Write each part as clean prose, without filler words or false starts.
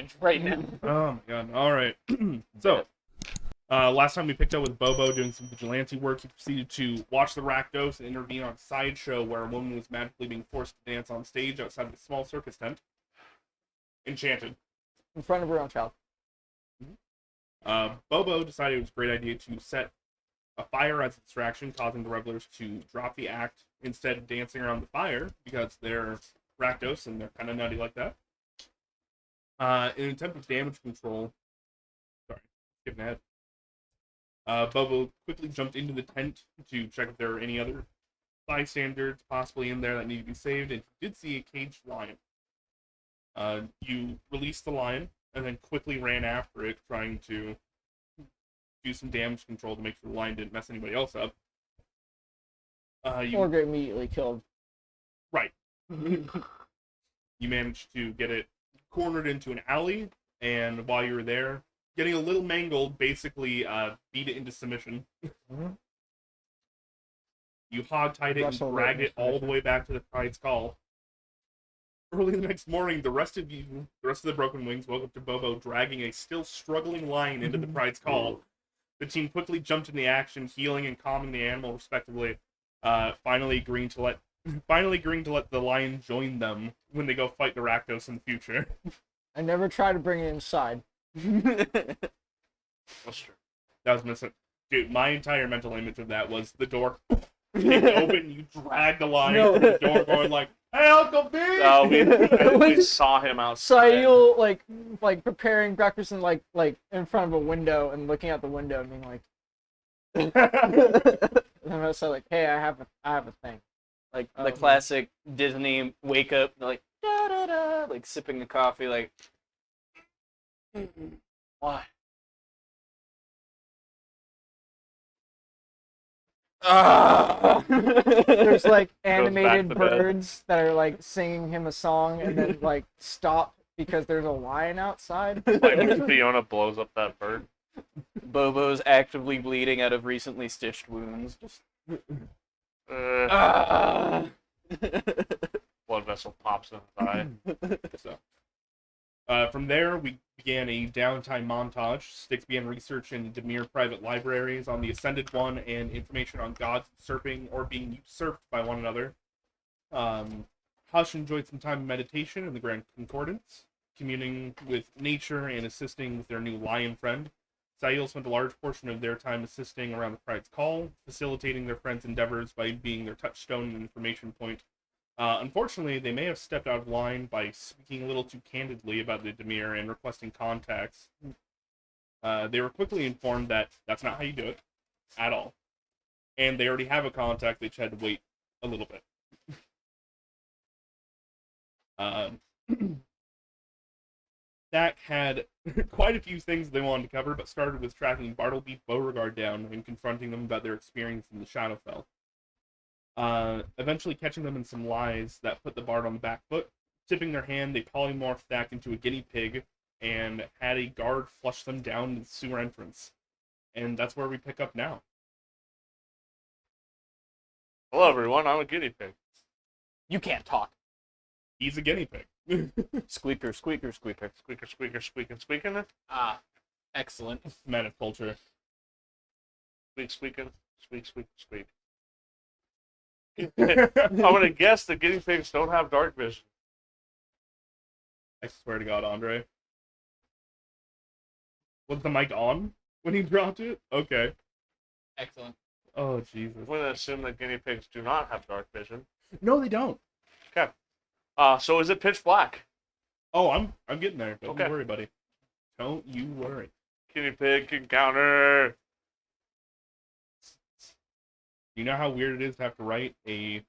edge right now. Oh my god. Alright. So, last time we picked up with Bobo doing some vigilante work, he proceeded to watch the Rakdos and intervene on a sideshow where a woman was magically being forced to dance on stage outside of a small circus tent. Enchanted. In front of her own child. Bobo decided it was a great idea to set a fire as a distraction, causing the revelers to drop the act instead of dancing around the fire, because they're Rakdos and they're kind of nutty like that. In an attempt of damage control, skipping ahead. Bobo quickly jumped into the tent to check if there were any other bystanders possibly in there that needed to be saved, and he did see a caged lion. You released the lion, and then quickly ran after it, trying to do some damage control to make sure the lion didn't mess anybody else up. Or get immediately killed. Right. You managed to get it cornered into an alley, and while you were there, getting a little mangled, basically beat it into submission. You hogtied it and dragged it all the way back to the Pride's Call. Early the next morning, the rest of the Broken Wings woke up to Bobo dragging a still struggling lion into the Pride's Call. The team quickly jumped in the action, healing and calming the animal respectively, finally agreeing to let the lion join them when they go fight the Rakdos in the future. I never try to bring it inside. That's true. That was missing. Dude, my entire mental image of that was the door being open, you drag the lion to the door going like, "Hey, Uncle B!" We saw him outside. Saeed, like preparing breakfast and like in front of a window and looking out the window and being like, and I'm also like, "Hey, I have a thing." Like the classic Disney wake up, like da da da, like sipping a coffee, like why? There's like back animated to bed. birds that are like singing him a song and then like stop because there's a lion outside. Like when Fiona blows up that bird. Bobo's actively bleeding out of recently stitched wounds. Just Blood vessel pops in his eye. So, from there, we began a downtime montage. Styx began research in Demir private libraries on the Ascended One and information on gods usurping or being usurped by one another. Hush enjoyed some time in meditation in the Grand Concordance, communing with nature and assisting with their new lion friend. Sahil spent a large portion of their time assisting around the Pride's Call, facilitating their friends' endeavors by being their touchstone and information point. Unfortunately, they may have stepped out of line by speaking a little too candidly about the Demir and requesting contacts. They were quickly informed that that's not how you do it, at all. And they already have a contact, they just had to wait a little bit. Dak had quite a few things they wanted to cover, but started with tracking Bartleby Beauregard down and confronting them about their experience in the Shadowfell. Eventually catching them in some lies that put the Bard on the back foot. Tipping their hand, they polymorphed Dak into a guinea pig and had a guard flush them down the sewer entrance. And that's where we pick up now. Hello, everyone. I'm a guinea pig. you can't talk. He's a guinea pig. Squeaker, squeaker, squeaker. Squeaker, squeaker, squeaking, squeaking. Ah, excellent. Man of culture. Squeak, squeaking. Squeak, squeak, squeak. I'm gonna guess the guinea pigs don't have dark vision. I swear to God, Andre. Was the mic on when he dropped it? Okay. Excellent. Oh, Jesus. I'm gonna assume that guinea pigs do not have dark vision. No, they don't. Okay. So is it pitch black? Oh, I'm getting there. Don't Okay. you worry, buddy. Don't you worry. Guinea pig encounter. You know how weird it is to have to write a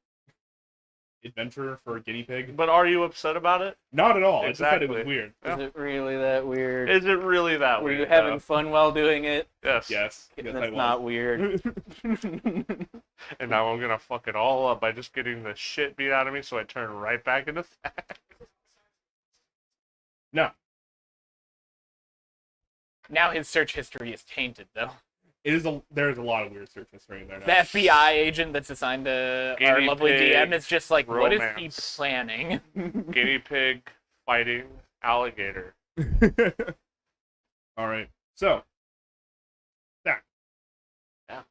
adventure for a guinea pig? But are you upset about it? Not at all. I just said it was Exactly. weird. Yeah. Is it really that weird? Is it really that Were weird? you having though? fun while doing it? Yes. Yes. Yes, I That's was. not weird. And now I'm gonna fuck it all up by just getting the shit beat out of me, so I turn right back into that. No. Now his search history is tainted, though. There's a lot of weird search history in there now. The FBI agent that's assigned to our Guinea lovely pig DM is just like, what is he romance. planning? Guinea pig fighting alligator. All right. So, that. Yeah.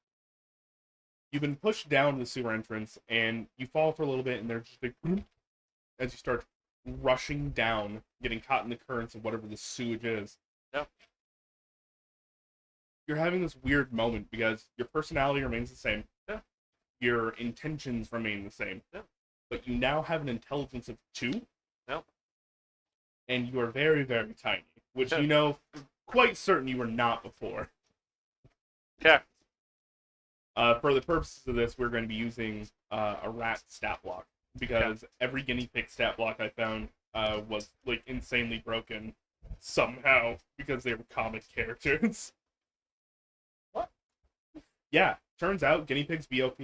You've been pushed down the sewer entrance, and you fall for a little bit, and there's just as you start rushing down, getting caught in the currents of whatever the sewage is. Yep. You're having this weird moment because your personality remains the same. Yeah. Your intentions remain the same. Yeah. But you now have an intelligence of 2. Yep. And you are very, very tiny, which Yeah. you know quite certain you were not before. Okay. For the purposes of this, we're going to be using a rat stat block because every guinea pig stat block I found was like insanely broken somehow because they were comic characters. What? Yeah, turns out guinea pigs be OP.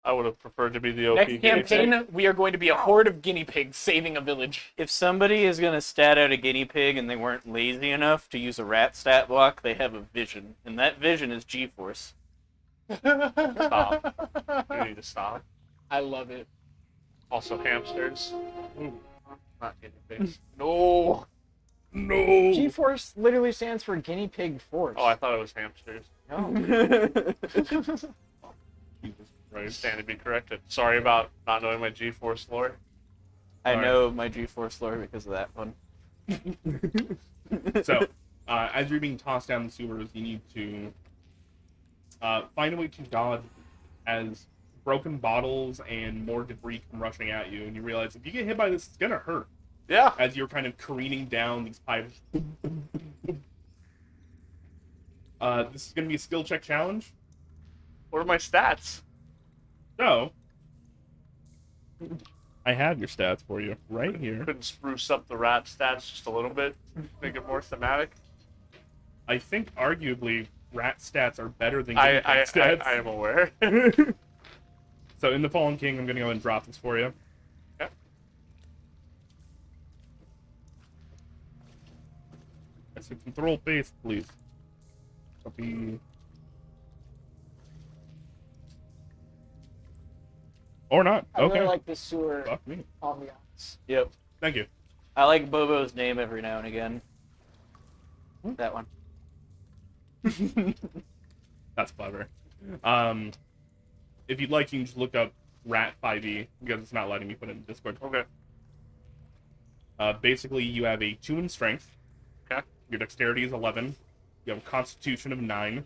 I would have preferred to be the OP. Next campaign, we are going to be a horde of guinea pigs saving a village. If somebody is going to stat out a guinea pig and they weren't lazy enough to use a rat stat block, they have a vision. And that vision is G-Force. Stop. You need to stop. I love it. Also hamsters. Ooh. Not guinea pigs. No. No! G-Force literally stands for guinea pig force. Oh, I thought it was hamsters. No. Jesus Christ. Stand to be corrected. Sorry about not knowing my G-Force lore. I Alright. know my G-Force lore because of that one. So, as you're being tossed down the sewers, you need to find a way to dodge as broken bottles and more debris come rushing at you, and you realize if you get hit by this, it's gonna hurt. Yeah. As you're kind of careening down these pipes. This is gonna be a skill check challenge. What are my stats? So, I have your stats for you right here. Couldn't spruce up the rat stats just a little bit, make it more thematic. I think arguably rat stats are better than I guinea pig stats. am aware. So in the Fallen King, I'm gonna go ahead and drop this for you. Okay. I said control base, please. Copy. Or not. I Okay. really like the sewer Fuck me. ambiance. Yep. Thank you. I like Bobo's name every now and again. That one. That's clever. If you'd like, you can just look up Rat 5e because it's not letting me put it in Discord. Okay. Basically, you have a 2 in strength. Okay. Your dexterity is 11. You have a constitution of 9.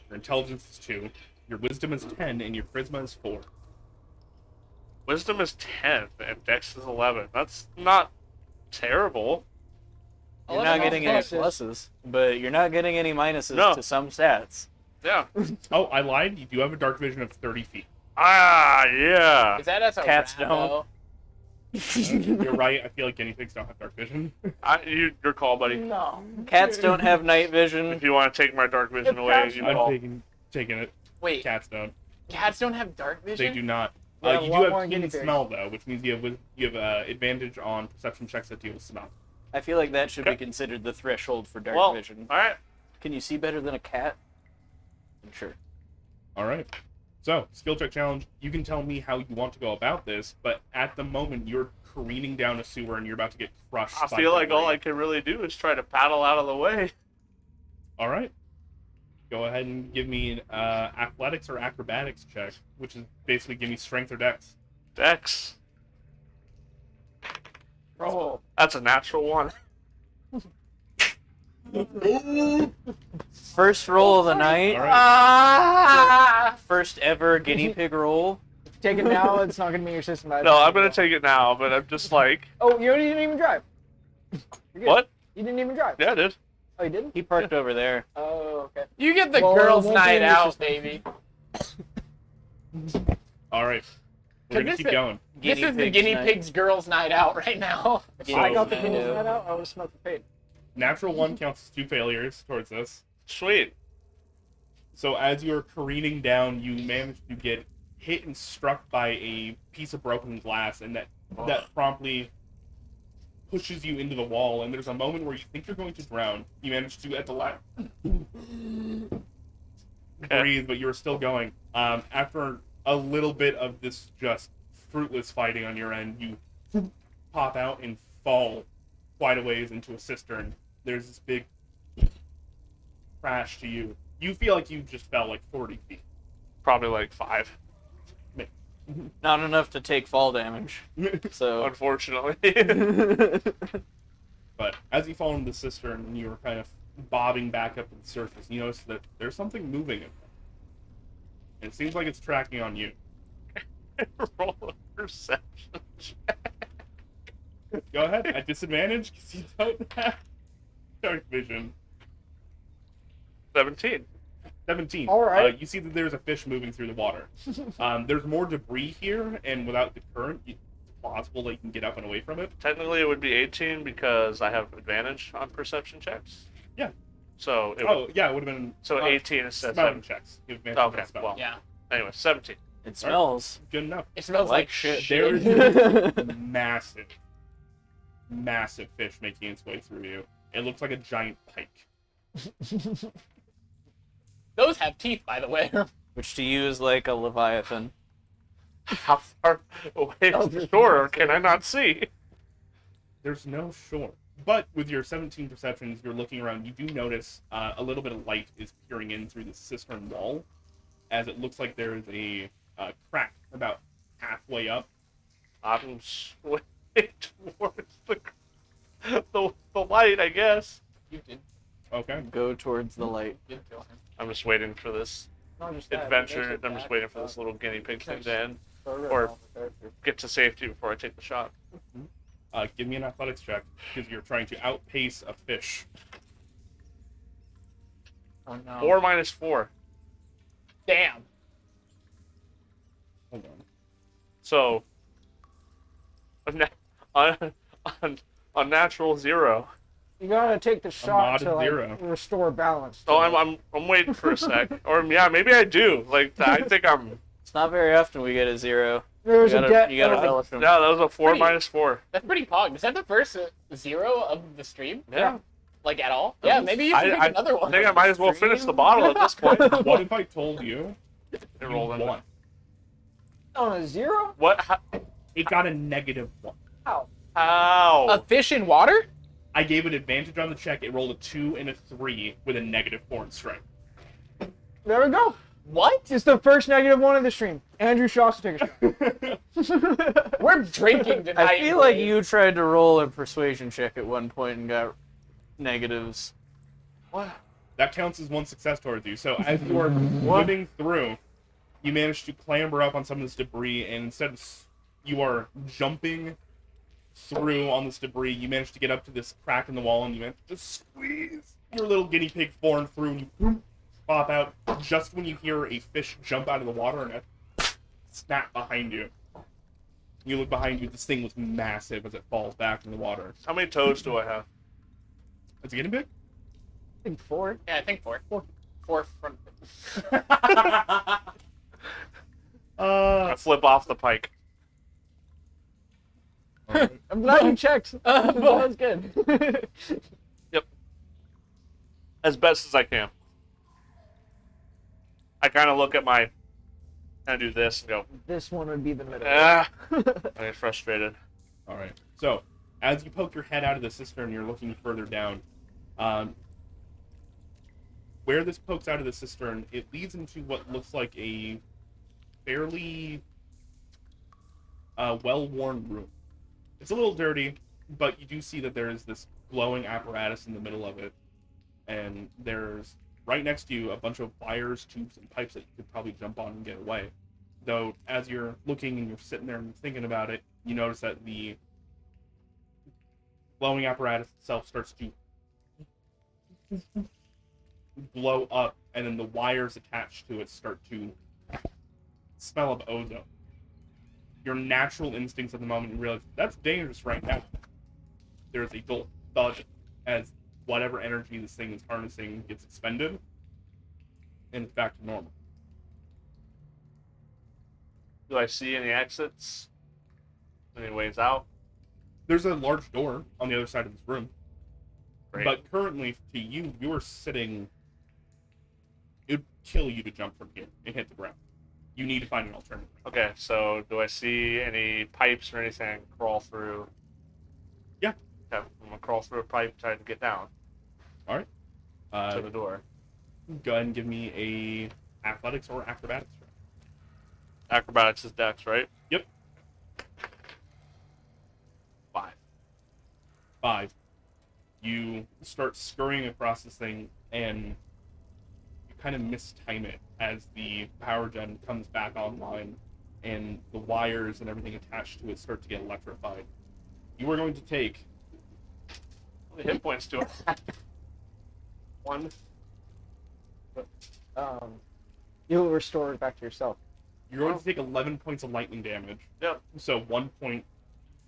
Your intelligence is 2. Your wisdom is 10, and your charisma is 4. Wisdom is 10 and Dex is 11. That's not terrible. You're not getting any pluses. pluses, but you're not getting any minuses No. to some stats. Yeah. Oh, I lied. You do have a dark vision of 30 feet. Ah, yeah. Is that as a Cats rat, don't. though? You're right. I feel like guinea pigs don't have dark vision. Your call, buddy. No. Cats don't have night vision. If you want to take my dark vision If away, cats- you I'm call. taking it. Wait, Cats don't. cats don't have dark vision? They do not. They have a You lot do more have guinea keen pigs. smell though, which means you have advantage on perception checks that deal with smell. I feel like that should be Okay. considered the threshold for dark Well, vision. alright. Can you see better than a cat? Sure. All right. So, skill check challenge. You can tell me how you want to go about this, but at the moment you're careening down a sewer and you're about to get crushed. I by feel like all debris. I can really do is try to paddle out of the way. All right. Go ahead and give me an athletics or acrobatics check, which is basically give me strength or dex. Dex. Roll. That's a natural one. First roll of the night. All right. Ah! First ever guinea pig roll. Take it now. It's not going to be in your system. by the No, time I'm you gonna go. take it now, but I'm just like, Oh, you didn't even drive. You're good. what? You didn't even drive. Yeah, I did. Oh, you didn't? He parked over there. Oh, okay. You get the Well, girls' it won't be night in your out, system. baby. All right. We're gonna This keep is- going. This is the Pig's guinea night. pig's girls' night out right now. If I got the Yeah. people's night out, I would have smoked the paid. Natural 1 counts as 2 failures towards this. Sweet. So as you're careening down, you manage to get hit and struck by a piece of broken glass, and that promptly pushes you into the wall. And there's a moment where you think you're going to drown. You manage to, at the last, breathe, but you're still going. After a little bit of this just fruitless fighting on your end, you pop out and fall quite a ways into a cistern. There's this big crash to you. You feel like you just fell like 40 feet. Probably like 5, Not enough to take fall damage. So unfortunately. But as you fall into the cistern and you're kind of bobbing back up to the surface, you notice that there's something moving in there. And it seems like it's tracking on you. Roll a perception check. Go ahead, at disadvantage, because you don't have dark vision. 17. 17. All right. You see that there's a fish moving through the water. There's more debris here, and without the current, it's possible that you can get up and away from it. Technically, it would be 18 because I have advantage on perception checks. Yeah. So it Oh, yeah, it would have been... so 18 instead of smelling 7. checks. You have advantage on Okay, spell. well. Yeah. Anyway, 17. it smells. Good enough. It smells Like like shit. There shit. is a massive fish making its way through you. It looks like a giant pike. Those have teeth, by the way. Which to you is like a leviathan. How far away is the shore can I not see? There's no shore. But with your 17 perceptions, you're looking around, you do notice a little bit of light is peering in through the cistern wall, as it looks like there is a crack about halfway up. I'm swaying towards the light, I guess. You did. Okay. Go towards the light. You did kill him. I'm just waiting for this Not just that, adventure. it makes it I'm just back, waiting for this little guinea pig thing to end. further or- along the character. Get to safety before I take the shot. Give me an athletics check, because you're trying to outpace a fish. Oh no. 4 minus 4. Damn. Hold on. So, a natural 0. You gotta take the shot modded to like zero. restore balance. So to it. I'm waiting for a sec. Or yeah, maybe I do. Like I think I'm. It's not very often we get a 0. There was You a gotta, debt. you gotta like, relish them. Yeah, that was a 4 Pretty- minus 4. That's pretty pog. Is that the first 0 of the stream? Yeah. Like, at all? Yeah, maybe you should I pick another I one. think I might as well finish the bottle at this point. What if I told you It you rolled in. won? on a 0? What? It got a -1. How? How? A fish in water? I gave it advantage on the check. It rolled a 2 and a 3 with a -4 in strength. There we go. What? It's the first -1 of the stream. Andrew Shaw to take a shot. We're drinking tonight. I feel like you tried to roll a persuasion check at one point and got negatives. What? That counts as one success towards you. So as you are moving through, you manage to clamber up on some of this debris, and instead of you are jumping through on this debris, you manage to get up to this crack in the wall, and you manage to squeeze your little guinea pig form through, and you boom, pop out just when you hear a fish jump out of the water and a snap behind you. You look behind you, this thing was massive as it falls back in the water. How many toes do I have? It's a guinea pig? I think 4. Yeah, I think 4. 4 front. I flip off the pike. I'm glad you checked. That was good. As best as I can. I kind of look at my, kind of do this and go, This one would be the middle. ah. I get frustrated. All right. So, as you poke your head out of the cistern, you're looking further down. Where this pokes out of the cistern, it leads into what looks like a fairly well-worn room. It's a little dirty, but you do see that there is this glowing apparatus in the middle of it, and there's right next to you a bunch of wires, tubes, and pipes that you could probably jump on and get away. Though, as you're looking and you're sitting there and thinking about it, you notice that the glowing apparatus itself starts to blow up, and then the wires attached to it start to smell of ozone. Your natural instincts at the moment, you realize that's dangerous right now. There's a dull thud as whatever energy this thing is harnessing gets expended, and it's back to normal. Do I see any exits? Any ways out? There's a large door on the other side of this room. Great. But currently, to you, you're sitting... It would kill you to jump from here and hit the ground. You need to find an alternative. Okay, so do I see any pipes or anything I can crawl through? Yeah. Okay, I'm I'm gonna crawl through a pipe, trying to get down All right. to the door. Go ahead and give me a athletics or acrobatics. Acrobatics is dex, right? Yep. 5. 5. You start scurrying across this thing, and you kind of mistime it as the power gen comes back online, and the wires and everything attached to it start to get electrified. You are going to take How many hit points do I? 1. You'll restore it back to yourself. You're going to take 11 points of lightning damage. Yep. So 1 point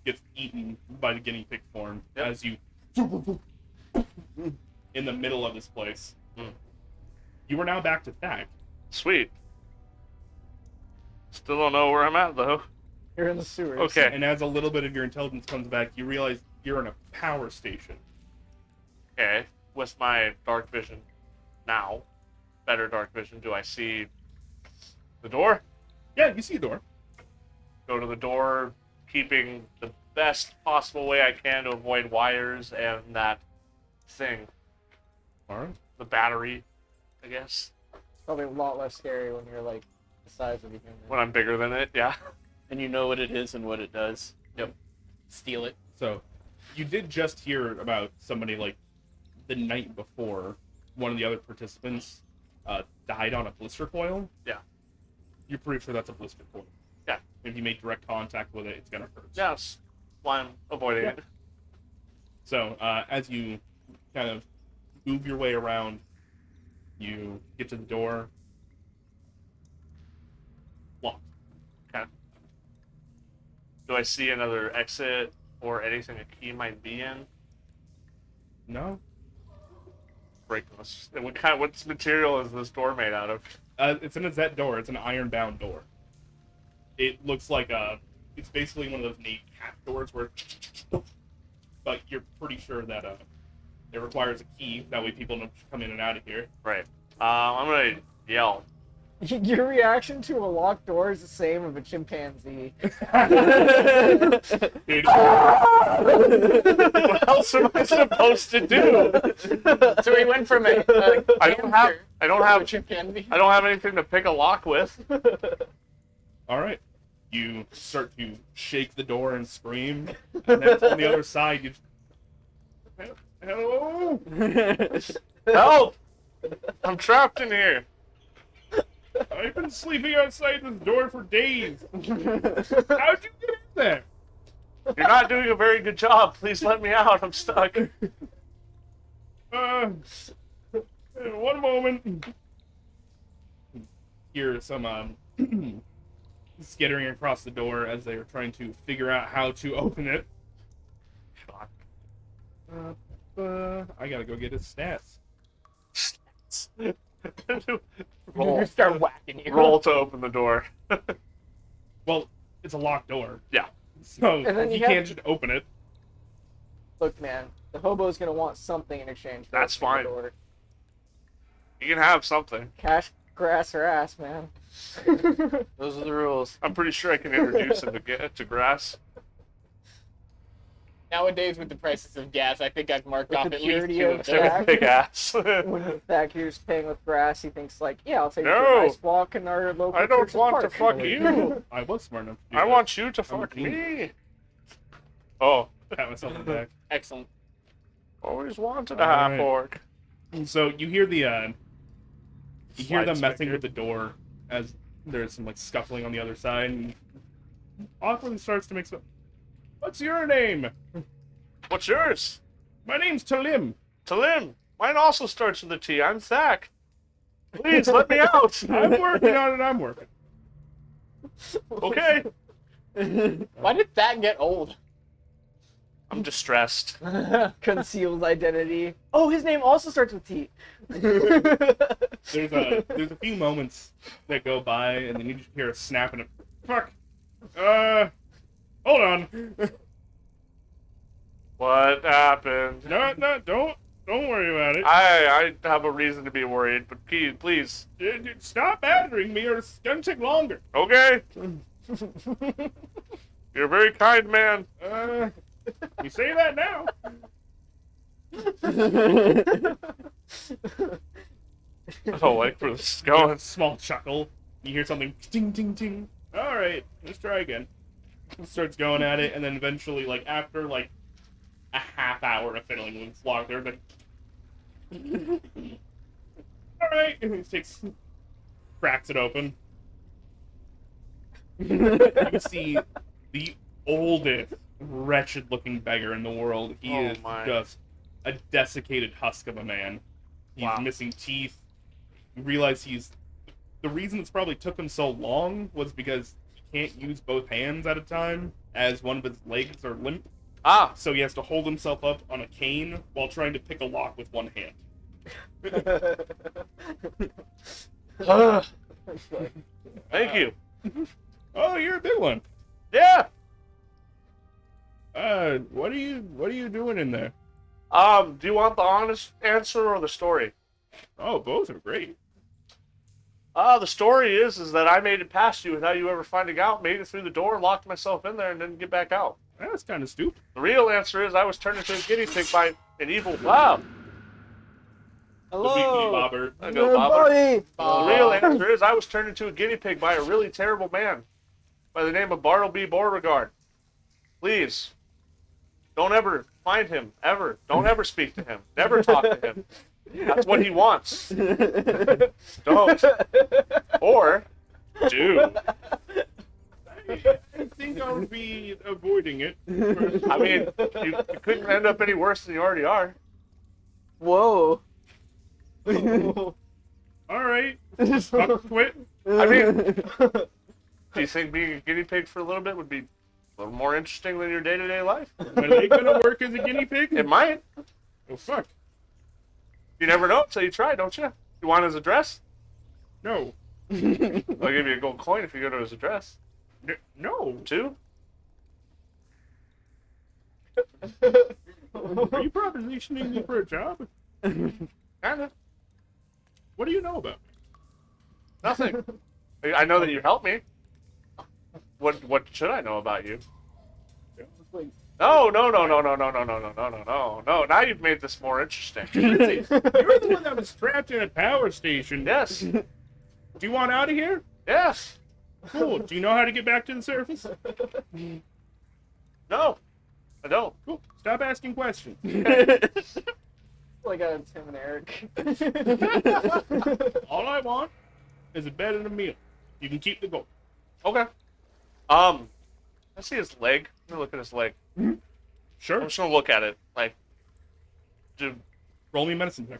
gets eaten by the guinea pig form Yep. as you in the middle of this place. Mm. You are now back to Thak. Sweet. Still don't know where I'm at though. You're in the sewers. Okay. And as a little bit of your intelligence comes back, you realize you're in a power station. Okay. With my dark vision now, better dark vision, do I see the door? Yeah, you see a door. Go to the door, keeping the best possible way I can to avoid wires and that thing, All right. the battery, I guess. Probably a lot less scary when you're like the size of a human. When I'm bigger than it, yeah. And you know what it is and what it does. Steal it. So, you did just hear about somebody like the night before. One of the other participants died on a blister coil. Yeah. You're pretty sure that's a blister coil. Yeah. If you make direct contact with it, it's gonna hurt. Yeah, that's why I'm avoiding Yeah. it. So, as you kind of move your way around, you get to the door. Locked. Do I see another exit or anything a key might be in? No. Break this. And what material is this door made out of? It's an Azet door. It's an iron-bound door. It looks like it's basically one of those Navy cap doors where, but you're pretty sure that it requires a key. That way people don't come in and out of here. Right. I'm gonna yell. Your reaction to a locked door is the same of a chimpanzee. Dude, What else am I supposed to do? So we went from a I don't have a chimpanzee. I don't have anything to pick a lock with. all right. You start to shake the door and scream, and then on the other side, you. Hello. Help! I'm trapped in here. I've been sleeping outside this door for days. How'd you get in there? You're not doing a very good job. Please let me out. I'm stuck. One moment. Hear some skittering across the door as they are trying to figure out how to open it. I gotta go get his stats. You start whacking you. Roll to open the door. Well, it's a locked door. Yeah. So And then you you can't have- just open it. Look, man, the hobo's gonna want something in exchange for That's opening the fine. door. You can have something. Cash, grass, or ass, man. Those are the rules. I'm pretty sure I can introduce him to grass. Nowadays, with the prices of gas, I think I've marked With off the at least purity 2 of of Jack. them. Every big ass. When Thacker's paying with grass, he thinks like, yeah, I'll take you No. for a nice walk in our local I don't church's want to park. fuck you. I was smart enough to do I that. want you to fuck me. Oh, Pat myself on the back. Excellent. always wanted a Alright. half orc. So you hear the you hear them Slide messing sticker. with the door as there's some like scuffling on the other side, and awkwardly starts to make some. What's your name? What's yours? My name's Talim. Talim. Mine also starts with a T. I'm Thak. Please let me out. I'm working on it. I'm working. Okay. Why did that get old? I'm distressed. Concealed identity. Oh, his name also starts with T. There's a few moments that go by, and then you just hear a snap and a fuck. Hold on. What happened? No, don't worry about it. I have a reason to be worried, but please. Stop battering me, or it's gonna take longer. Okay. You're a very kind man. You say that now. Oh, like where this is going. Small chuckle. You hear something ting ting ting. All right, let's try again. Starts going at it, and then eventually, like after like a half hour of fiddling with its lock, they're like, all right, and he cracks it open. You can see the oldest, wretched-looking beggar in the world. He Oh is my. just a desiccated husk of a man. He's Wow. missing teeth. You realize the reason it's probably took him so long was because he can't use both hands at a time, as one of his legs are limp. Ah, So he has to hold himself up on a cane while trying to pick a lock with one hand. thank you. Oh, you're a big one. Yeah. What are you doing in there? Do you want the honest answer or the story? Oh, both are great. The story is that I made it past you without you ever finding out, made it through the door, locked myself in there, and didn't get back out. That's kind of stupid. The real answer is I was turned into a guinea pig by an evil wow. The weekly Hello. bobber. I go, Bobber. Buddy. The real answer is I was turned into a guinea pig by a really terrible man by the name of Bartleby Beauregard. Please, don't ever find him, ever. Don't ever speak to him. Never talk to him. That's what he wants. Don't. Or do. I think I'll be avoiding it. I mean, you couldn't end up any worse than you already are. Whoa. All right, I'll quit. I mean, do you think being a guinea pig for a little bit would be a little more interesting than your day-to-day life? Are they gonna work as a guinea pig? It might. Oh fuck. You never know until you try, don't you? You want his address? No. I'll give you a gold coin if you go to his address. No. 2? Are you propositioning me for a job? Kinda. What do you know about me? Nothing. I know that you helped me. What should I know about you? No. Now you've made this more interesting. You're the one that was trapped in a power station. Yes. Do you want out of here? Yes. Cool. Do you know how to get back to the surface? No. I don't. Cool. Stop asking questions. Like Tim and Eric. All I want is a bed and a meal. You can keep the gold. Okay. Let's see his leg. Let me look at his leg. Sure. I'm just gonna look at it. Like, dude. Roll me a medicine check.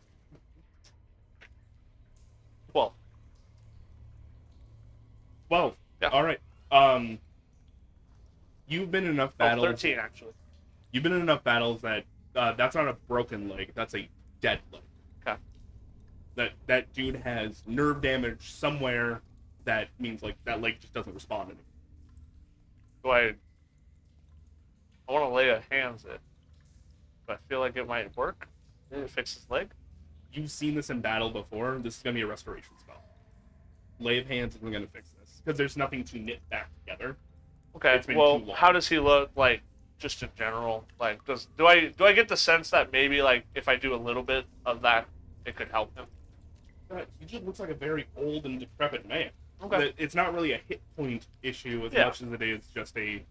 12. 12. Yeah. All right. You've been in enough battles. 13 actually. You've been in enough battles that that's not a broken leg. That's a dead leg. Okay. That dude has nerve damage somewhere. That means like that leg just doesn't respond anymore. Do I want to lay a hands it. Do I feel like it might work? Maybe fix his leg? You've seen this in battle before. This is gonna be a restoration spell. Lay of hands isn't gonna fix this because there's nothing to knit back together. Okay. It's been Well, too long. how does he look like just in general? Like do I get the sense that maybe like if I do a little bit of that it could help him? He just looks like a very old and decrepit man. Okay. It's not really a hit point issue as Yeah. much as it is just a.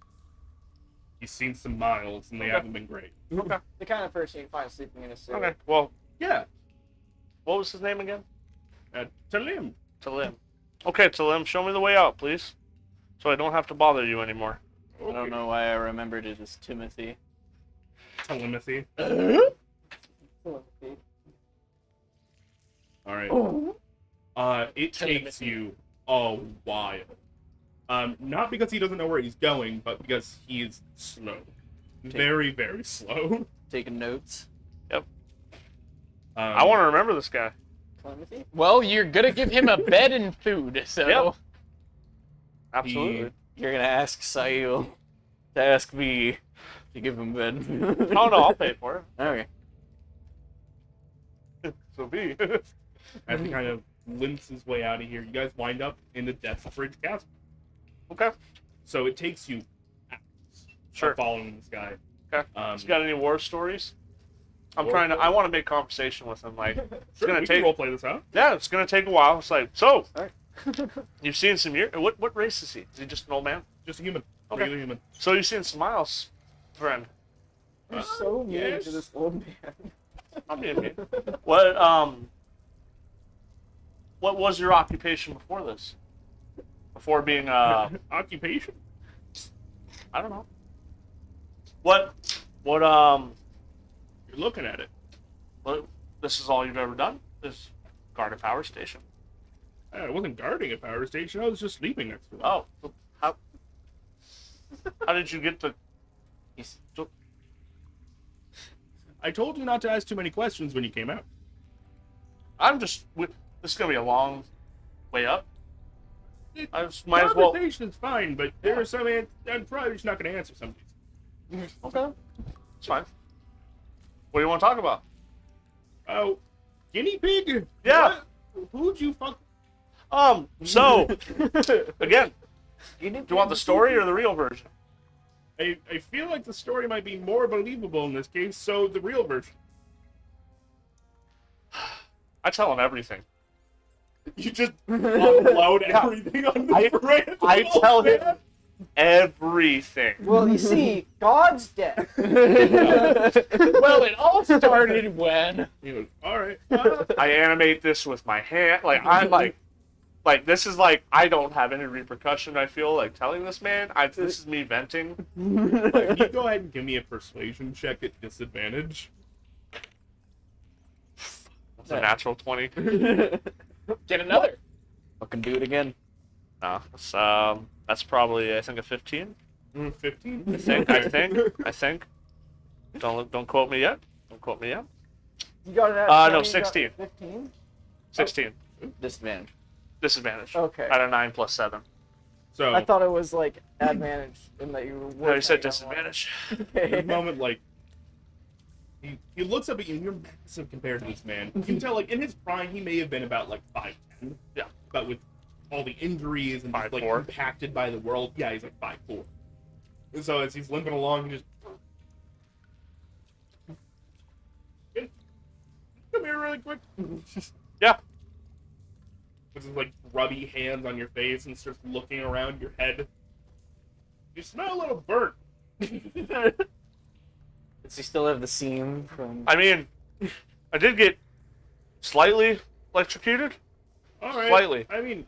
He's seen some miles and they Okay. haven't been great. Okay. The kind of person you find sleeping in a suit. Okay. Well, Yeah. what was his name again? Talim. Talim. Okay, Talim, show me the way out, please. So I don't have to bother you anymore. I don't know why I remembered it as Timothy. Telemothy. All right. It takes you a while. Not because he doesn't know where he's going, but because he's slow. Very, very slow. Taking notes. I want to remember this guy. Telepathy? Well, you're gonna give him a bed and food, so Yep. Absolutely. You're gonna ask Sail to ask me to give him bed. Oh no, I'll pay for Okay. it. So be. as he kind of limps his way out of here, you guys wind up in the Death Bridge Castle. Okay. So it takes you hours Sure. of following this guy. Okay. You got any war stories? I want to make conversation with him. Like, it's Sure, gonna we can take. roleplay this out. Yeah, it's gonna take a while. It's like, so Alright. you've seen some year. What race is he? Is he just an old man? Just a human. Okay. Regular human. So you've seen some miles, friend. You're so mean yes. to this old man. I'm being mean. What was your occupation before this? Before being Occupation? I don't know. What You're looking at it. this is all you've ever done? Is guard a power station? I wasn't guarding a power station. I was just sleeping next to it. Oh, how did you get the? I told you not to ask too many questions when you came out. This is gonna be a long way up. I just might as well. Conversation is fine, but there are some I'm probably just not going to answer some of these. Okay, it's fine. What do you want to talk about? Oh, guinea pig? Yeah. What? Who'd you fuck? So again, do you want the story or the real version? I feel like the story might be more believable in this case, so the real version. I tell him everything. You just upload everything on the brand. I tell him everything. Well, you see, God's dead. Well, it all started when. He goes, all right. I animate this with my hand. Like I'm like this is like I don't have any repercussion. I feel like telling this man. This is me venting. Can you go ahead and give me a persuasion check at disadvantage? It's a natural 20. Get another. Fucking do it again. No, that's probably I think a 15. 15? I think. Don't quote me yet. Don't quote me yet. You got it at No, 20, you got 16. 15? 16. Disadvantage. Disadvantage. Okay. Out of 9 plus 7. So, I thought it was like advantage in that you were. No, you said working on one. disadvantage. at Okay. the moment, like, he looks up at you, and you're massive compared to this man. You can tell, like, in his prime, he may have been about, like, 5'10". Yeah. But with all the injuries and just, like, 5'4". impacted by the world, yeah, he's, like, 5'4". And so as he's limping along, he just... Come here really quick. Yeah. With his, like, grubby hands on your face and starts looking around your head. You smell a little burnt. Does he still have the seam from? I mean, I did get slightly electrocuted. All right. Slightly. I mean,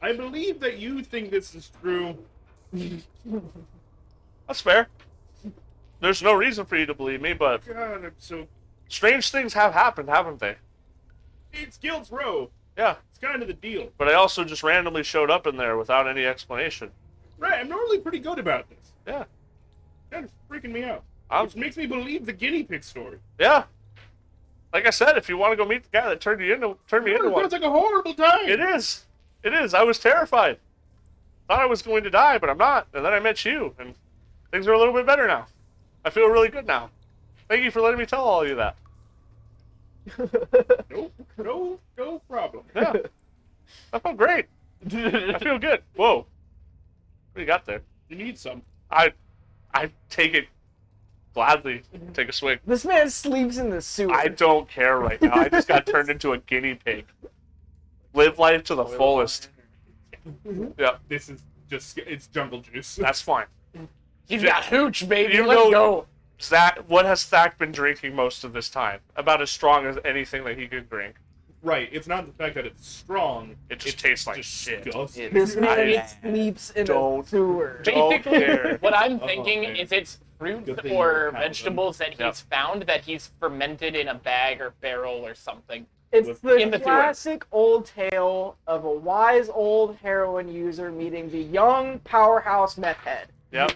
I believe that you think this is true. That's fair. There's no reason for you to believe me, but God, I'm so... strange things have happened, haven't they? It's Guildsrow. Yeah. It's kind of the deal. But I also just randomly showed up in there without any explanation. Right, I'm normally pretty good about this. Yeah. Kind of freaking me out. I'm- Which makes me believe the guinea pig story. Yeah. Like I said, if you want to go meet the guy that turned me into It one. sounds like a horrible time. It is. It is. I was terrified. Thought I was going to die, but I'm not. And then I met you, and things are a little bit better now. I feel really good now. Thank you for letting me tell all you that. No problem. Yeah. I felt great. I feel good. Whoa. What do you got there? You need some. I take it gladly. Take a swig. This man sleeps in the sewer. I don't care right now. I just got turned into a guinea pig. Live life to the fullest. Yeah, This is just, it's jungle juice. that's fine. He's got hooch, baby. You Let's know- go. Zach, what has Zach been drinking most of this time? About as strong as anything that he could drink. Right, it's not the fact that it's strong. It just it's tastes like shit. disgusting. This man I sleeps in don't- the sewer. Don't Basically, care. what I'm thinking man. is it's fruits Good thing or you have them. vegetables that he's Yep. found that he's fermented in a bag or barrel or something. It's with- the in the sewer. classic old tale of a wise old heroin user meeting the young powerhouse meth head. Yep.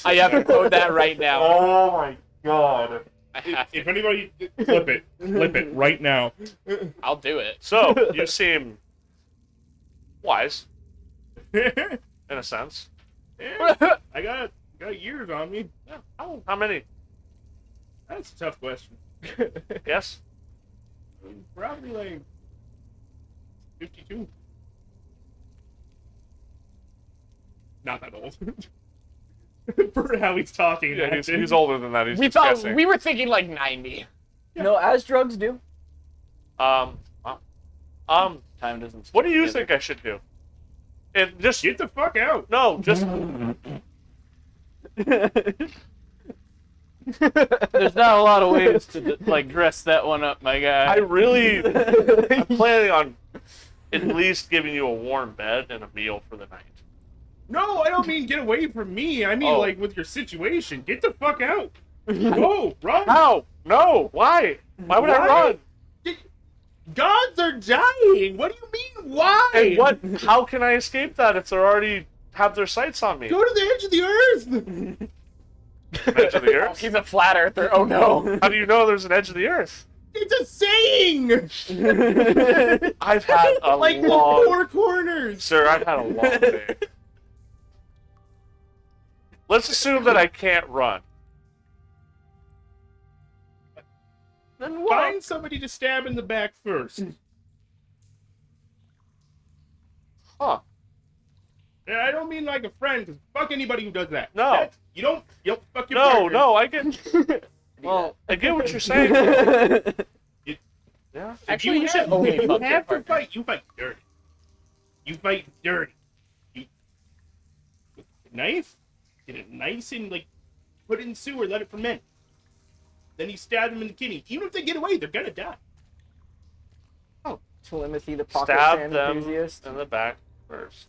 I have to quote that right now. Oh my god. I have If to. anybody, flip it right now. I'll do it. So, you seem wise, Yeah, in a sense. I got years on me. Yeah. How many? That's a tough question. Yes? Probably like 52. Not that old. For how he's talking. Yeah, he's older than that. He's We just thought guessing. we were thinking like 90. No, as drugs do. Um, Time doesn't. what do you think I should do? Just Get the fuck out. no, just There's not a lot of ways to like dress that one up, my guy. I'm planning on at least giving you a warm bed and a meal for the night. No, I don't mean get away from me. I mean, Oh. like, with your situation. Get the fuck out. Go, run. How? No. Why? Why would I Why? run? Gods are dying. What do you mean, why? And what? How can I escape that if they're already have their sights on me? Go to the edge of the earth. Edge of the Oh, earth? he's a flat earther. Oh no. How do you know there's an edge of the earth? It's a saying. I've had a Like the long... four corners. Sir, I've had a long day. Let's assume that I can't run. Then what? Find somebody to stab in the back first. Huh. And I don't mean like a friend, because fuck anybody who does that. No. You don't fuck your No, partner. no, I get... Well, I get what you're saying. Yeah. If Actually, you you should have, only if you fuck your have to partner. fight, you fight dirty. You fight dirty. You knife, get it nice and like put it in sewer, let it ferment. Then you stab them in the kidney. Even if they get away, they're gonna die. Timothy, the pocket Stab sand them enthusiast. in the back first.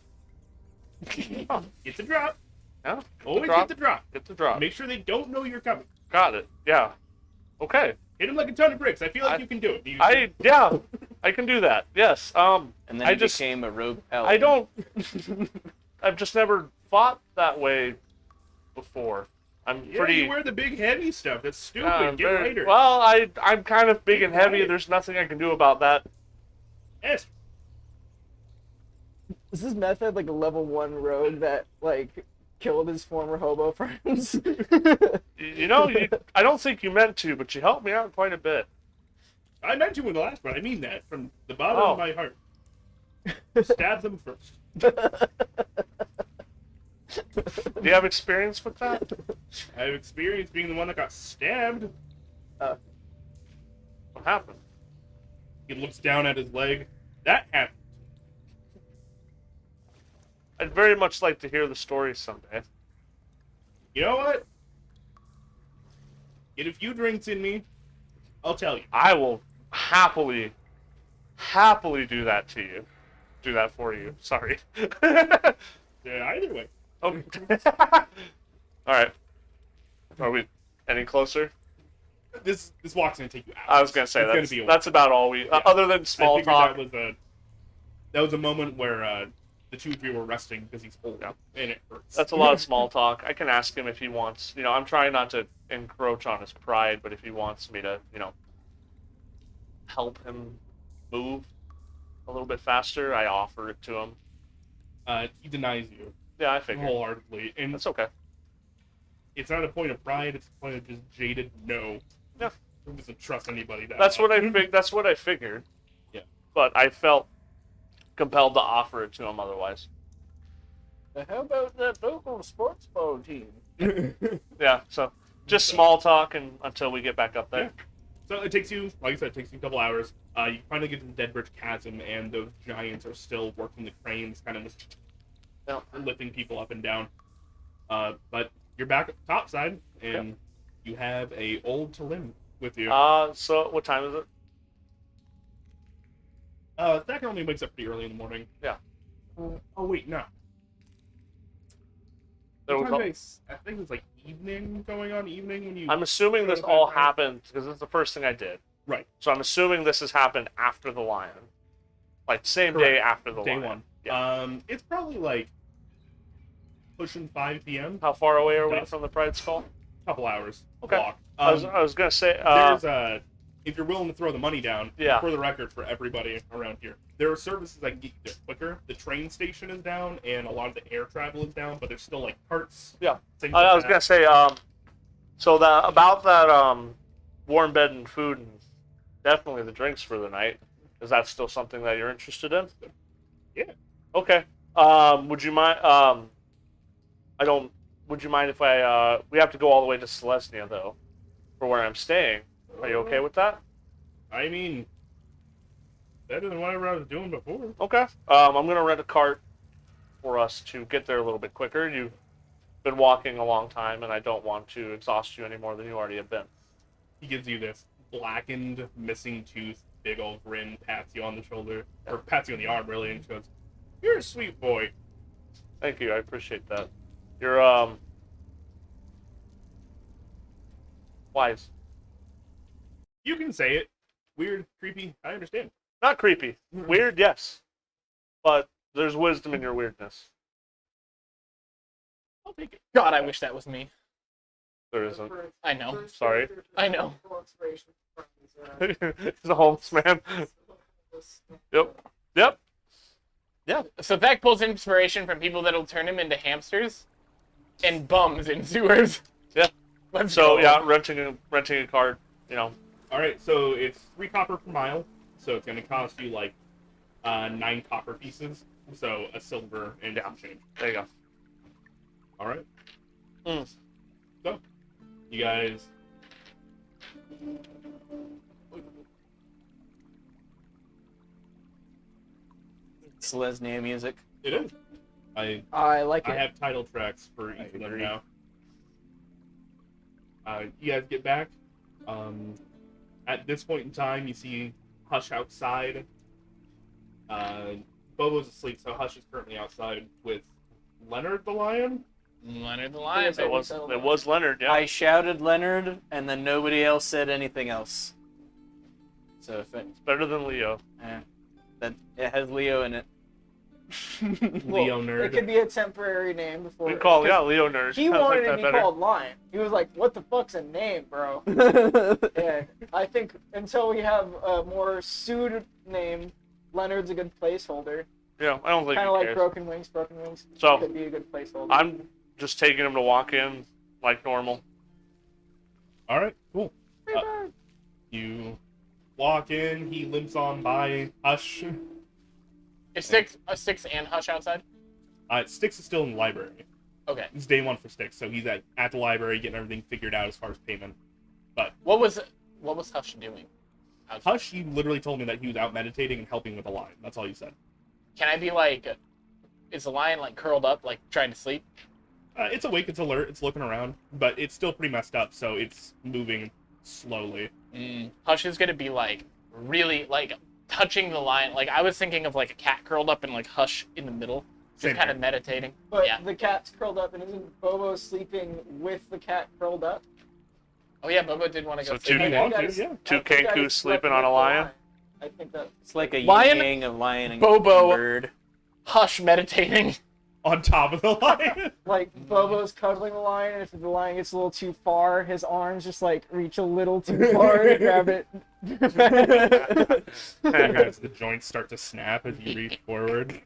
Huh. Get the drop. Yeah. Always drop. get the drop. Get the drop. Make sure they don't know you're coming. Got it. Yeah. Okay. Hit them like a ton of bricks. I feel like you can do it. Yeah, I can do that. Yes. And then I he just- became a rogue I paladin. don't. I've just never fought that way before. I'm Yeah, pretty. you wear the big heavy stuff. That's stupid. I'm Get very- lighter. Well, I'm kind of big and heavy. lighter. There's nothing I can do about that. Yes. Is this method like a level 1 rogue that like killed his former hobo friends? You know, I don't think you meant to, but you helped me out quite a bit. I meant to in the last one. I mean that from the bottom Oh. of my heart. Stab them first. Do you have experience with that? I have experience being the one that got stabbed. What happened? He looks down at his leg. That happened. I'd very much like to hear the story someday. You know what? Get a few drinks in me. I'll tell you. I will happily do that to you. Do that for you. Sorry. Yeah, either way. Okay. All right. Are we any closer? This walk's gonna take you hours. I was gonna say It's gonna that's be a that's about all we. Yeah. Other than I small figured talk. that was a moment where the two of you were resting because he's old Yeah. and it hurts. That's a lot of small talk. I can ask him if he wants. You know, I'm trying not to encroach on his pride, but if he wants me to, you know, help him move a little bit faster, I offer it to him. He denies you Yeah, I figured. wholeheartedly, and That's okay. it's not a point of pride. It's a point of just jaded no. Yeah. He doesn't trust anybody. That's what much. That's what I figured. Yeah. But I felt compelled to offer it to him otherwise. How about that local sports ball team? Yeah. So just small talk and until we get back up there. So it takes you, like I said, it takes you a couple hours. You finally get to the Deadbridge Chasm, and those giants are still working the cranes, kind of just lifting people up and down. But you're back at the top side, and you have a old Talim with you. So what time is it? That only wakes up pretty early in the morning. Yeah. Oh wait, no. There What was time did I think it was like evening going on. Evening when you. I'm assuming this all happened because it's the first thing I did. Right. So I'm assuming this has happened after the lion, like same Correct. day after the Day lion. one. Yeah. It's probably like pushing 5 p.m. How far away are we Dusk. from the Pride Skull? Couple hours. Okay. Walk. I was gonna say. There's if you're willing to throw the money down, Yeah. for the record, for everybody around here, there are services that can get you there quicker. The train station is down, and a lot of the air travel is down, but there's still like carts. Yeah. Things I like was that. gonna say. So that about that warm bed and food and definitely the drinks for the night. Is that still something that you're interested in? Yeah. Okay. Would you mind? I don't. would you mind if I, we have to go all the way to Selesnya, though, for where I'm staying. Are you okay with that? I mean, better than whatever I was doing before. Okay. I'm going to rent a cart for us to get there a little bit quicker. You've been walking a long time, and I don't want to exhaust you any more than you already have been. He gives you this blackened, missing tooth, big old grin, pats you on the shoulder, or pats you on the arm, really, and just goes, "You're a sweet boy." Thank you. I appreciate that. You're, wise. You can say it. Weird, creepy, I understand. Not creepy. Weird, yes. But there's wisdom in your weirdness. I'll take it. God, I wish that was me. There isn't. I know. Sorry. I know. He's a homeless man. Yep. Yep. Yeah. So Thak pulls inspiration from people that'll turn him into hamsters and bums in sewers. Yeah. Let's So, go. yeah, renting a cart, you know. Alright, so it's 3 copper per mile, so it's going to cost you, like, 9 copper pieces, so a silver and some change. There you go. Alright? Mm. So, you guys... Selesnya music. It is. I like I it. have title tracks for each of them agree. now. You guys get back. At this point in time, you see Hush outside. Bobo's asleep, so Hush is currently outside with Leonard the lion. Leonard the Lion. Yes, baby. It was Leonard, yeah. I shouted Leonard, and then nobody else said anything else. So if it, It's better than Leo. that it has Leo in it. Leo nerd. It could be a temporary name before. We call Leo Nerd. He I like wanted that to be better. called Lion. He was like, "What the fuck's a name, bro?" Yeah, I think until we have a more suited name, Leonard's a good placeholder. Yeah, I don't think Kind he of like cares. Broken Wings. Broken Wings So, could be a good placeholder. I'm just taking him to walk in like normal. Alright, cool. You walk in, he limps on by Hush. Is Sticks and Hush outside? Styx is still in the library. Okay. It's day 1 for Styx, so he's at the library getting everything figured out as far as payment. What was Hush doing? outside? Hush, he literally told me that he was out meditating and helping with the lion. That's all he said. Can I be like, is the lion like curled up, like trying to sleep? It's awake, it's alert, it's looking around, but it's still pretty messed up, so it's moving slowly. Hush is gonna be like really like touching the lion. Like I was thinking of like a cat curled up and like Hush in the middle, just Same kind of here. meditating. But Yeah. the cat's curled up, and isn't Bobo sleeping with the cat curled up? Oh yeah, Bobo did want to go So sleep. two- I you think want that to, is- yeah. Two I think that Kenkus is sleeping what on a the lion? I think that It's like a Lion, yin yang of lion and Bobo. bird. Hush meditating. On top of the lion. like Bobo's cuddling the lion, and if the lion gets a little too far, his arms just like reach a little too far to grab it. As the joints start to snap as you reach forward.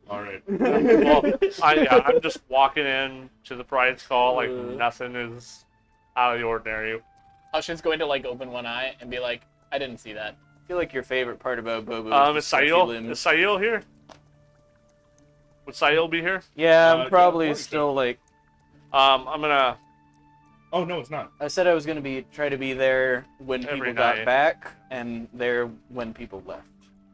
Alright. Well, I'm just walking in to the pride's call like nothing is out of the ordinary. Hush is going to like open one eye and be like, I didn't see that. I feel like your favorite part about Bobo Is is the stretchy Sail? limbs. Is Sail here? Would Sail be here? Yeah, Yeah, I'm probably of course. still like. I'm gonna. Oh, no, it's not. I said I was gonna try to be there when Every people got night. back, and there when people left.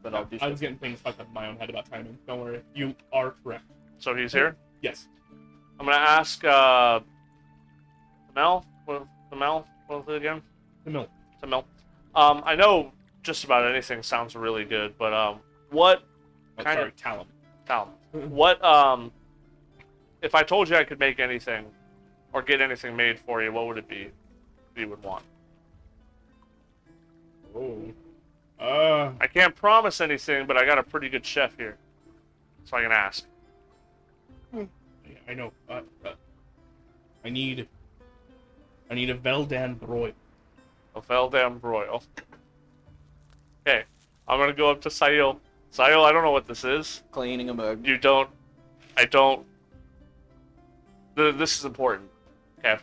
But I'll do. I was getting things fucked up in my own head about timing. Don't worry. You are correct. So he's here. Yes. I'm gonna ask Mel. What was it again? The mill. Mel. I know just about anything sounds really good, but what Oh, Kind sorry, of- Talon. Talon? What if I told you I could make anything or get anything made for you, what would it be you would want? Oh. I can't promise anything, but I got a pretty good chef here, so I can ask. I know. I need a Veldan broil. A Veldam broil. Okay, I'm gonna go up to Sail. Sail, I don't know what this is. Cleaning a mug. You don't. I don't. This is important. Okay,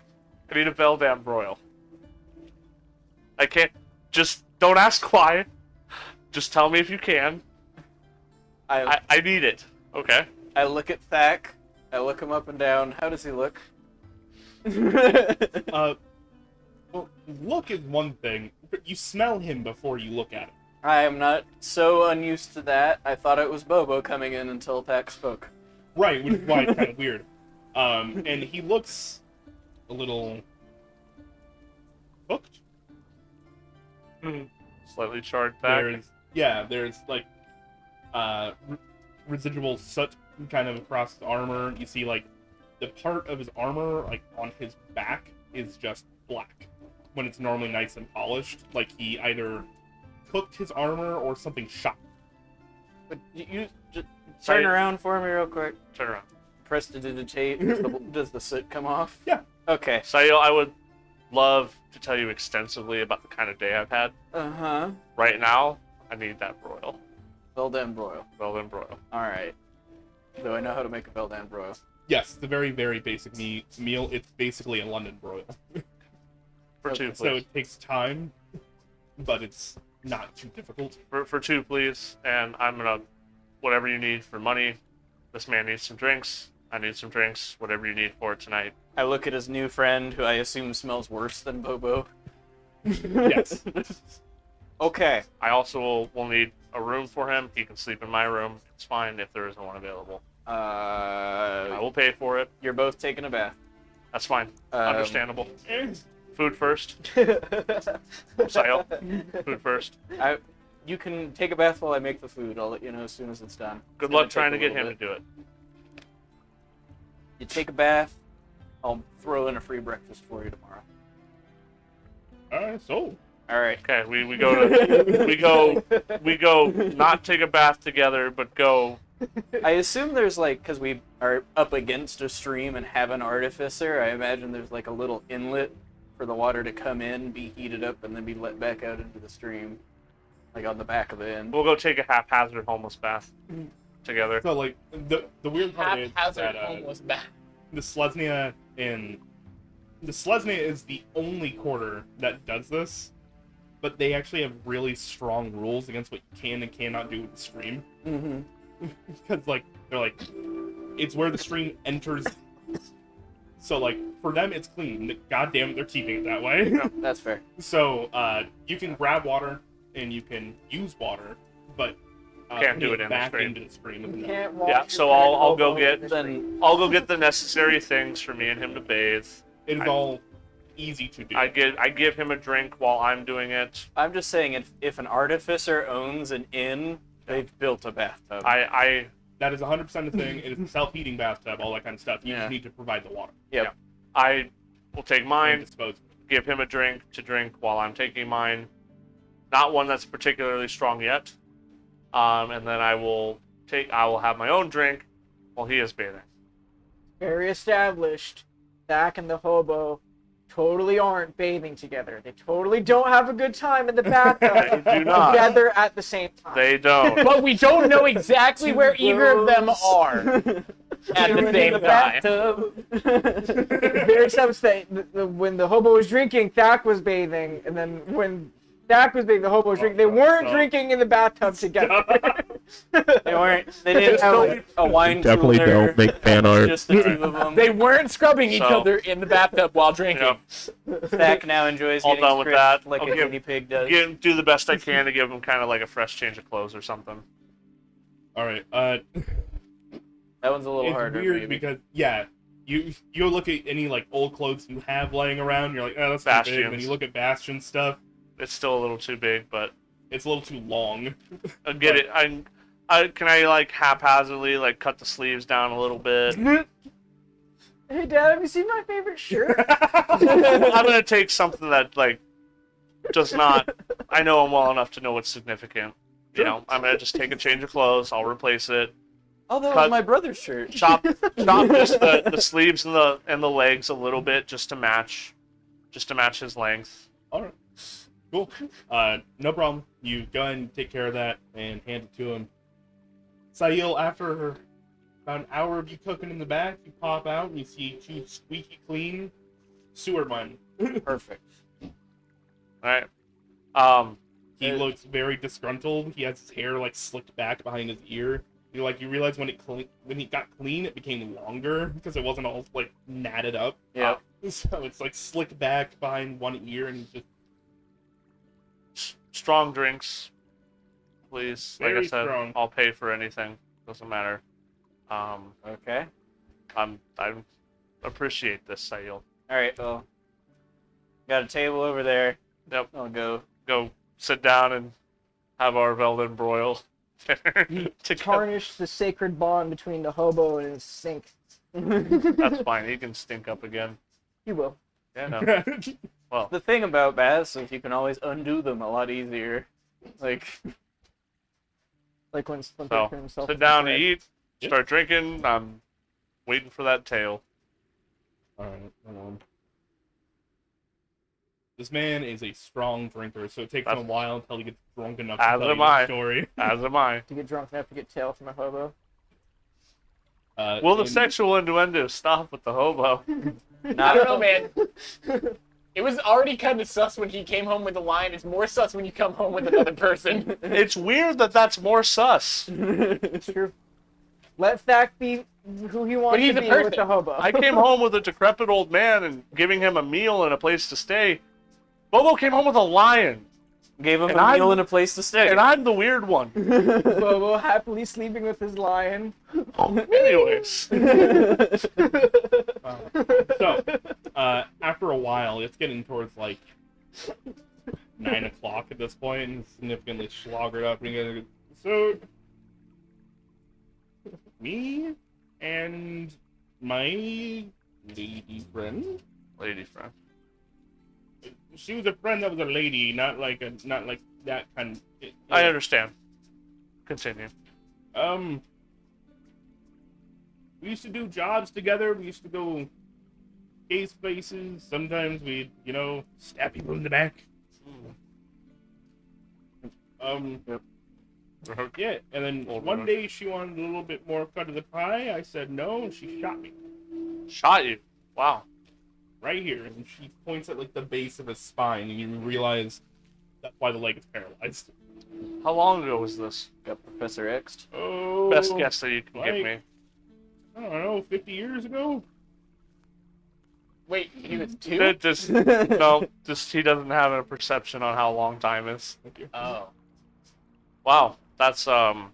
I need a Veldam broil. I can't. Just don't ask why. Just tell me if you can. I need it. Okay. I look at Thak, I look him up and down. How does he look? Well, look is one thing. You smell him before you look at him. I am not so unused to that. I thought it was Bobo coming in until Pack spoke. Right, which is why it's kind of weird. And he looks a little cooked. Slightly charred back. There's like residual soot kind of across the armor. You see like the part of his armor like on his back is just black when it's normally nice and polished. Like he either cooked his armor or something shot. But you just turn around for me real quick. Turn around. Prestidigitate. Does the soot come off? Yeah. Okay. Sayo, I would love to tell you extensively about the kind of day I've had. Uh-huh. Right now, I need that broil. Beldan broil. Well-done broil. Alright. Do I know how to make a Beldan broil? Yes, it's a very, very basic meal. It's basically a London broil. For two, So please. it takes time, but it's not too difficult. For two, please. And I'm gonna, whatever you need for money. This man needs some drinks. I need some drinks. Whatever you need for it tonight. I look at his new friend, who I assume smells worse than Bobo. Yes. Okay. I also will need a room for him. He can sleep in my room. It's fine if there isn't one available. I will pay for it. You're both taking a bath. That's fine. Um, Understandable. Food first. Sayo. Food first. You can take a bath while I make the food. I'll let you know as soon as it's done. Good It's luck gonna trying to take a get him little to do it. bit. You take a bath. I'll throw in a free breakfast for you tomorrow. So All right. Okay, we go to we go not take a bath together, but go. I assume there's like, because we are up against a stream and have an artificer, I imagine there's like a little inlet for the water to come in, be heated up, and then be let back out into the stream, like on the back of the end. We'll go take a haphazard homeless bath together. So like the weird part is Haphazard that homeless back. the Selesnya is the only quarter that does this, but they actually have really strong rules against what you can and cannot do with the stream. Mm-hmm. Because like they're like, it's where the stream enters. So like for them it's clean. God damn it, they're keeping it that way. That's fair. So you can grab water and you can use water, but Can't do putting it in the back stream. into the stream. is no. Can't wash Yeah, your so pet I'll go hobo get in the then- street. I'll go get the necessary things for me and him to bathe. It is all easy to do. I give him a drink while I'm doing it. I'm just saying, if an artificer owns an inn, they've built a bathtub. That is 100% a thing. It is a self-heating bathtub, all that kind of stuff. You Yeah. just need to provide the water. Yep. I will take And mine, dispose. give him a drink to drink while I'm taking mine. Not one that's particularly strong yet. And then I will have my own drink while he is bathing. Very established. Dak and the hobo totally aren't bathing together. They totally don't have a good time in the bathtub They do not. together at the same time. They don't. But we don't know exactly where either of them are at the same time. Very established that when the hobo was drinking, Dak was bathing, and then when Dak was being the hobo drink. They weren't drinking in the bathtub together. They weren't. They didn't have a wine Definitely cooler. don't make fan art. Just the two of them. They weren't scrubbing each So- other in the bathtub while drinking. Yep. Zach now enjoys All getting done with stripped that. like I'll a give- guinea pig does. Do the best I can to give him kind of like a fresh change of clothes or something. All right. That one's a little It's harder. weird maybe. because you look at any like old clothes you have laying around, you're like, oh, that's too big. And then Bastions. you look at Bastion stuff, It's still a little too big, but it's a little too long. I get it. Can I like haphazardly like cut the sleeves down a little bit? Hey, Dad, have you seen my favorite shirt? I'm gonna take something that like does not. I know him well enough to know what's significant. You know, I'm gonna just take a change of clothes. I'll replace it. Oh, that cut- was my brother's shirt. Chop just the sleeves and the legs a little bit just to match his length. All right. Cool. No problem. You go ahead and take care of that and hand it to him. Sahil, after about an hour of you cooking in the back, you pop out and you see two squeaky clean sewer men. Perfect. All right. He looks very disgruntled. He has his hair like slicked back behind his ear. You realize when it got clean, it became longer because it wasn't all like natted up. Yeah. So it's like slicked back behind one ear and just Strong drinks, please. Like I Very said, strong. I'll pay for anything. Doesn't matter. Okay. I appreciate this, Sayil. All right. Well, got a table over there. Yep. I'll go. Go sit down and have our Velden broil dinner together. Tarnish the sacred bond between the hobo and his sink. That's fine. He can stink up again. You will. Yeah, no. Well, The thing about baths is you can always undo them a lot easier. Like, Like when Splinter so himself. sit down to Right. eat, start drinking. I'm waiting for that tail. Alright, hold on. This man is a strong drinker, so it takes him a That's- while until he gets drunk enough As to tell am you I. the story. As am I. To get drunk enough to get tail from a hobo. Will the and- sexual innuendo stop with the hobo? I don't know, man. It was already kind of sus when he came home with a lion. It's more sus when you come home with another person. It's weird that that's more sus. It's true. Let Fact be who he wants he's to a be person. with the hobo. I came home with a decrepit old man and giving him a meal and a place to stay. Bobo came home with a lion, gave him And a meal I'm- and a place to stay. and I'm the weird one. Bobo happily sleeping with his lion. Anyways, So, after a while, it's getting towards like 9 o'clock at this point, and significantly sloggered up. And you guys are, so, me and my lady friend. lady friend. She was a friend that was a lady, not like that kind. I understand. Continue. We used to do jobs together. We used to go case spaces. Sometimes we'd, stab people in the back. Yeah, and then Old one woman. day she wanted a little bit more cut of the pie. I said no, and she shot me Shot you. Wow. right here. And she points at like the base of his spine, and you realize that's why the leg is paralyzed. How long ago was this? Got Professor X. Oh, Best guess that you can give like- me. I don't know, 50 years ago. Wait, he was 2? It just no, just he doesn't have a perception on how long time is. Oh. Wow, that's And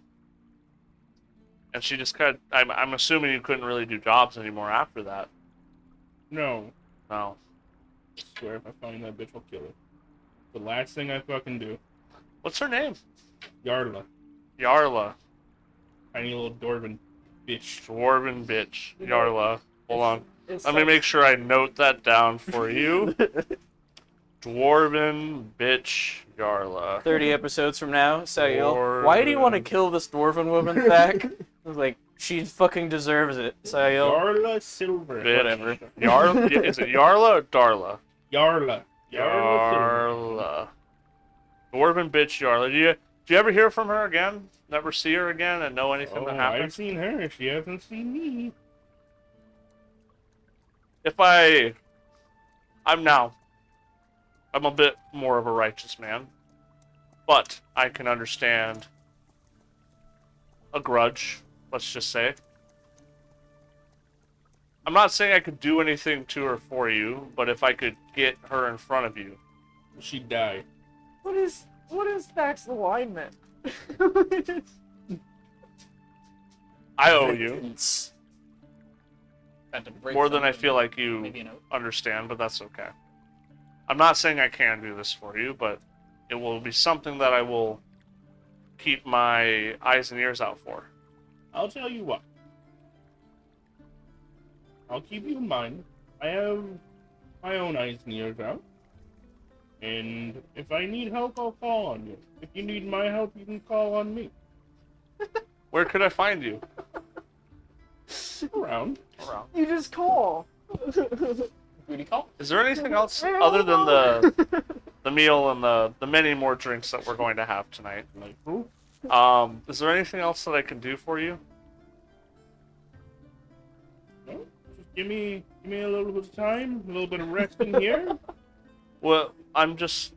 she just cut. I'm assuming you couldn't really do jobs anymore after that. No, No. I swear if I find that bitch, I'll kill her. The last thing I fucking do. What's her name? Yarla, Yarla. tiny little Dwarven bitch. Dwarven bitch. Yarla. Hold on. It's Let me like- make sure I note that down for you. Dwarven bitch Yarla. 30 episodes from now, Sayil. Why do you want to kill this dwarven woman, Thak? I was like, she fucking deserves it, Sayil. Yarla Silver. Bitch. Whatever. Yarla. Is it Yarla or Darla? Yarla. Yarla Silver. Yarla. Dwarven bitch Yarla. Do you ever hear from her again? Never see her again and know anything Oh, that I've happened? seen her. She hasn't seen me. I'm a bit more of a righteous man, but I can understand a grudge, let's just say. I'm not saying I could do anything to her for you, but if I could get her in front of you. She'd die. What is Fact's alignment? I owe you It's- Had to break more than I something. feel like you Maybe a note. understand, but that's okay. I'm not saying I can do this for you, but it will be something that I will keep my eyes and ears out for. I'll tell you what. I'll keep you in mind. I have my own eyes and ears out. And if I need help, I'll call on you. If you need my help, you can call on me. Where could I find you? Around. Around. You just call. Booty call? Is there anything else other than the meal and the many more drinks that we're going to have tonight? Like, who? Is there anything else that I can do for you? No? Just give me a little bit of time, a little bit of rest in here. Well, I'm just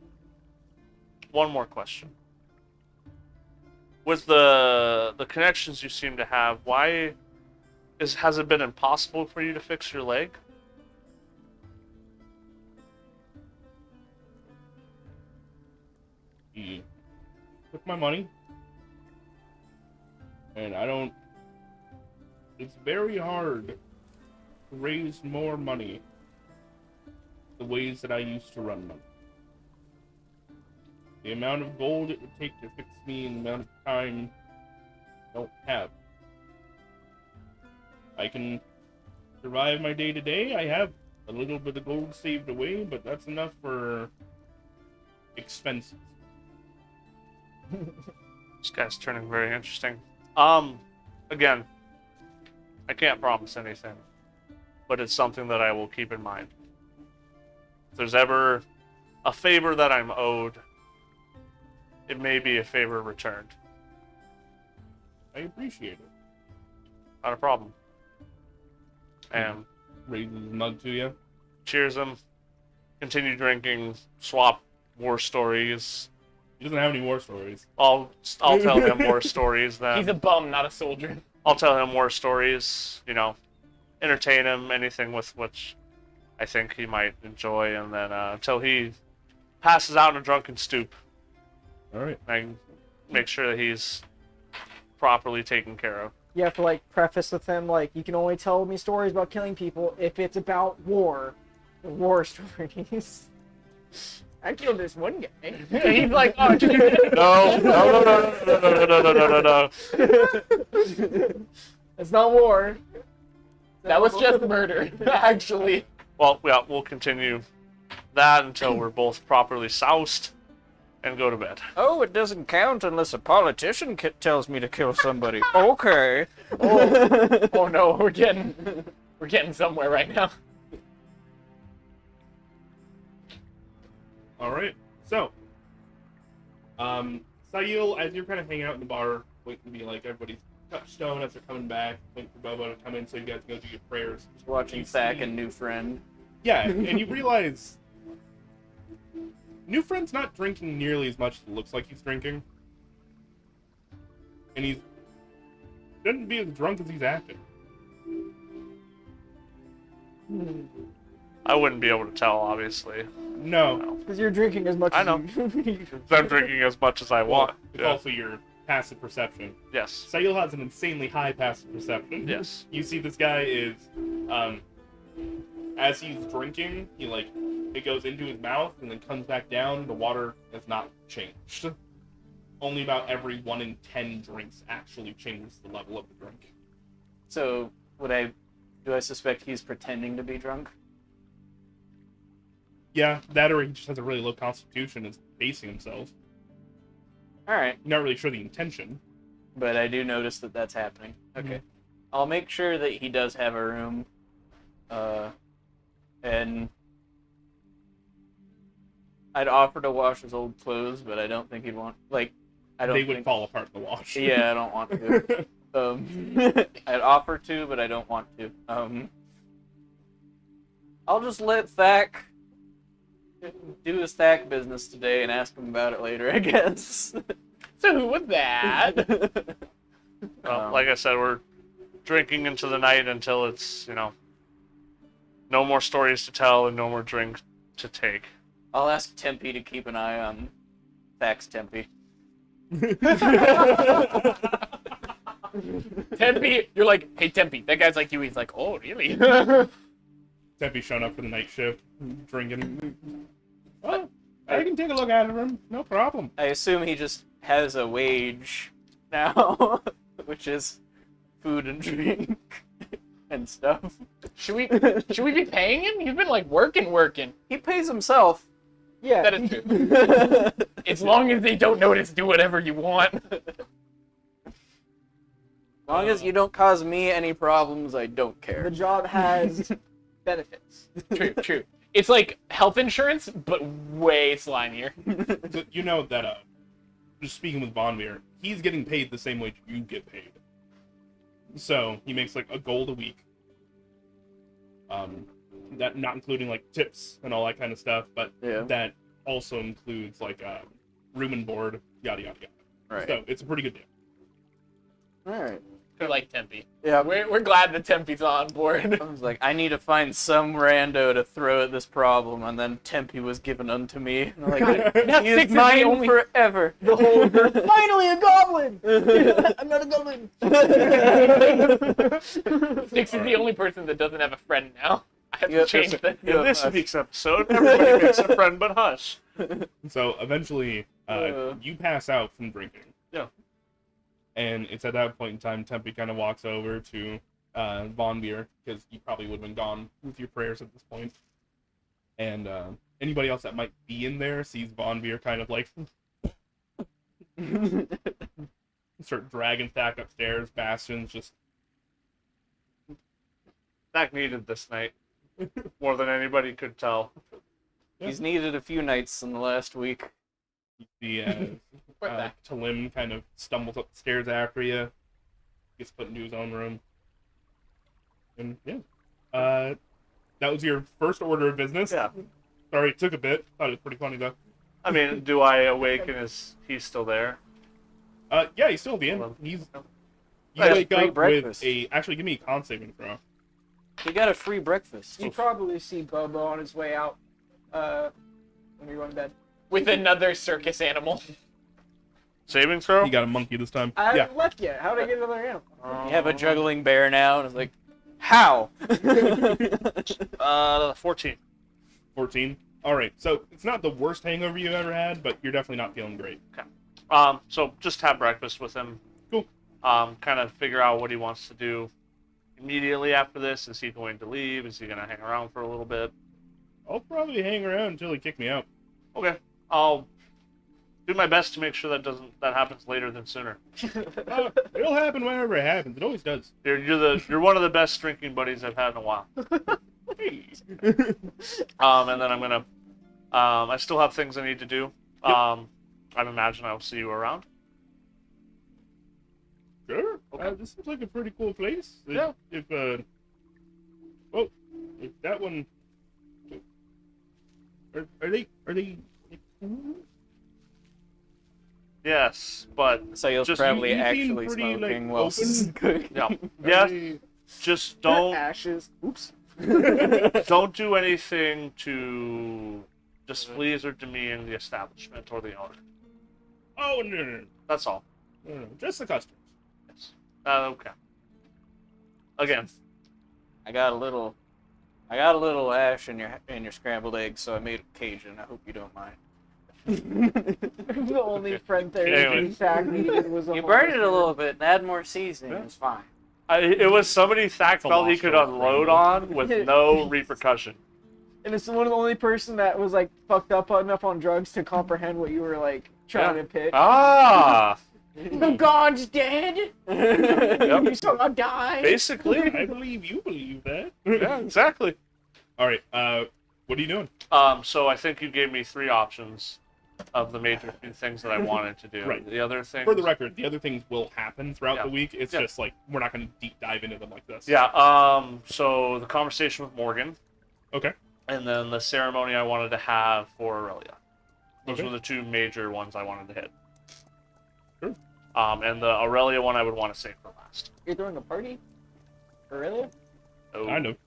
one more question. with the connections you seem to have, why has it been impossible for you to fix your leg? He took my money, and I don't. It's very hard to raise more money the ways that I used to run them. The amount of gold it would take to fix me and the amount of time I don't have. I can survive my day to day. I have a little bit of gold saved away, but that's enough for expenses. This guy's turning very interesting. Again, I can't promise anything, but it's something that I will keep in mind. If there's ever a favor that I'm owed, it may be a favor returned. I appreciate it. Not a problem. And Raises his mug to you. cheers him. Continue drinking. Swap war stories. He doesn't have any war stories. I'll tell him war stories then. He's a bum, not a soldier. I'll tell him war stories, entertain him, anything with which I think he might enjoy, and then until he passes out in a drunken stoop, All right. I make sure that he's properly taken care of. You have to preface with him you can only tell me stories about killing people if it's about war stories. I killed this one guy. He's like, oh, No. It's not war. that was just murder, actually. Well, yeah, we'll continue that until we're both properly soused and go to bed. Oh, it doesn't count unless a politician tells me to kill somebody. Okay. Oh no, we're getting somewhere right now. All right. So, Sayil, as you're kind of hanging out in the bar, waiting to be everybody's touchstone as they're coming back, waiting for Bobo to come in so you guys can go do your prayers. Just watching You Thack see- and New Friend. Yeah, and you realize New Friend's not drinking nearly as much as it looks like he's drinking. And he doesn't be as drunk as he's acting. I wouldn't be able to tell, obviously. No. Because you're drinking as much I as know. you... I'm drinking as much as I want. It's Yeah. also your passive perception. Yes. Sayil has an insanely high passive perception. Yes. You see this guy is, as he's drinking, it goes into his mouth and then comes back down. The water has not changed. Only about every 1 in 10 drinks actually changes the level of the drink. So, do I suspect he's pretending to be drunk? Yeah, that or he just has a really low constitution and is basing himself. Alright, You're not really sure the intention. but I do notice that that's happening. Okay. I'll make sure that he does have a room. And I'd offer to wash his old clothes, but I don't think he'd want, I don't They would think... fall apart in the wash. Yeah, I don't want to. I'd offer to, but I don't want to. I'll just let Thack do his Thack business today and ask him about it later, I guess. So who was that? Well, like I said, we're drinking into the night until it's, no more stories to tell and no more drink to take. I'll ask Tempe to keep an eye on Thack's Tempe. Tempe, you're like, hey Tempe, that guy's like you. He's like, oh really? Tempe's showing up for the night shift, drinking. Oh, I can take a look at him. No problem. I assume he just has a wage now, which is food and drink and stuff. Should we be paying him? He's been working. He pays himself. Yeah. That is true. As long as they don't notice, do whatever you want. As long as you don't cause me any problems, I don't care. The job has benefits. True. It's like health insurance, but way slimier. So you know that, just speaking with Von Meer, he's getting paid the same wage you get paid. So he makes a gold a week. That not including tips and all that kind of stuff, but Yeah. that also includes room and board, yada yada yada. Right. So it's a pretty good deal. All right. We like Tempe. Yeah. We're glad that Tempe's on board. I was like, I need to find some rando to throw at this problem, and then Tempe was given unto me. And I'm like, Now he Styx is is the mine only- forever. The whole group, finally a goblin! I'm not a goblin! Styx is the only person that doesn't have a friend now. I have to Yep. change that. Yeah. In this week's episode, everybody makes a friend but Hush. So eventually, you pass out from drinking. Yeah. And it's at that point in time, Tempe kind of walks over to Von Beer, because you probably would have been gone with your prayers at this point. And anybody else that might be in there sees Von Beer kind of like start dragging Thack upstairs. Bastion's just Zach needed this night more than anybody could tell. He's needed a few nights in the last week. the What the- Talim kind of stumbles up the stairs after you, gets put into his own room, and yeah, that was your first order of business. Yeah. Sorry, it took a bit. Thought it was pretty funny though. I mean, do I awaken? Is he still there? Yeah, he's still at the end. He's you Got a wake free up breakfast. with a actually give me a con saving throw. He got a free breakfast. You probably see Bobo on his way out when you're going to bed. With another circus animal. Saving throw? He got a monkey this time. I Yeah. haven't left yet. How'd I get another animal? You have a juggling bear now, and it's like, how? 14. 14. All right, so it's not the worst hangover you've ever had, but you're definitely not feeling great. So just have breakfast with him. Cool. Kind of figure out what he wants to do immediately after this. Is he going to leave? Is he going to hang around for a little bit? I'll probably hang around until he kick me out. Okay. I'll do my best to make sure that happens later than sooner. It'll happen whenever it happens. It always does. You're one of the best drinking buddies I've had in a while. Hey. And then I'm gonna I still have things I need to do. I imagine I'll see you around. Sure. Okay. This seems like a pretty cool place. Yeah. If that one, are they? Yes, but So you'll Just- probably you seem actually pretty, smoking like, while open. cooking. yeah, Are yeah. they- Just don't Ashes. Oops. don't do anything to displease or demean the establishment or the owner. Oh no. That's all. No, just the customers. Yes. Okay. Again, I got a little ash in your scrambled eggs, so I made a Cajun. I hope you don't mind. The only friend therapy Anyway. Zach needed was a You whole burned it a recipe. little bit and add more seasoning. Yeah. It's fine. it was somebody Thack a felt he loss could for a unload friend. on with no repercussion. And it's one of the only person that was like fucked up enough on drugs to comprehend what you were like trying Yeah. to pitch. Ah, The god's dead. yep. You saw I die. Basically, I believe you believe that. yeah, exactly. All right. What are you doing? So I think you gave me 3 options of the major things that I wanted to do. Right. The other thing. For the record, the other things will happen throughout Yeah. the week. It's Yeah. just like we're not going to deep dive into them like this. Yeah. So the conversation with Morgan, Okay. and then the ceremony I wanted to have for Aurelia. Those Okay. were the 2 major ones I wanted to hit. Sure. And the Aurelia one I would want to save for last. You're throwing a party? For real? Oh, Kind of.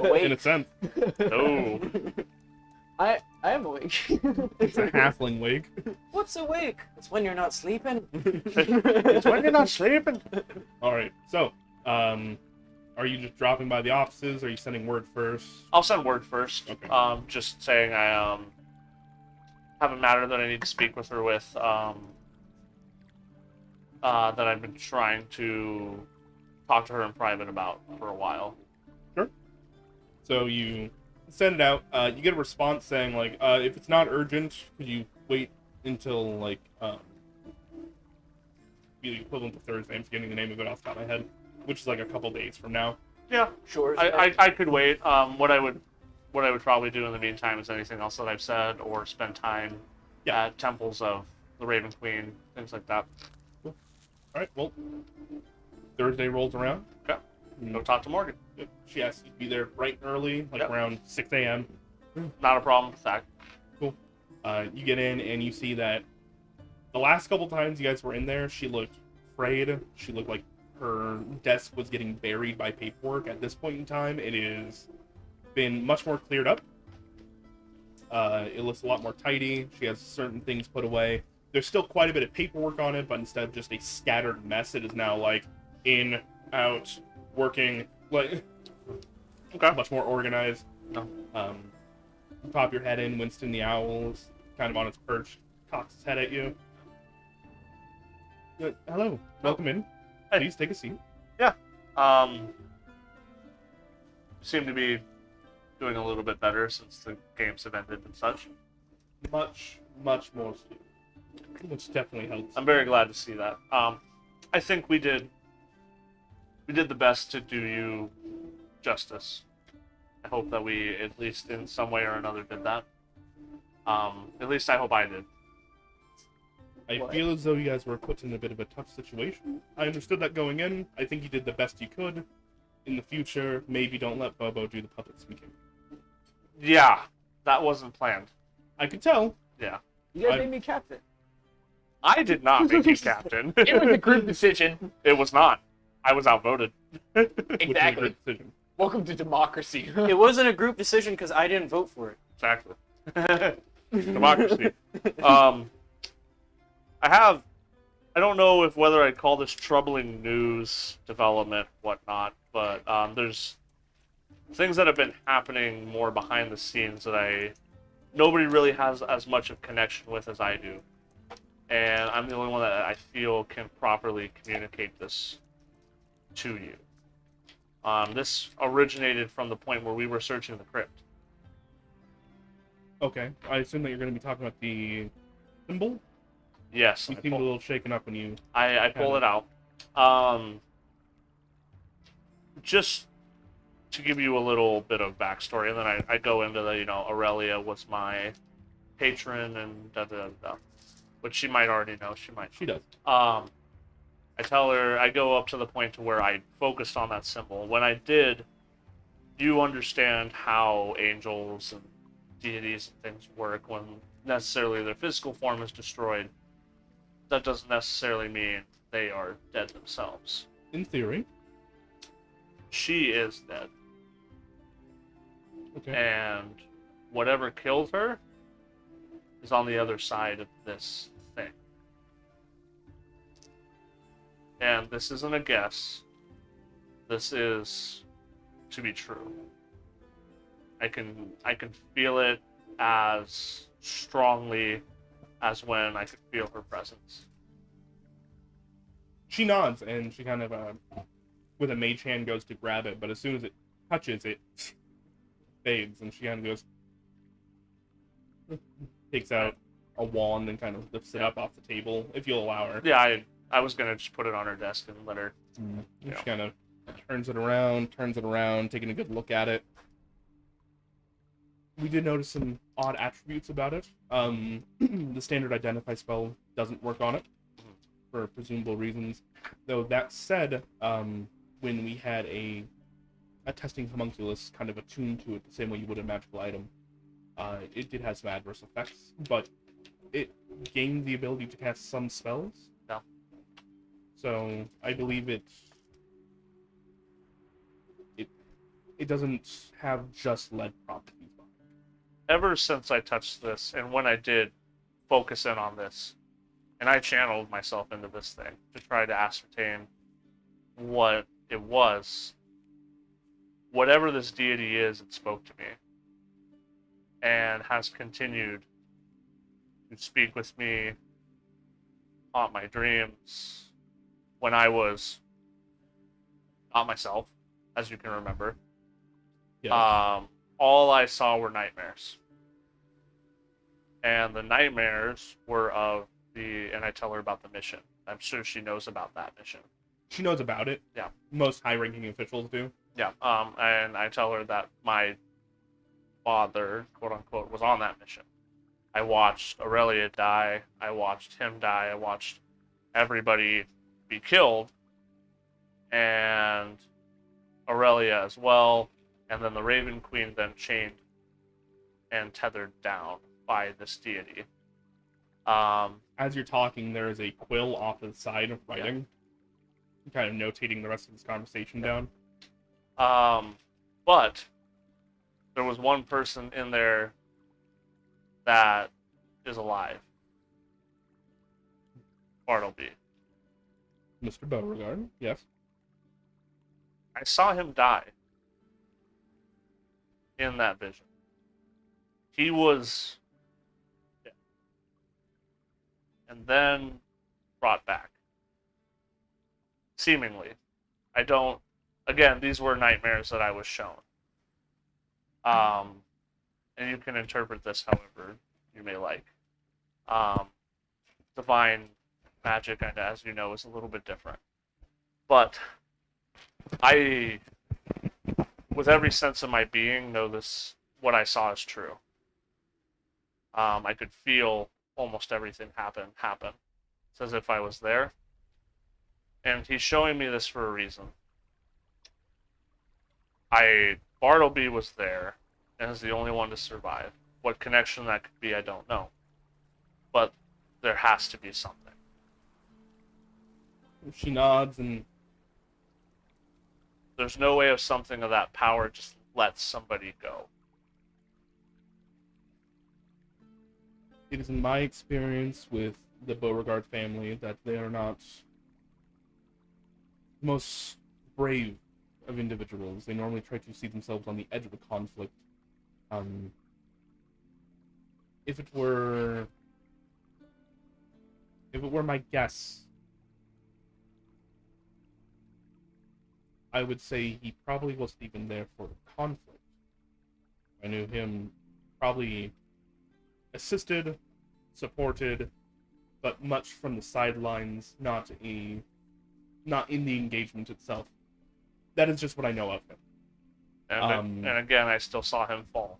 Wait. In a sense, No. I am awake. it's a halfling wig. What's awake? It's when you're not sleeping. It's when you're not sleeping. All right. So, are you just dropping by the offices? Are you sending word first? I'll send word first. Okay. Just saying I have a matter that I need to speak with her with. That I've been trying to talk to her in private about for a while. So you send it out. You get a response saying like, if it's not urgent, could you wait until like be the equivalent to Thursday? I'm forgetting the name of it off the top of my head, which is like a couple days from now. Yeah, Sure. I could wait. What I would probably do in the meantime is anything else that I've said, or spend time Yeah. at temples of the Raven Queen, things like that. All right. Well, Thursday rolls around. Okay. Go talk to Morgan. She asks you to be there bright and early, like Yep. around 6 a.m. Not a problem with that. You get in and you see that the last couple times you guys were in there, she looked afraid. She looked like her desk was getting buried by paperwork. At this point in time, it has been much more cleared up. It looks a lot more tidy. She has certain things put away. There's still quite a bit of paperwork on it, but instead of just a scattered mess, it is now like in, out, working, like much more organized. No. Pop your head in. Winston the owl is kind of on its perch, cocks its head at you. Hello, welcome in. Hey. Please take a seat. Seem to be doing a little bit better since the games have ended and such. Much more so. Which definitely helps. I'm very glad to see that. I think we did the best to do you justice. I hope that we, at least in some way or another, did that. At least I hope I did. I feel as though you guys were put in a bit of a tough situation. I understood that going in. I think you did the best you could. In the future, maybe don't let Bobo do the public speaking. Yeah, that wasn't planned. I could tell. Yeah. You guys made me captain. I did not make you captain. It was a group decision. It was not. I was outvoted. Which was a Exactly. great decision. Welcome to democracy. It wasn't a group decision because I didn't vote for it. Exactly. Democracy. I don't know if whether I'd call this troubling news, development, whatnot, but there's things that have been happening more behind the scenes that nobody really has as much of connection with as I do. And I'm the only one that I feel can properly communicate this to you. This originated from the point where we were searching the crypt. Okay, I assume that you're going to be talking about the symbol? Yes, You seemed a little shaken up when you... I pull it out. Just to give you a little bit of backstory, and then I go into the, Aurelia was my patron and da-da-da-da. Which she might already know. She might. She does. I tell her, I go up to the point to where I focused on that symbol. When I did, you understand how angels and deities and things work when necessarily their physical form is destroyed. That doesn't necessarily mean they are dead themselves. In theory. She is dead. Okay. And whatever killed her is on the other side of this thing. And this isn't a guess. This is to be true. I can feel it as strongly as when I could feel her presence. She nods, and she kind of, with a mage hand, goes to grab it, but as soon as it touches, it fades, and she kind of goes... takes out a wand and kind of lifts it up off the table, if you'll allow her. Yeah, I was gonna just put it on her desk and let her... And she kind of turns it around, taking a good look at it. We did notice some odd attributes about it. The standard identify spell doesn't work on it, for presumable reasons. Though that said, when we had a testing homunculus kind of attuned to it the same way you would a magical item, it did have some adverse effects, but it gained the ability to cast some spells. Yeah. So I believe it doesn't have just lead properties. Ever since I touched this, and when I did focus in on this, and I channeled myself into this thing to try to ascertain what it was, whatever this deity is, it spoke to me. And has continued to speak with me, haunt my dreams, when I was not myself, as you can remember. Yeah. All I saw were nightmares. And the nightmares were of and I tell her about the mission. I'm sure she knows about that mission. She knows about it. Yeah. Most high-ranking officials do. Yeah. And I tell her that my father, quote unquote, was on that mission. I watched Aurelia die. I watched him die. I watched everybody be killed. And Aurelia as well. And then the Raven Queen then chained and tethered down by this deity. As you're talking, there is a quill off to the side of writing. kind of notating the rest of this conversation down. But there was one person in there that is alive. Bartleby. Mr. Beauregard, yes. I saw him die in that vision. He was dead. And then brought back. Seemingly. I don't... Again, these were nightmares that I was shown. And you can interpret this however you may like. Divine magic, and as you know, is a little bit different. But I, with every sense of my being, know this. What I saw is true. I could feel almost everything happen. It's as if I was there. And he's showing me this for a reason. Bartleby was there, and is the only one to survive. What connection that could be, I don't know. But there has to be something. She nods, and There's no way of something of that power just lets somebody go. it is in my experience with the Beauregard family that they are not the most brave of individuals. They normally try to see themselves on the edge of a conflict. If it were my guess, I would say he probably wasn't even there for a conflict. I knew him probably assisted, supported, but much from the sidelines, not in the engagement itself. That is just what I know of him. And again, I still saw him fall.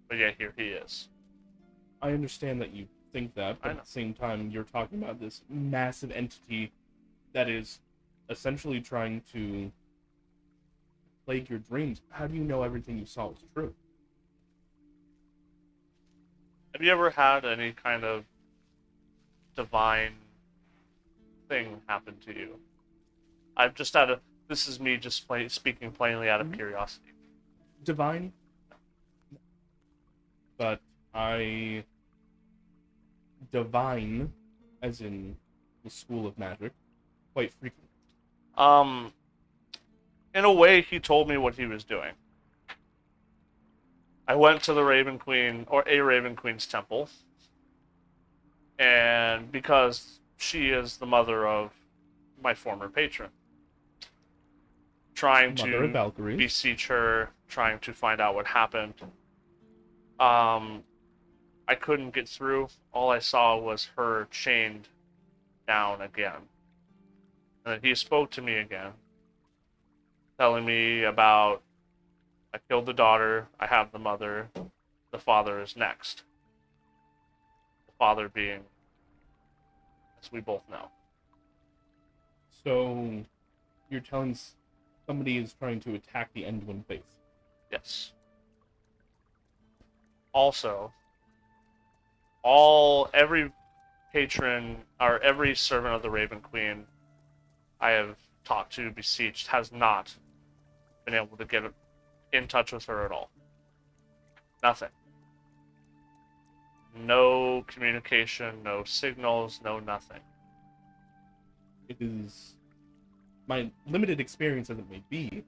But yet here he is. I understand that you think that, but I at know. the same time, you're talking about this massive entity that is essentially trying to plague your dreams. How do you know everything you saw was true? Have you ever had any kind of divine thing happen to you? I've just had a... This is me just speaking plainly out of curiosity. Divine? But I divine, as in the school of magic, quite frequently. In a way, he told me what he was doing. I went to the Raven Queen, or a Raven Queen's temple, and because she is the mother of my former patron, trying Mother of to Valkyries. beseech her, trying to find out what happened. I couldn't get through. All I saw was her chained down again. And then he spoke to me again, telling me about, I killed the daughter, I have the mother, the father is next. The father being, as we both know. So, you're telling somebody is trying to attack the Endwin faith. Yes. Also, every patron, or every servant of the Raven Queen I have talked to, beseeched, has not been able to get in touch with her at all. Nothing. No communication, no signals, no nothing. It is my limited experience as it may be,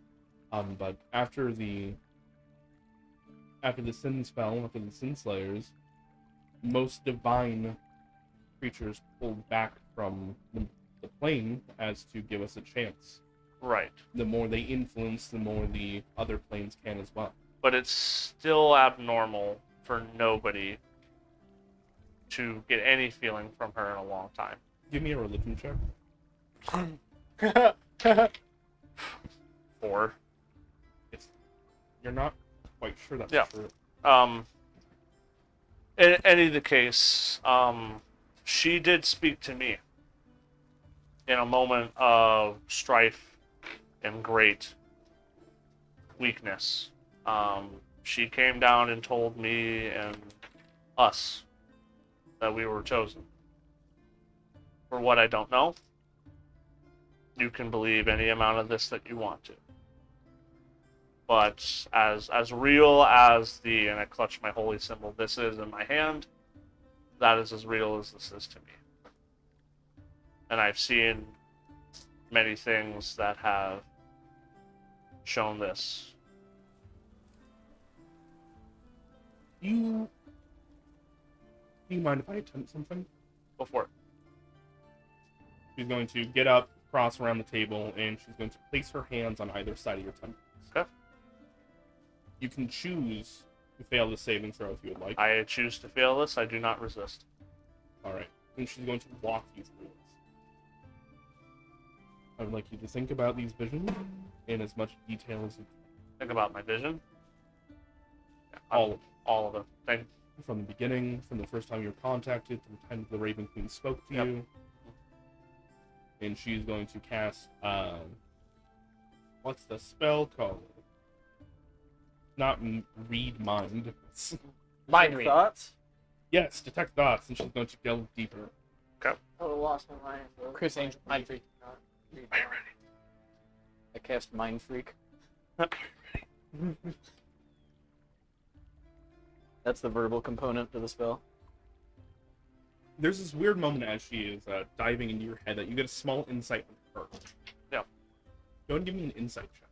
but after the sins fell, after the sin slayers, most divine creatures pulled back from the plane as to give us a chance. Right. The more they influence, the more the other planes can as well. But it's still abnormal for nobody to get any feeling from her in a long time. Give me a religion check. 4. You're not quite sure that's Yeah. true. In any of the case, she did speak to me in a moment of strife and great weakness. She came down and told me and us that we were chosen. For what I don't know. you can believe any amount of this that you want to. But as real as and I clutch my holy symbol, this is in my hand, that is as real as this is to me. And I've seen many things that have shown this. Do you mind if I attempt something? Go for it. She's going to get up, cross around the table, and she's going to place her hands on either side of your temples. Okay. You can choose to fail the saving throw if you would like. I choose to fail this. I do not resist. All right. And she's going to walk you through this. I would like you to think about these visions in as much detail as you can. Think about my vision. Yeah, All of it. all of them. From the beginning, from the first time you were contacted, to the time the Raven Queen spoke to Yep. you. And she's going to cast, what's the spell called? Not read mind. Mind read. Thoughts? Yes, detect thoughts, and she's going to delve deeper. I lost my mind. Bro. Chris Angel, mind free. I cast Mind Freak. That's the verbal component to the spell. There's this weird moment as she is diving into your head that you get a small insight on her. Yeah. Go and give me an insight check.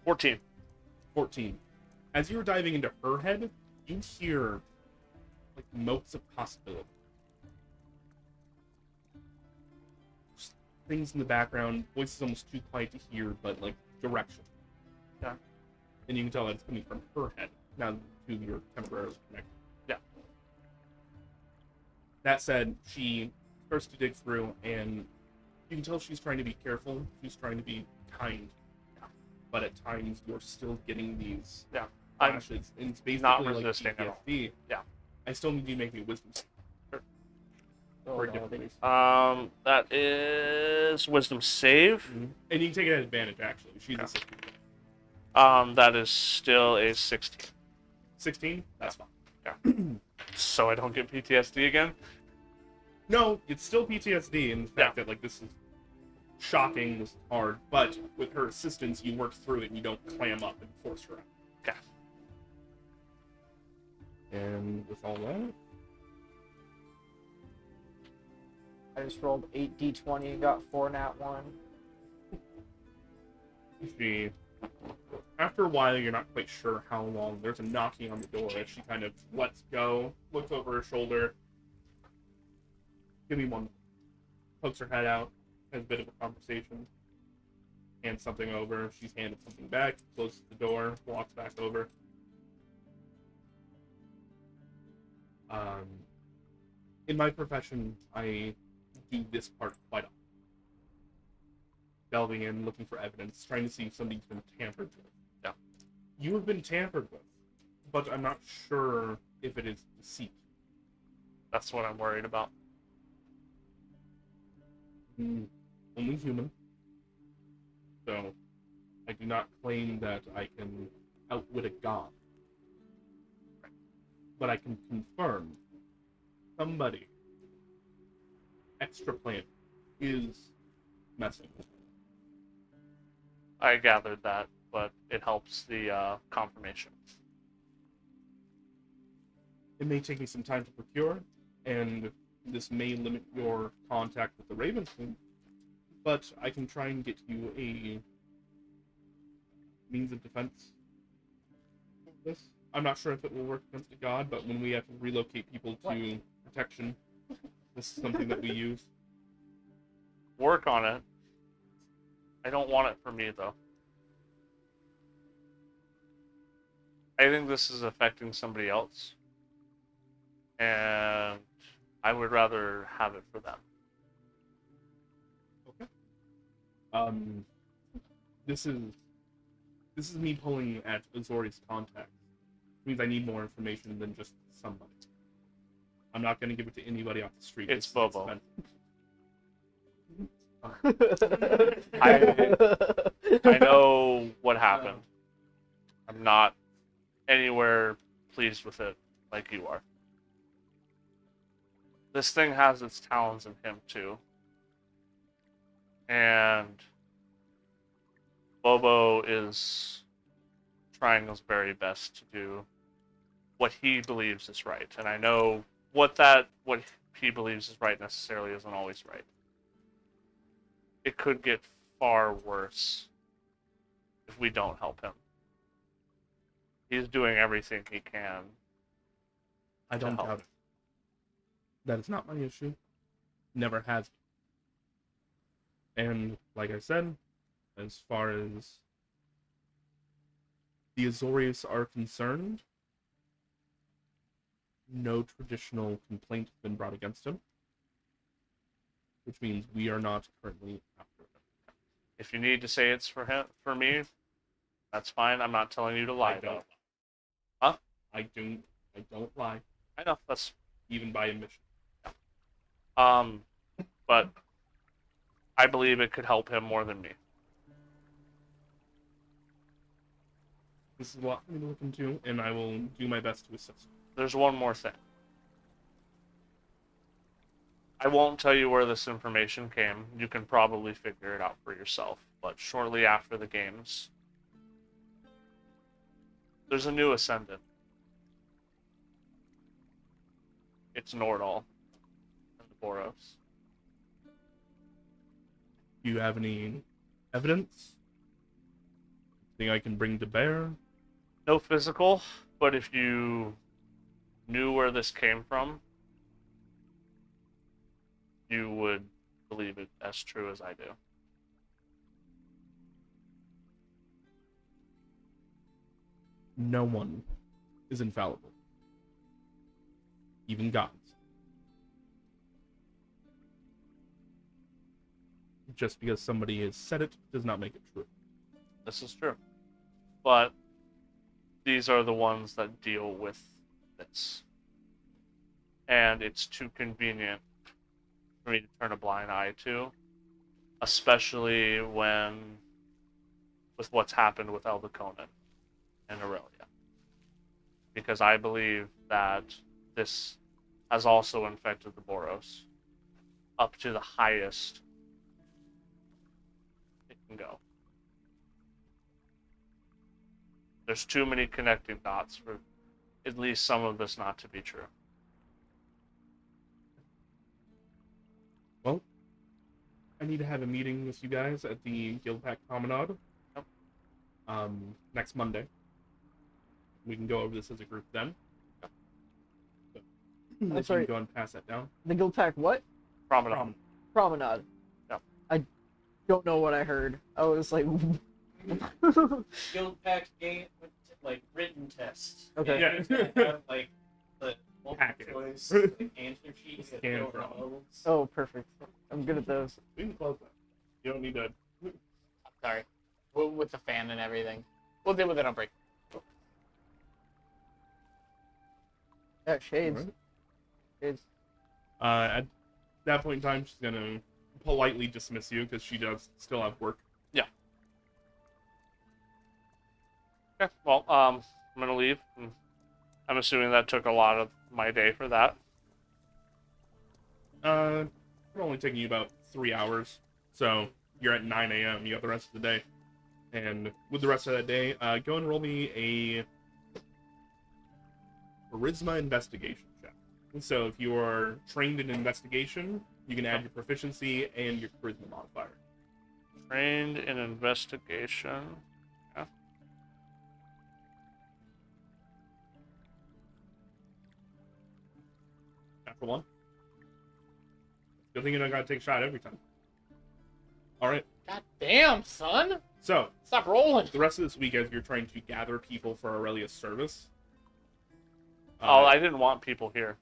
14. 14. As you're diving into her head, you hear like motes of possibility. Just things in the background, voices almost too quiet to hear, but like direction. Yeah. And you can tell that it's coming from her head, not to your temporarily connected. Yeah. That said, she starts to dig through, and you can tell she's trying to be careful. She's trying to be kind. But at times, you're still getting these flashes. And it's basically not like resisting at all. PTSD. Yeah. I still need you to make me a wisdom save. For a different reason. That is wisdom save. And you can take it at advantage, actually. She's Okay. a 16. That is still a 16. 16? That's fine. So I don't get PTSD again. No, it's still PTSD in the fact Yeah. that, like, this is shocking, this is hard, but with her assistance, you work through it and you don't clam up and force her out. Okay. And with all that, I just rolled 8d20 and got 4 nat 1. she, after a while, you're not quite sure how long. There's a knocking on the door as she kind of lets go, looks over her shoulder. Give me one. Pokes her head out, has a bit of a conversation. Hands something over. She's handed something back, closes the door, walks back over. In my profession, I do this part quite often. Delving in, looking for evidence, trying to see if somebody's been tampered with. Yeah. You have been tampered with, but I'm not sure if it is deceit. That's what I'm worried about. Only human. So, I do not claim that I can outwit a god. But I can confirm somebody extra planet is messing with me. I gathered that, but it helps the confirmation. It may take me some time to procure, and this may limit your contact with the Raven Queen, but I can try and get you a means of defense of this. I'm not sure if it will work against a god, but when we have to relocate people to protection, this is something that we use. Work on it. I don't want it for me, though. I think this is affecting somebody else. And I would rather have it for them. Okay. This is me pulling at Azori's contacts. It means I need more information than just somebody. I'm not going to give it to anybody off the street. It's This is Bobo. expensive. I know what happened. I'm not anywhere pleased with it like you are. this thing has its talons in him too. And Bobo is trying his very best to do what he believes is right. And I know what he believes is right necessarily isn't always right. It could get far worse if we don't help him. He's doing everything he can. I don't help. doubt it. That is not my issue. Never has been. And like I said, as far as the Azorius are concerned, no traditional complaint has been brought against him, which means we are not currently after him. If you need to say it's for him, for me, that's fine. I'm not telling you to lie, though. Huh? I don't lie, I know that's even by admission. but I believe it could help him more than me. This is a lot for me to look into, and I will do my best to assist. There's one more thing. I won't tell you where this information came. You can probably figure it out for yourself. But shortly after the games, there's a new Ascendant. It's Nordal and the Boros. Do you have any evidence? Think I can bring to bear? No physical, but if you knew where this came from, you would believe it as true as I do. No one is infallible. Even gods. Just because somebody has said it does not make it true. This is true. But these are the ones that deal with this. And it's too convenient for me to turn a blind eye to, especially with what's happened with Elder Conan and Aurelia. Because I believe that this has also infected the Boros up to the highest it can go. There's too many connecting dots for at least some of this not to be true. Well, I need to have a meeting with you guys at the Guildpact Promenade. Yep. Next Monday. We can go over this as a group then. Yep. So, I'm if sorry. you can go and pass that down. The Guildpact what? Promenade. Promenade. Yep. I don't know what I heard. I was like, Guild pack game with like written tests. Okay. Yeah. It's gonna have like the multiple Packet. choice like, answer sheets that Scan fill from. the levels. oh, perfect. I'm good at those. We can close that. You don't need to. Sorry. With the fan and everything. We'll deal with it on break. Yeah, shades. Alright. Shades. At that point in time, she's gonna politely dismiss you because she does still have work. Okay, well, I'm gonna leave. I'm assuming that took a lot of my day for that. It's only taking you about 3 hours, so you're at 9 a.m. You got the rest of the day, and with the rest of that day, go and roll me a charisma investigation check. So if you are trained in investigation, you can add your proficiency and your charisma modifier. Trained in investigation. Yeah. Natural one. Good thing you don't gotta take a shot every time. All right. God damn, son! So Stop rolling. the rest of this week, as you're trying to gather people for Aurelia's service. Oh, I didn't want people here.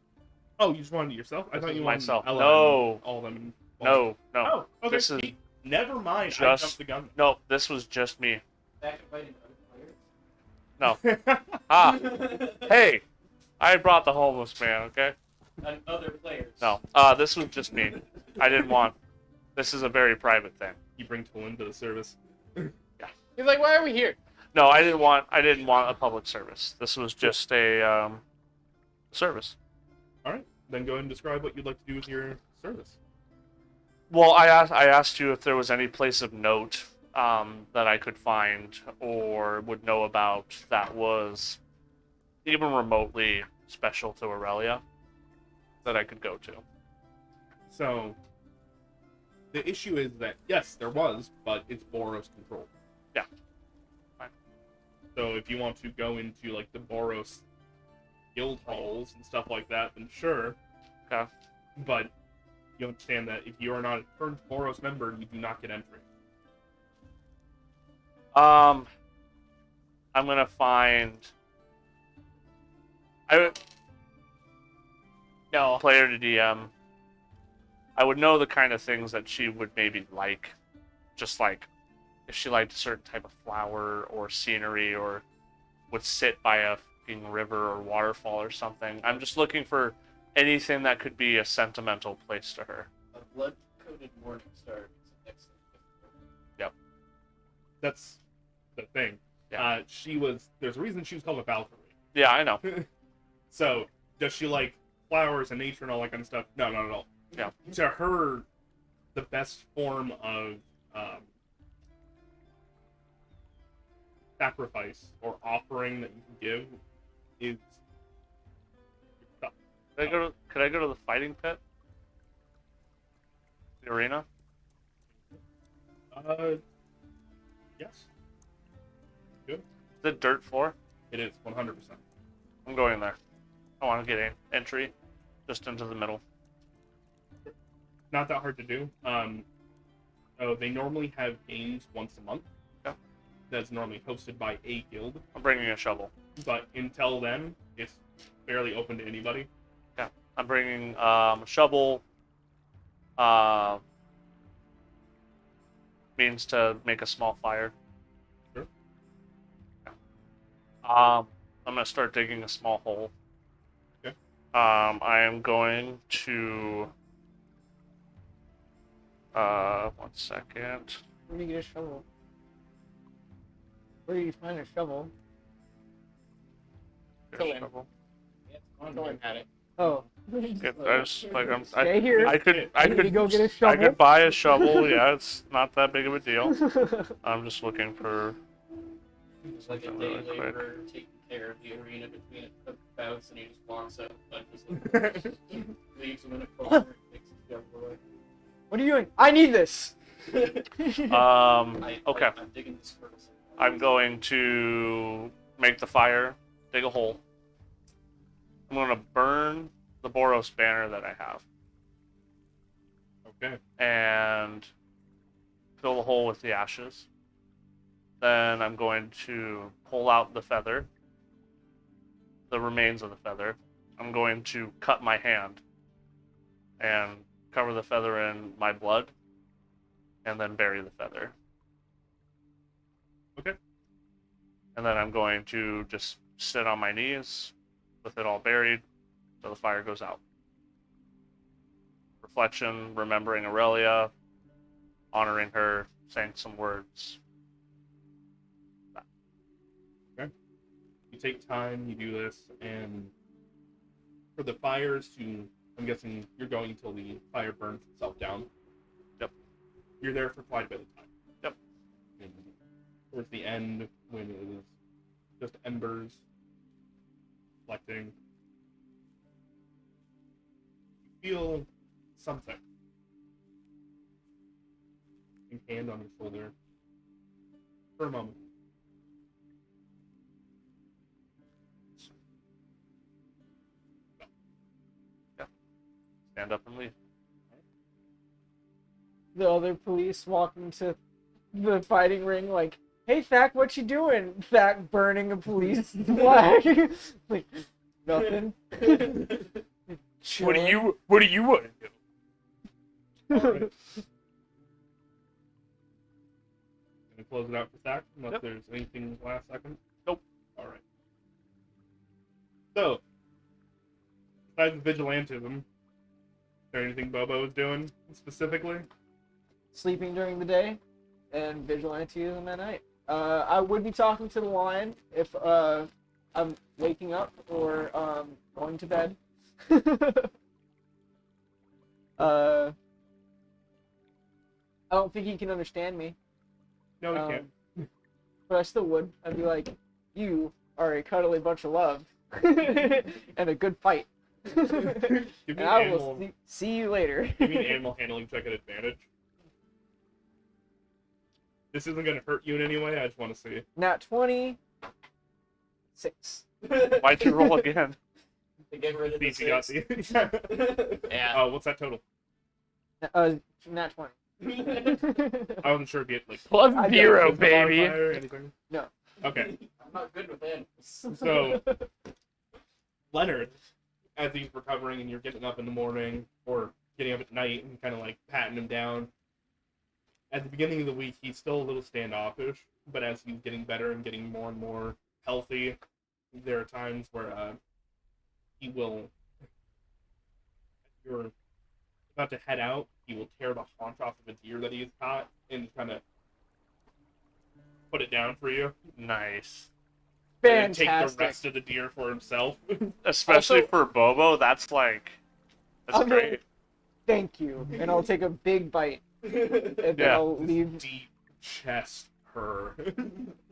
Oh, you just wanted it yourself? I This thought is you myself. wanted No. all of them. in one. No, no. Oh, okay. This is Never mind. I just- jumped the gun. No, this was just me. Back inviting other No. Ah, hey, I brought the homeless man, okay? players. And other players. No, this was just me. I didn't want. This is a very private thing. You bring Tolan to the service. He's like, why are we here? No, I didn't want a public service. This was just a service. All right. then go ahead and describe what you'd like to do with your service. Well, I asked you if there was any place of note that I could find or would know about that was even remotely special to Aurelia that I could go to. So, the issue is that, yes, there was, but it's Boros controlled. Yeah. Fine. So if you want to go into, like, the Boros guild halls and stuff like that, then sure. Okay. But you understand that if you are not a turned Boros member, you do not get entry. I'm gonna find... No. Player to DM. I would know the kind of things that she would maybe like. Just like if she liked a certain type of flower or scenery or would sit by a fucking river or waterfall or something. I'm just looking for anything that could be a sentimental place to her. A blood-coated morning star is an excellent gift. Yep. That's the thing. Yeah. There's a reason she was called a Valkyrie. Yeah, I know. So, does she like flowers and nature and all that kind of stuff? No, not at all. Yeah. To her, the best form of sacrifice or offering that you can give is stuff. Could I go to the fighting pit? The arena? Yes. Is it dirt floor? It is 100%. I'm going there. I want to get an entry just into the middle. Not that hard to do. They normally have games once a month. Yeah. That's normally hosted by a guild. I'm bringing a shovel. But until then, it's fairly open to anybody. Yeah. I'm bringing a shovel. Means to make a small fire. Sure. Yeah. I'm gonna start digging a small hole. Okay. I am going to. 1 second. Where do you get a shovel? Where do you find a shovel? Get Go a in. shovel. I'm going at it. Oh. I Stay here. I could You go get a I shovel. could buy a shovel. Yeah, it's not that big of a deal. I'm just looking for. It's like a Something day really quick. laborer taking care of the arena between bouts, and he just walks out and just like, leaves him in a corner and takes his shovel away. What are you doing? I need this. Okay. I'm digging this first. I'm going to make the fire, dig a hole. I'm going to burn the Boros banner that I have Okay. and fill the hole with the ashes. Then I'm going to pull out the feather, the remains of the feather. I'm going to cut my hand and cover the feather in my blood and then bury the feather. Okay. And then I'm going to just sit on my knees with it all buried so the fire goes out. Reflection, remembering Aurelia, honoring her, saying some words. You take time, you do this, and for the fires to, I'm guessing you're going until the fire burns itself down. Yep. You're there for quite a bit of time. Yep. And towards the end, when it is just embers reflecting, you feel something. A hand on your shoulder for a moment. Stand up and leave. The other police walk into the fighting ring like, "Hey, Thack, what you doing?" Thack burning a police flag. Like, nothing. What do you want to do? Alright. Gonna close it out for Thack, unless Yep. there's anything last second. Nope. Alright. So, besides vigilantism, is there anything Bobo is doing specifically? Sleeping during the day and vigilantism at night. I would be talking to the lion if I'm waking up or going to bed. I don't think he can understand me. No, we can't. But I still would. I'd be like, you are a cuddly bunch of love. And a good fight. Give me And an I animal. will see you later. Give me an animal handling check at advantage. This isn't gonna hurt you in any way. I just want to see. Nat 20. 6. Why'd you roll again? To get rid of See the if you got six. the. Yeah. What's that total? Nat 20. I wasn't sure if you had like. Plus I don't 0, physical baby. modifier or anything. No. Okay. I'm not good with animals. So, Leonard, as he's recovering and you're getting up in the morning or getting up at night and kind of like patting him down, at the beginning of the week, he's still a little standoffish, but as he's getting better and getting more and more healthy, there are times where he will, you're about to head out, he will tear the haunch off of a deer that he has caught and kind of put it down for you. Nice. And then take the Fantastic. rest of the deer for himself. Especially Also- for Bobo, that's I'm great. Thank you. And I'll take a big bite. And then Yeah. I'll leave. Deep chest purr.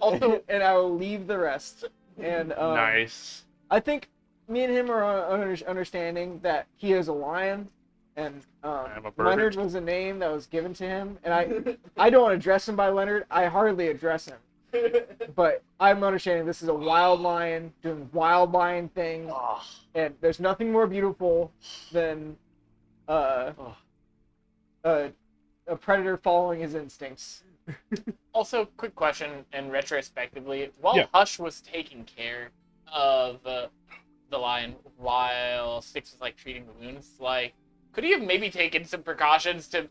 Also, And I will leave the rest. And Nice. I think me and him are understanding that he is a lion, and I'm a bird. Leonard was a name that was given to him, and I don't address him by Leonard. I hardly address him, but I'm understanding this is a wild lion doing wild lion things, and there's nothing more beautiful than a predator following his instincts. also, quick question, and retrospectively, while Yeah. Hush was taking care of the lion while Styx was like treating the wounds, like, could he have maybe taken some precautions to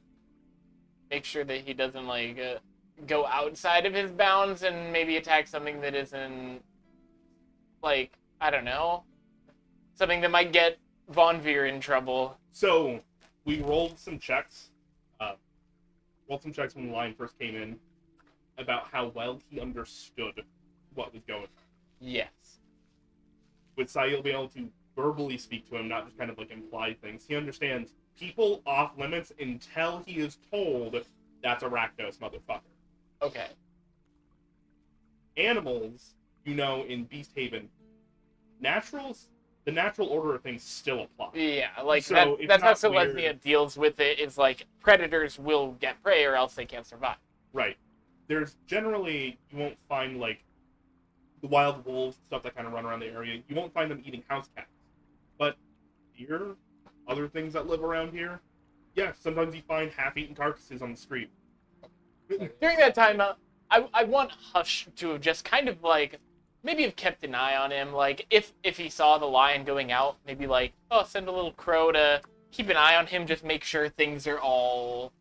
make sure that he doesn't like go outside of his bounds and maybe attack something that isn't, like, I don't know, something that might get Von Veer in trouble? So, we rolled some checks. When the lion first came in about how well he understood what was going on. Yes. With Sayil being able to verbally speak to him, not just kind of like imply things. He understands people off limits until he is told that's Arachnos, motherfucker. Okay. Animals, in Beast Haven, the natural order of things still apply. Yeah, like So, it's that's how not weird. Selesnya deals with it. Is like predators will get prey or else they can't survive. Right. There's generally, you won't find like the wild wolves, stuff that kind of run around the area. You won't find them eating house cats. But deer, other things that live around here, yeah, sometimes you find half-eaten carcasses on the street. During that time, I want Hush to have just kind of like maybe have kept an eye on him. Like if he saw the lion going out, maybe like send a little crow to keep an eye on him, just make sure things are all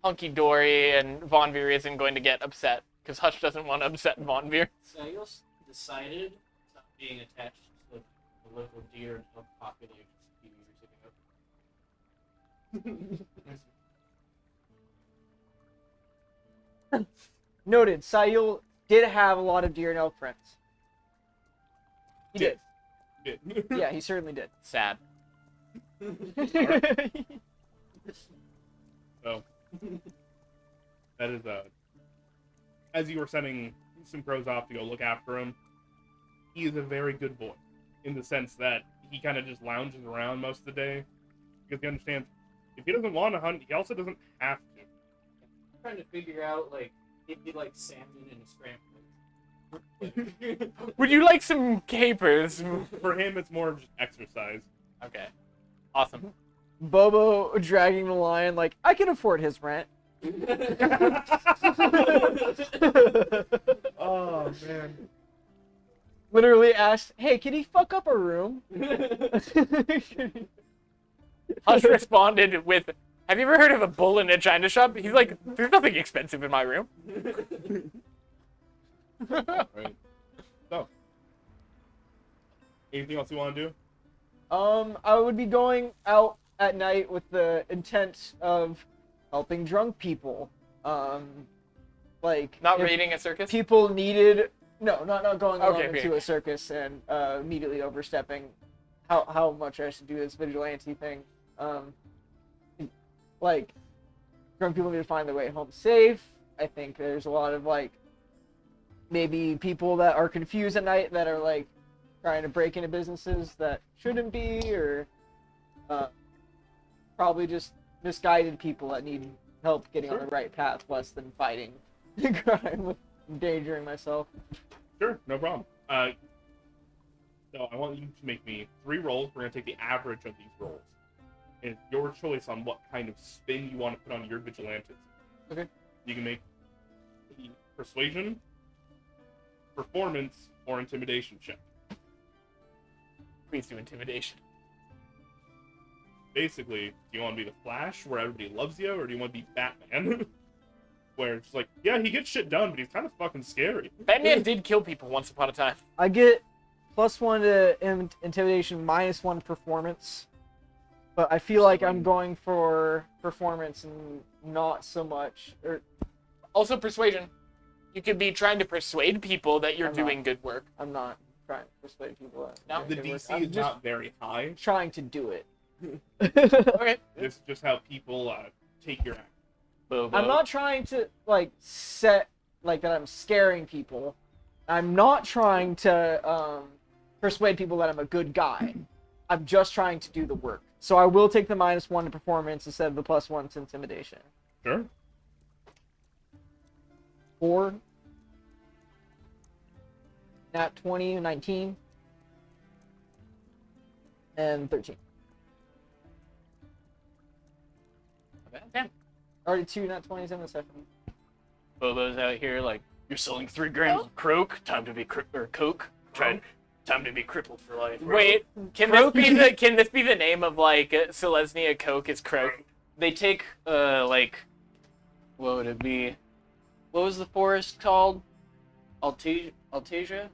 hunky dory and Von Veer isn't going to get upset because Hush doesn't want to upset Von Veer. Sayos decided to stop being attached to the local deer until populations a few years ago. Noted. Sayul did have a lot of deer and elk friends. He did. Yeah, he certainly did. Sad. So, that is, as you were sending some crows off to go look after him, he is a very good boy, in the sense that he kind of just lounges around most of the day, because he understands, if he doesn't want to hunt, he also doesn't have to. I'm trying to figure out, like, it'd be like salmon in a scramble. Would you like some capers? For him, it's more of just exercise. Okay. Awesome. Bobo dragging the lion like, I can afford his rent. Oh, man. Literally asked, hey, can he fuck up a room? Hush responded with, have you ever heard of a bull in a china shop? He's like, there's nothing expensive in my room. Right. So, anything else you want to do? I would be going out at night with the intent of helping drunk people. Like Not if raiding a circus? people needed not going along Okay, okay. into a circus and immediately overstepping how much I should do this vigilante thing. like drunk people need to find their way home safe. I think there's a lot of like maybe people that are confused at night that are like trying to break into businesses that shouldn't be, or probably just misguided people that need help getting on the right path, less than fighting crime with endangering myself. Sure, no problem. So I want you to make me 3 rolls. We're going to take the average of these rolls. And it's your choice on what kind of spin you want to put on your vigilantes. Okay. You can make the persuasion, performance, or intimidation check. Please do intimidation. Basically, do you want to be the Flash, where everybody loves you, or do you want to be Batman? Where it's like, yeah, he gets shit done, but he's kind of fucking scary. Batman did kill people once upon a time. I get +1 to intimidation, -1 performance. But I feel like I'm going for performance and not so much. Also, persuasion. You could be trying to persuade people that you're I'm doing not. good work. I'm not trying to persuade people. No? The It works. DC I'm is just not very high. trying to do it. Okay. This is just how people take your act. Bobo. I'm not trying to like set like that I'm scaring people. I'm not trying to persuade people that I'm a good guy. I'm just trying to do the work. So I will take the -1 to performance instead of the +1 to intimidation. Sure. 4. Nat 20, 19. And 13. Damn. Already 2 nat 20s in the second. Bobo's out here like, you're selling 3 grams of croak. Time to be coke. Time to be crippled for life. Wait, can this be the name of like Selesnya Coke is Croak? They take like, what would it be? What was the forest called? Altasia?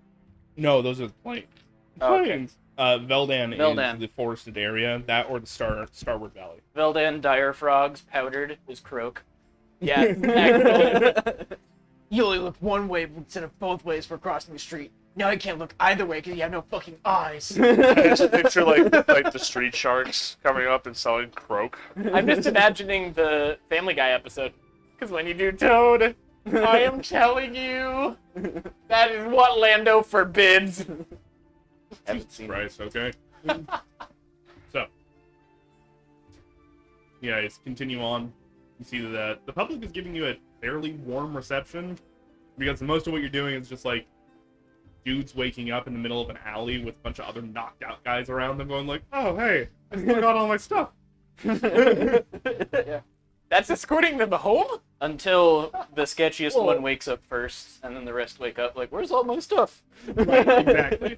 No, those are the plains. Oh, okay. Plains. Veldan Veldan. is the forested area. That or the Starward Valley. Veldan dire frogs powdered is croak. Yeah, excellent. You only look one way instead of both ways for crossing the street. Now I can't look either way because you have no fucking eyes. I just picture like the street sharks coming up and selling croak. I'm just imagining the Family Guy episode. Because when you do Toad, I am telling you, that is what Lando forbids. Haven't seen it. Christ, okay. So, you guys continue on. You see that the public is giving you a fairly warm reception because most of what you're doing is just like dudes waking up in the middle of an alley with a bunch of other knocked out guys around them going like, oh, hey, I still got all my stuff. Yeah. That's escorting them home? Until the sketchiest Whoa. one wakes up first, and then the rest wake up like, where's all my stuff? Right, exactly.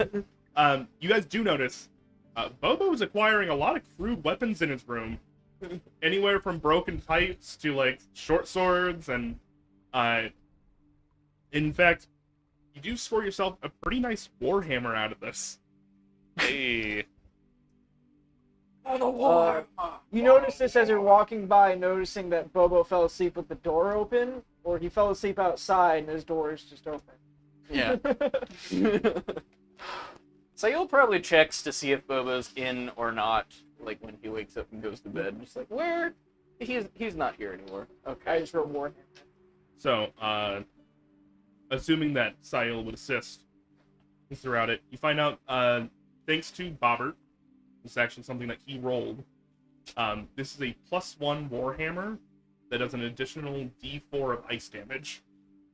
You guys do notice Bobo is acquiring a lot of crude weapons in his room. Anywhere from broken pipes to like short swords, and in fact, you do score yourself a pretty nice warhammer out of this. Hey. You notice this as you're walking by, noticing that Bobo fell asleep with the door open, or he fell asleep outside and his door is just open. Yeah. Sayul probably checks to see if Bobo's in or not, like when he wakes up and goes to bed. Just like, where? He's not here anymore. I Okay. just wrote Warhammer. So, assuming that Sayil would assist throughout it, you find out, thanks to Bobbert, this is actually something that he rolled. This is a +1 warhammer that does an additional d4 of ice damage.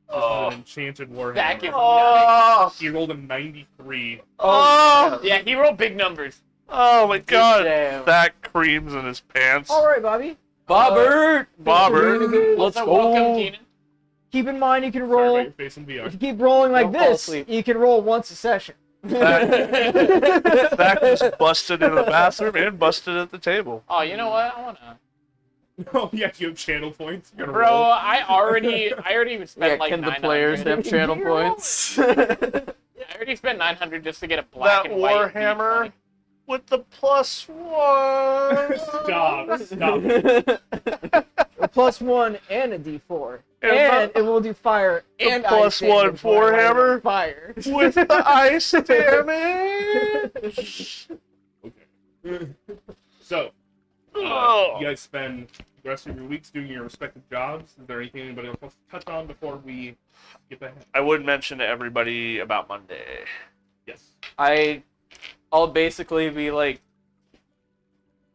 This is an enchanted Back in warhammer. He rolled a 93. Oh, Yeah, he rolled big numbers. oh my god. Damn. That creams in his pants. Alright, Bobby. Bobbert! Bobber. Let's Also, go. welcome, Keenan. Keep in mind you can Sorry roll. about your face in VR. If you keep rolling like Don't fall this, asleep. you can roll once a session. That just busted in the bathroom and busted at the table. Oh, you know what? I wanna. Oh yeah, you have channel points. You're gonna Bro, roll. I already spent Yeah, like can the 900. players have channel points? I already spent 900 just to get a black That and white Warhammer D20. with the +1. Stop. A +1 and a D4. And And it will do fire the and ice +1 damage when I light it on Warhammer? Fire. With the ice damage. Okay. So, Oh. you guys spend the rest of your weeks doing your respective jobs. Is there anything anybody else wants to touch on before we get back? I would mention to everybody about Monday. Yes. I'll basically be like,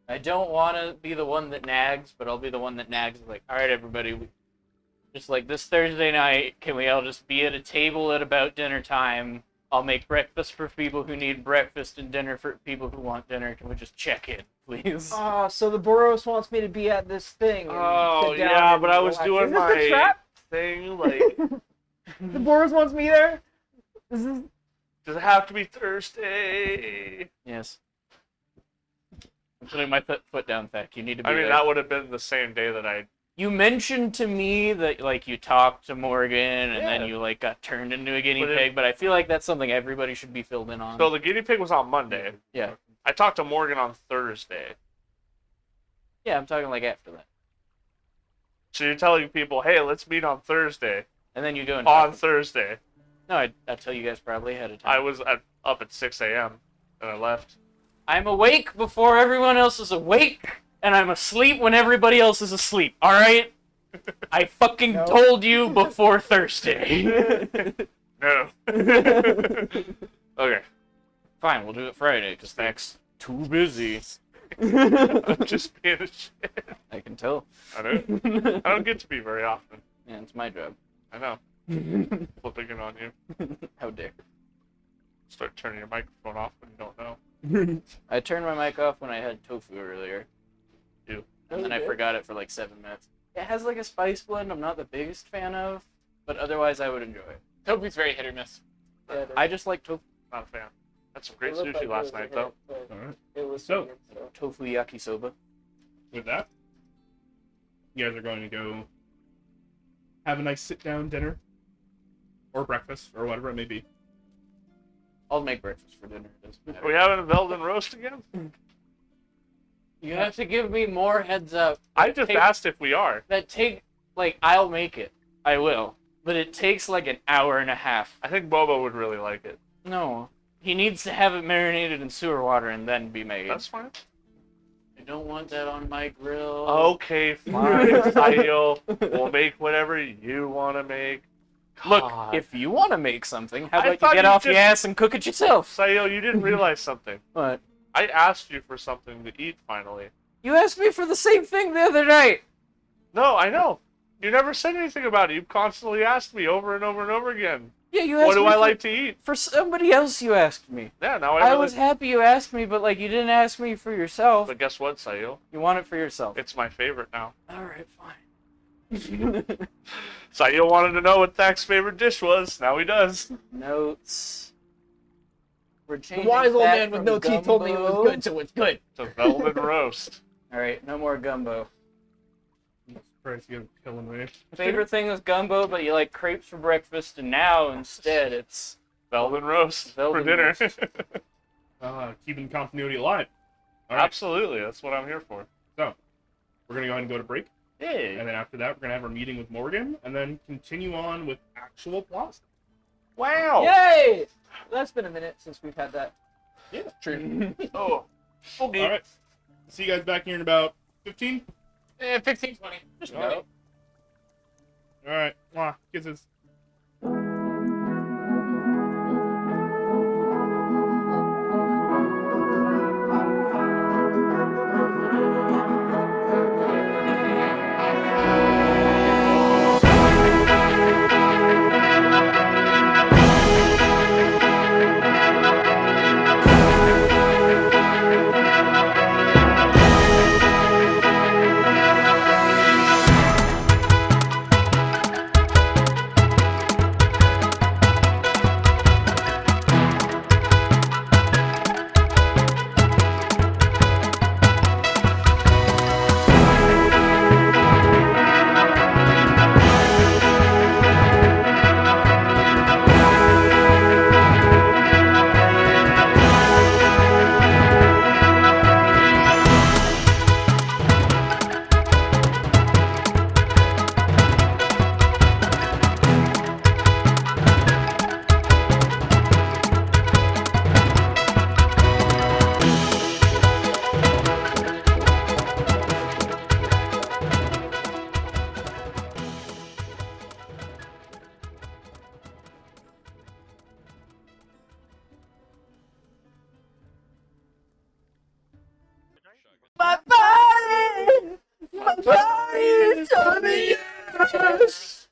I don't want to be the one that nags, but I'll be the one that nags. Like, all right, everybody, just like this Thursday night, can we all just be at a table at about dinner time? I'll make breakfast for people who need breakfast and dinner for people who want dinner. Can we just check in, please? So the Boros wants me to be at this thing. and Oh, sit down yeah, and but I was relax. doing Is this the my trap? thing, like, The Boros wants me there? This is... does it have to be Thursday? Yes. I'm putting my foot down, Thack. You need to be I mean, there. that would have been the same day that I... You mentioned to me that, like, you talked to Morgan and Yeah. then you, like, got turned into a guinea But pig, but I feel like that's something everybody should be filled in on. So the guinea pig was on Monday. Yeah. I talked to Morgan on Thursday. Yeah, I'm talking, like, after that. So you're telling people, hey, let's meet on Thursday. And then you go and On talk. Thursday. No, I'd tell you guys probably ahead of time. I was up at 6 a.m. and I left. I'm awake before everyone else is awake, and I'm asleep when everybody else is asleep, alright? I fucking No. told you before Thursday. No. Okay. Fine, we'll do it Friday, because Thack's too busy. I'm just being a shit. I can tell. I don't get to be very often. Yeah, it's my job. I know. Flipping it on you. How dare. Start turning your microphone off when you don't know. I turned my mic off when I had tofu earlier. You. And then I forgot it for like 7 minutes. It has like a spice blend I'm not the biggest fan of, but otherwise I would enjoy it. Tofu's very hit or miss. I just like tofu. Not a fan. Had some great sushi last night, though. Alright. It was So- Tofu yakisoba. With that, you guys are going to go have a nice sit-down dinner. Or breakfast, or whatever it may be. I'll make breakfast for dinner. It doesn't Are matter. we having a Velden roast again? You have to give me more heads up. I just asked if we are. I'll make it. I will. But it takes like an hour and a half. I think Bobo would really like it. No. He needs to have it marinated in sewer water and then be made. That's fine. I don't want that on my grill. Okay, fine, Sayo. We'll make whatever you want to make. Look, God. if you want to make something, how I about thought you get you off your just- ass and cook it yourself? Sayo, you didn't realize something. What? I asked you for something to eat finally. You asked me for the same thing the other night. No, I know. You never said anything about it. You constantly asked me over and over and over again. Yeah, you asked What do me I for, like to eat? for somebody else. You asked me. Yeah, now I really... was happy you asked me, but like you didn't ask me for yourself. But guess what, Sayo? You want it for yourself. It's my favorite now. All right, fine. Sayo wanted to know what Thak's favorite dish was. Now he does. Notes. We're The changing wise old that man with from no teeth told me it was gumbo. good, so it's good. It's a Velden roast. All right, no more gumbo. I'm surprised you're killing me. Favorite thing was gumbo, but you like crepes for breakfast, and now instead it's Velden roast for Velden dinner. roast. Keeping continuity alive. Alright, Absolutely, that's what I'm here for. so we're going to go ahead and go to break. Hey. And then after that, we're going to have our meeting with Morgan, and then continue on with actual plot. Wow. Yay! That's been a minute since we've had that. Yeah, true. Oh. Okay. Alright. See you guys back here in about 15? 15, 20. Just Alright. about. Alright. Mwah. Kisses. My body! My body is telling me yes!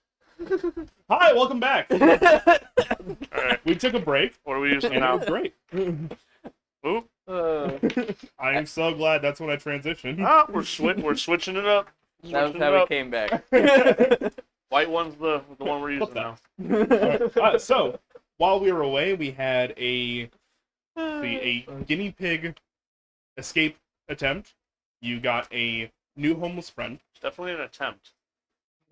Hi, welcome back. All right. We took a break, What are we using and it now? was great. Oop. I am so glad that's when I transitioned. Ah, we're switching it up. That was Switching how it we up. came back. White one's the one we're using the- now. So, while we were away, we had a guinea pig escape attempt. You got a new homeless friend. It's definitely an attempt.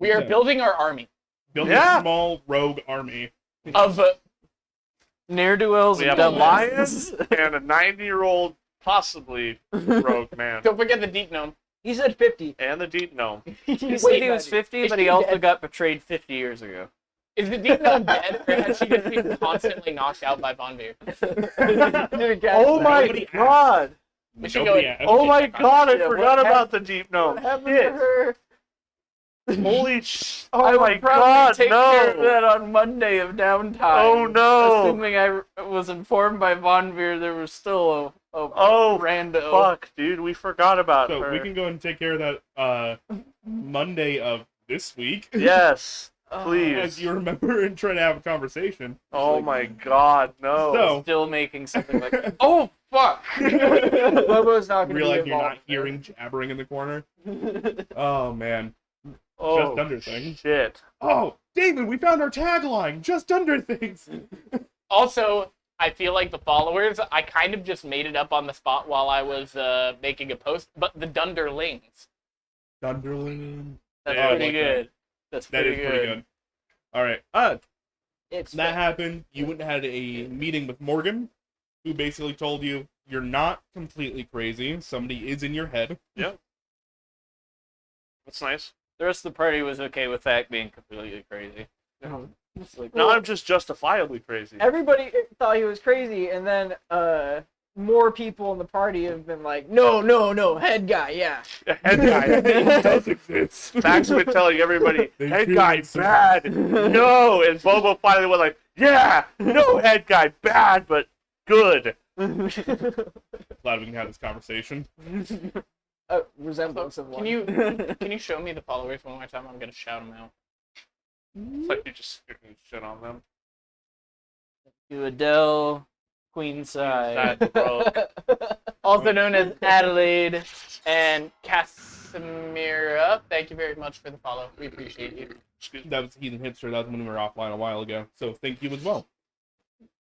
We are Okay. building our army Building Yeah. a small rogue army. of Ne'er-do-wells We and have a dumbass. lion and a 90-year-old, possibly rogue man, don't forget the deep gnome. He said 50. and the deep gnome. He said he was 50, but he also got betrayed 50 years ago. Is the deep gnome dead, or has she just been constantly knocked out by Von Veer? Oh my Nobody asked. god! We should Nobody go- asked. Oh my god, I Yeah, what forgot happened- about the deep gnome. What happened Shit. to her? Holy sh! I Oh would my probably god, take care of no! that on Monday of downtime. Oh no! Assuming I was informed by Von Veer there was still a Oh rando. fuck, dude, we forgot about So her. we can go and take care of that Monday of this week. Yes, Oh, please. As you remember and try to have a conversation. Oh my god, no! So, Still making something like, oh fuck! Bobo's not going to be realize involved. you're not hearing jabbering in the corner. Oh man. oh Just under things. shit! Oh, David, we found our tagline. Just under things. Also, I feel like the followers, I kind of just made it up on the spot while I was making a post, but the Dunderlings. Dunderling. That's Yeah, I pretty like good. That's That pretty is pretty good. All right. It's That happened. You went and had a meeting with Morgan, who basically told you you're not completely crazy. Somebody is in your head. That's nice. The rest of the party was okay with that being completely crazy. It's like, Now I'm just justifiably crazy. Everybody thought he was crazy, and then more people in the party have been like, no, head guy, yeah. Head guy. It does exist. Max has been telling everybody, They head do guy exist. bad. No, and Bobo finally went like, yeah, no head guy bad, but good. Glad we can have this conversation. A resemblance of one. Can you show me the followers one more time? I'm gonna shout them out. It's like you just spitting shit on them. to Adele, Queenside, That broke. Also known as Adelaide and Casimira. Thank you very much for the follow. We appreciate you. Excuse me. That was Heathen Hipster. That was when we were offline a while ago. So thank you as well.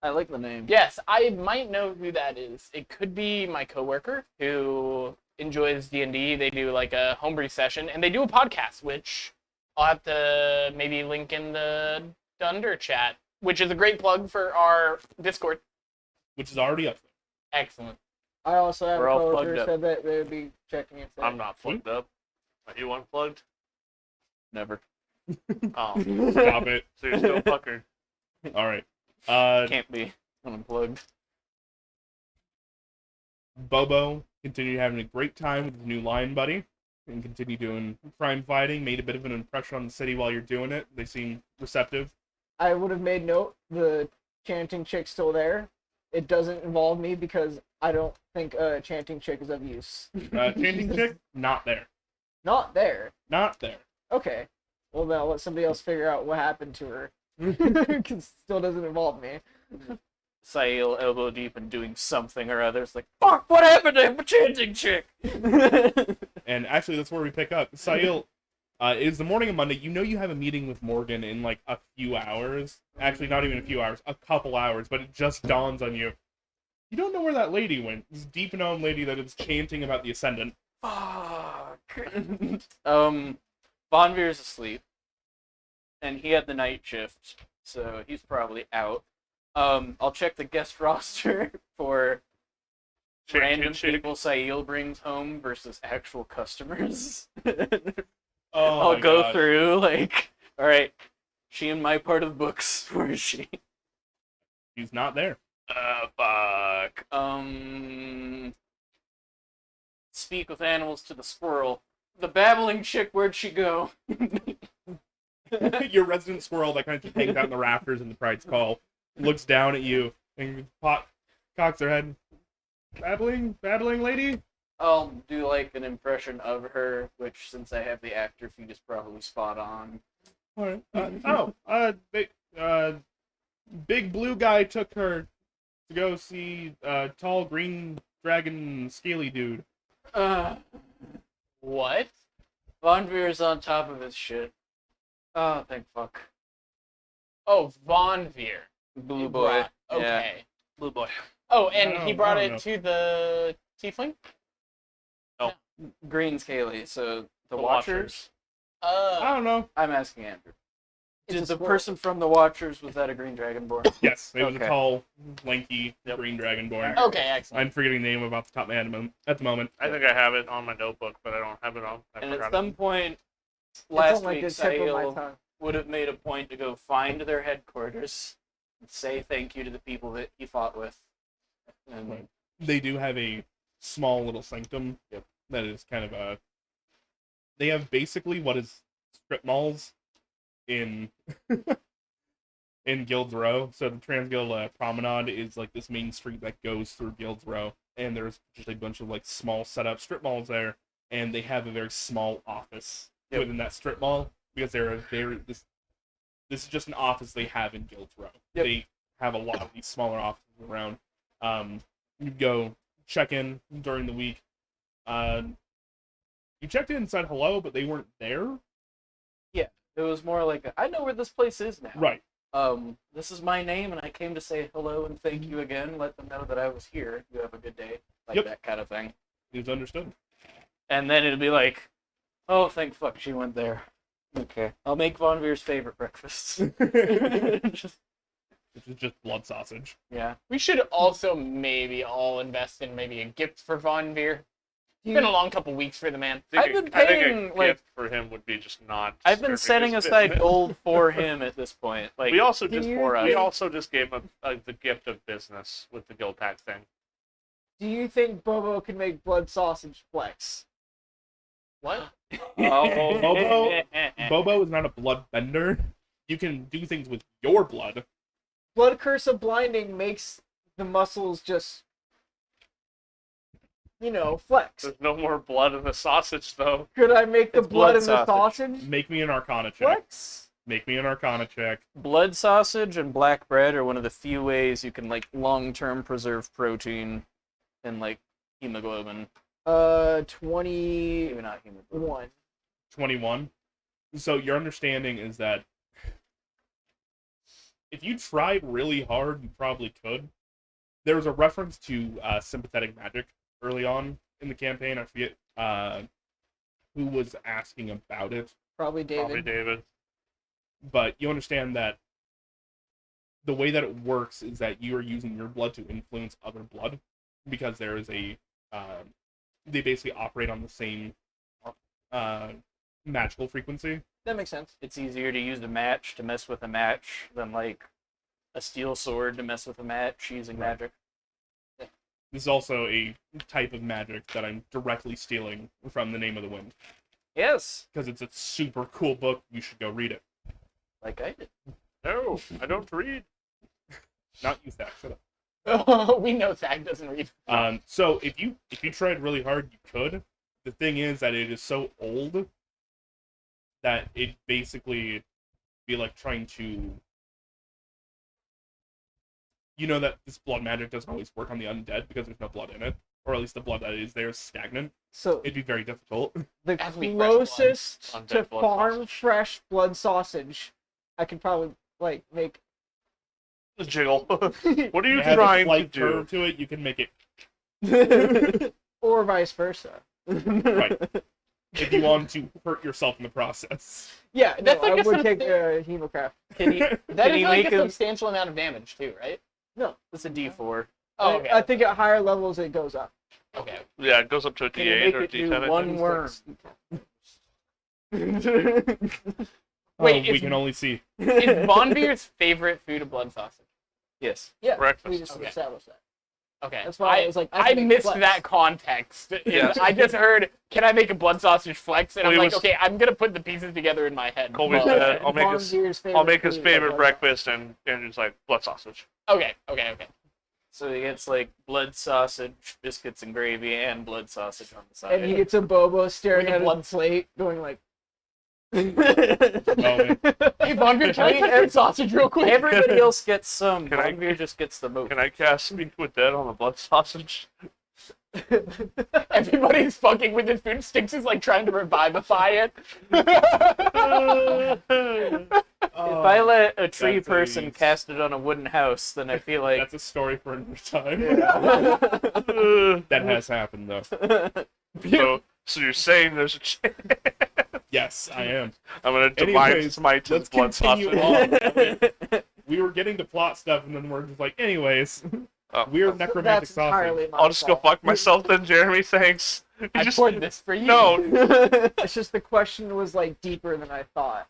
I like the name. Yes, I might know who that is. It could be my coworker who enjoys D&D. They do like a homebrew session, and they do a podcast, which I'll have to maybe link in the Dunder chat, which is a great plug for our Discord. Which is already up there. Excellent. I also have We're a all coworker plugged up. said that they would be checking it. I'm not plugged up. Are you unplugged? Never. Oh, Stop it. so you're still puckered. All right. Can't be unplugged. Bobo continued having a great time with his new lion buddy and continue doing crime fighting. Made a bit of an impression on the city while you're doing it. They seem receptive. I would have made note the chanting chick's still there. It doesn't involve me because I don't think a chanting chick is of use. Chanting chick, not there. Not there. Not there. Okay. Well, then I'll let somebody else figure out what happened to her. Because it still doesn't involve me. Sail elbow deep and doing something or other. It's like, fuck, what happened to a chanting chick? And actually, that's where we pick up. Sahil, it is the morning of Monday. You know you have a meeting with Morgan in like a few hours. Actually, not even a few hours, a couple hours. But it just dawns on you. You don't know where that lady went. This deep gnome lady that is chanting about the Ascendant. Fuck. Von Veer's asleep. And he had the night shift, so he's probably out. I'll check the guest roster for random people Sail brings home versus actual customers. Oh, I'll my go God. through, like, alright, she in my part of the books. Where is she? He's not there. Fuck. Speak with animals to the squirrel. The babbling chick, where'd she go? Your resident squirrel that kind of just hangs out in the rafters in the Pride's Call looks down at you and cocks their head. Babbling lady? I'll do like an impression of her, which since I have the actor feed is probably spot on. All right. Big blue guy took her to go see tall green dragon scaly dude. What? Von Veer's on top of his shit. Oh, thank fuck. Oh, Von Veer. Blue boy. Okay. Yeah. Blue boy. Oh, and he brought I it don't to the tiefling? Green scaly, so the The Watchers. I don't know. I'm asking Andrew. It's Did a the squirrel. person from the Watchers, was that a green dragonborn? Yes, it was Okay. a tall, lanky green dragonborn. Okay, excellent. I'm forgetting the name off the top of my head at the moment. I think I have it on my notebook, but I don't have it on. I And forgot at some it. point, It's last on like the week, tip of my Sahil tongue. would have made a point to go find their headquarters and say thank you to the people that he fought with. And Right. They do have a small little sanctum. Yep. That is kind of a. They have basically what is strip malls in in Guildsrow. So the Transguild Promenade is like this main street that goes through Guildsrow, and there's just a bunch of like small setup strip malls there, and they have a very small office Yep. within that strip mall because they're a very this is just an office they have in Guildsrow. Yep. They have a lot of these smaller offices around. You go check in during the week. You checked in and said hello, but they weren't there. it was more like, I know where this place is now. Right. This is my name, and I came to say hello and thank you again. Let them know that I was here. You have a good day. Like Yep. that kind of thing. It was understood. And then it'd be like, oh, thank fuck she went there. Okay. I'll make Von Veer's favorite breakfast. Just, Which is just blood sausage. yeah. We should also maybe all invest in maybe a gift for Von Veer. It's Do been a you- long couple weeks for the man. I've been I think paying, a like- gift for him would be just not. I've been serving setting his aside business. gold for him at this point. Like, We also Do just you for us. we also just gave him the gift of business with the guild pack thing. Do you think Bobo can make blood sausage flex? What? Bobo? Bobo is not a blood bender. You can do things with your blood. Blood curse of blinding makes the muscles just, flex. There's no more blood in the sausage, though. Could I make the It's blood blood in the sausage. sausage Make me an Arcana check. flex? Make me an Arcana check. Blood sausage and black bread are one of the few ways you can, like, long-term preserve protein and, like, hemoglobin. 21. Maybe not hemoglobin. 21. So your understanding is that if you tried really hard, you probably could. There was a reference to sympathetic magic early on in the campaign. I forget who was asking about it, Probably David. Probably David. but you understand that the way that it works is that you are using your blood to influence other blood because there is a they basically operate on the same magical frequency. That makes sense. It's easier to use a match to mess with a match than, like, a steel sword to mess with a match using Right. magic. This is also a type of magic that I'm directly stealing from The Name of the Wind Yes, because it's a super cool book. You should go read it. like I did. No, I don't read. Not use that. Shut up. We know Thag doesn't read. So if you tried really hard, you could. The thing is that it is so old that it basically be like trying to. You know that this blood magic doesn't always work on the undead because there's no blood in it, or at least the blood that is there is stagnant. So It'd be very difficult. the Has to be fresh blood. closest Undead to blood farm sausage. fresh blood sausage I could probably make. Jiggle. What are you You have a trying to slight do? curve to it. You can make it Or vice versa. right if you want to hurt yourself in the process. Yeah, That's no, like I a would sub- take Hemocraft. Can he? That Can is he like make a a? substantial amount of damage too, right? It's a D4. Oh, okay. I think at higher levels it goes up. Okay. Yeah, it goes up to a Can you D8 make or it do D10. I one think. worm? Wait, we is- can only see. Is Von Veer's favorite food a blood sausage? Yes. Yeah, Breakfast. we just Okay. established that. Okay. That's why I was like, I I can make missed flex. that context. Yeah. I just heard, can I make a blood sausage flex? And Well, I'm he like, was- okay, I'm gonna put the pieces together in my head. Colby But- said, I'll make Von his Veer's I'll make his food is favorite blood breakfast, and it's like blood sausage. Okay. So he gets like blood sausage, biscuits and gravy, and blood sausage on the side. And he gets a Bobo staring With a at blood- his plate, going like, Oh, man. Hey, Bonbeer, can I eat egg sausage real quick? Everybody else gets some. Can I- Bonbeer just gets the most. Can I cast Speak with Dead on the blood sausage? Everybody's fucking with his food. Sticks is like trying to revivify it. If I let a tree that's person a- cast it on a wooden house, then I feel like That's a story for another time. so, That has happened, though. so you're saying there's a chance? Yes, I am. I'm gonna divine Anyways, smite his let's blood continue sausage. on. We were getting to plot stuff, and then we're just like, anyways, Oh, weird necromantic that's sausage. entirely my I'll just go fault. fuck myself then, Jeremy. Thanks. You I just poured this for you. no. It's just the question was like deeper than I thought.